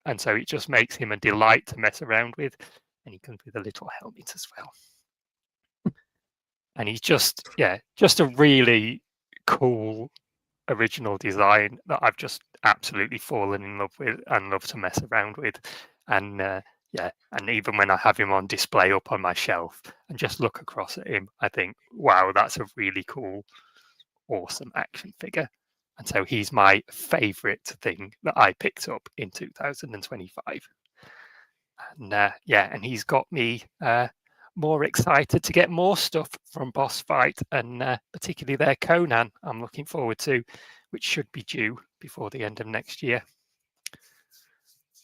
And so it just makes him a delight to mess around with. And he comes with a little helmet as well. And he's just a really cool original design that I've just absolutely fallen in love with and love to mess around with. And and even when I have him on display up on my shelf and just look across at him, I think, wow, that's a really cool, awesome action figure. And so he's my favorite thing that I picked up in 2025. And yeah, and he's got me more excited to get more stuff from Boss Fight, and particularly their Conan I'm looking forward to, which should be due before the end of next year.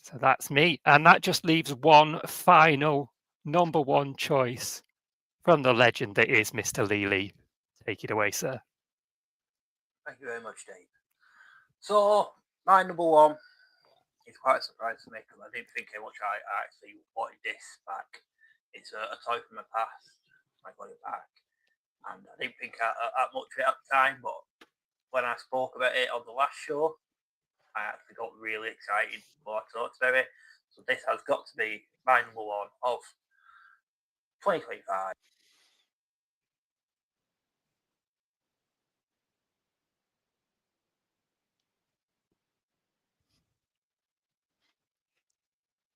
So that's me. And that just leaves one final number one choice from the legend that is Mr. Lee. Take it away, sir. Thank you very much, Dave. So, my number one is quite a surprise to me because I didn't think how much I actually wanted this back. It's a toy from the past. I got it back. And I didn't think that much of it at the time, but when I spoke about it on the last show, I actually got really excited before I talked about it. So this has got to be my number one of 2025.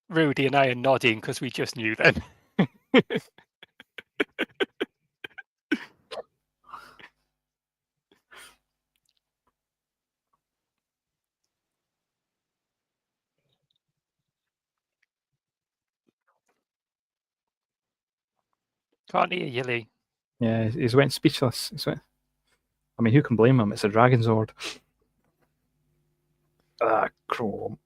Rudy and I are nodding because we just knew then. Can't hear you, Lee. Yeah, he's went speechless. I mean, who can blame him? It's a Dragon Zord. Ah, Chrome.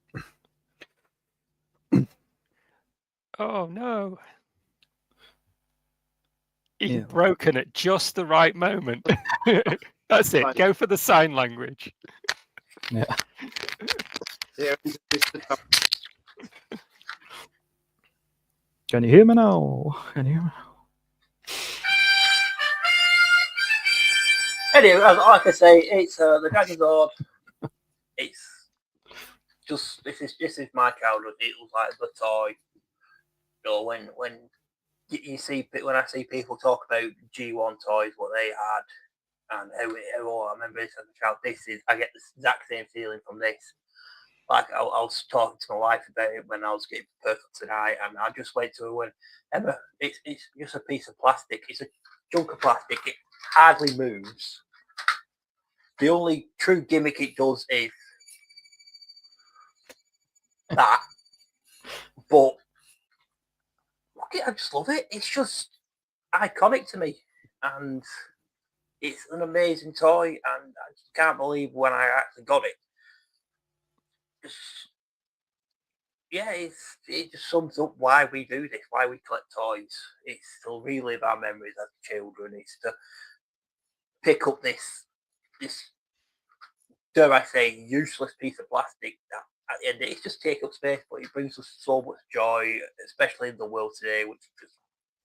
Oh no. He's Yeah. broken at just the right moment. That's it. Go for the sign language. Yeah. Can you hear me now? Can you hear me now? Anyway, like I say, it's the Dragon Zord. It's just this is my childhood. It was like the toy. You know, when you see when I see people talk about G1 toys, what they had, and how I remember this as a child. I get the exact same feeling from this. Like I was talking to my wife about it when I was getting prepared for tonight, and I just went to her when Emma, it's just a piece of plastic. It's a chunk of plastic. It hardly moves. The only true gimmick it does is that. But I just love it. It's just iconic to me, and it's an amazing toy. And I just can't believe when I actually got it. It just sums up why we do this, why we collect toys. It's to relive our memories as children. It's to pick up this, dare I say, useless piece of plastic that at the end it just takes up space, but it brings us so much joy, especially in the world today, which is just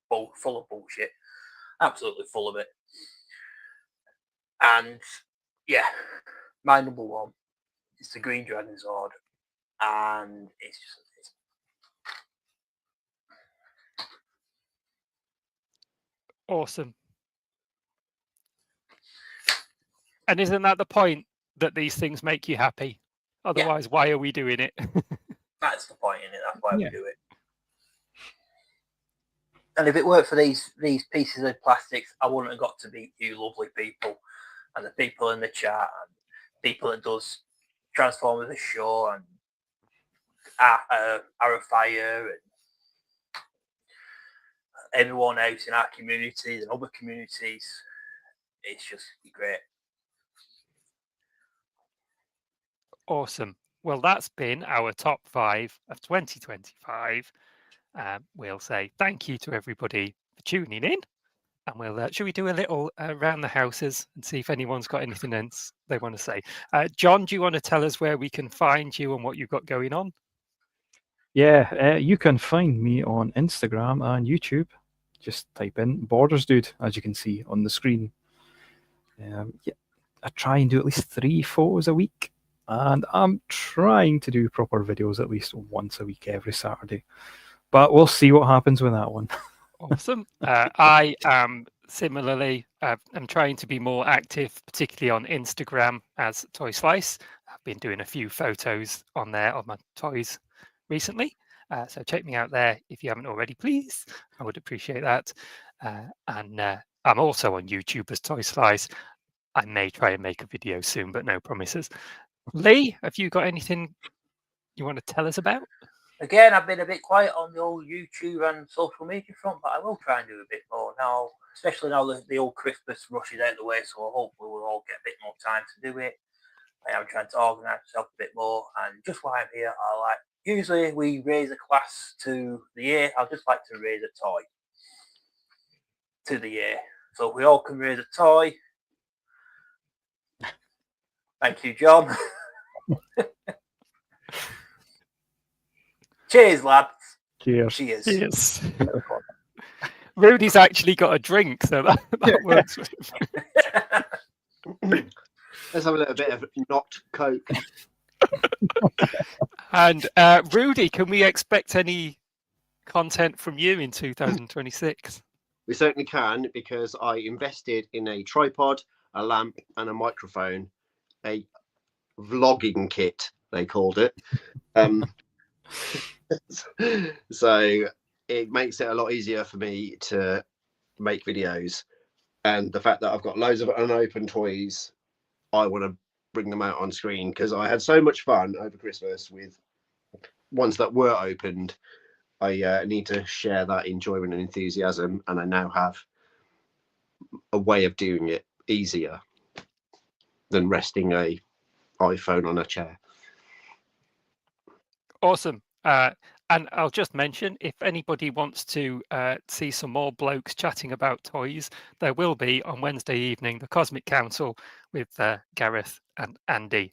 full of bullshit, absolutely full of it. And yeah, my number one is the Green Dragon Zord, and it's just awesome. And isn't that the point, that these things make you happy? Otherwise, why are we doing it? That's the point in it. That's why we do it. And if it weren't for these pieces of plastics, I wouldn't have got to meet you lovely people, and the people in the chat, and people that does Transformers the show, and Arrowfire, and everyone else in our communities and other communities. It's just great. Awesome. Well, that's been our top 5 of 2025. We'll say thank you to everybody for tuning in, and we'll should we do a little round the houses and see if anyone's got anything else they want to say? John, do you want to tell us where we can find you and what you've got going on? Yeah, you can find me on Instagram and YouTube. Just type in Borders Dude, as you can see on the screen. Yeah, I try and do at least 3 photos a week, and I'm trying to do proper videos at least once a week every Saturday. But we'll see what happens with that one. Awesome. I am similarly, I'm trying to be more active, particularly on Instagram as Toy Slice. I've been doing a few photos on there of my toys recently. So check me out there if you haven't already, please. I would appreciate that. And I'm also on YouTube as Toy Slice. I may try and make a video soon, but no promises. Lee, have you got anything you want to tell us about? Again, I've been a bit quiet on the old YouTube and social media front, but I will try and do a bit more now, especially now that the old Christmas rush is out of the way, so hopefully we'll all get a bit more time to do it. I am trying to organise myself a bit more, and just while I'm here, usually we raise a class to the year. I'd just like to raise a toy to the year. So we all can raise a toy. Thank you, John. Cheers, lads. Cheers. Cheers. Yes. Rudy's actually got a drink, so that works with him. Let's have a little bit of not Coke. And Rudy, can we expect any content from you in 2026? We certainly can, because I invested in a tripod, a lamp, and a microphone, a vlogging kit, they called it. So it makes it a lot easier for me to make videos. And the fact that I've got loads of unopened toys, I want to bring them out on screen, because I had so much fun over Christmas with ones that were opened. I need to share that enjoyment and enthusiasm, and I now have a way of doing it easier than resting a iPhone on a chair. Awesome. And I'll just mention, if anybody wants to see some more blokes chatting about toys, there will be on Wednesday evening the Cosmic Council with Gareth and Andy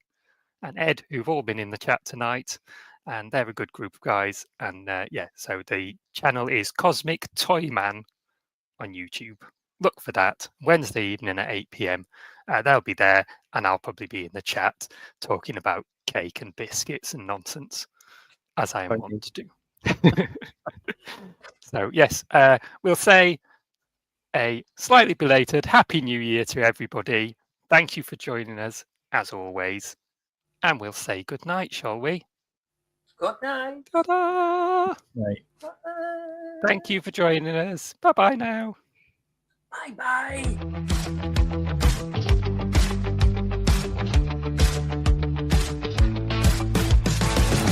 and Ed, who've all been in the chat tonight. And they're a good group of guys. And so the channel is Cosmic Toy Man on YouTube. Look for that Wednesday evening at 8 p.m. They'll be there, and I'll probably be in the chat talking about cake and biscuits and nonsense, as I am wont to do. So yes, we'll say a slightly belated Happy New Year to everybody. Thank you for joining us, as always. And we'll say good night, shall we? Good night. Ta-da! Right. Bye. Thank you for joining us. Bye-bye now. Bye-bye.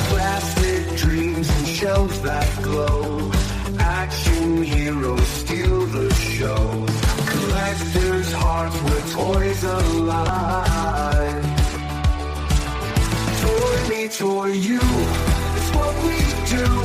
Plastic dreams and shells that glow. Action heroes steal the show. Collectors' hearts where toys alive. Toy me, toy you. It's what we do.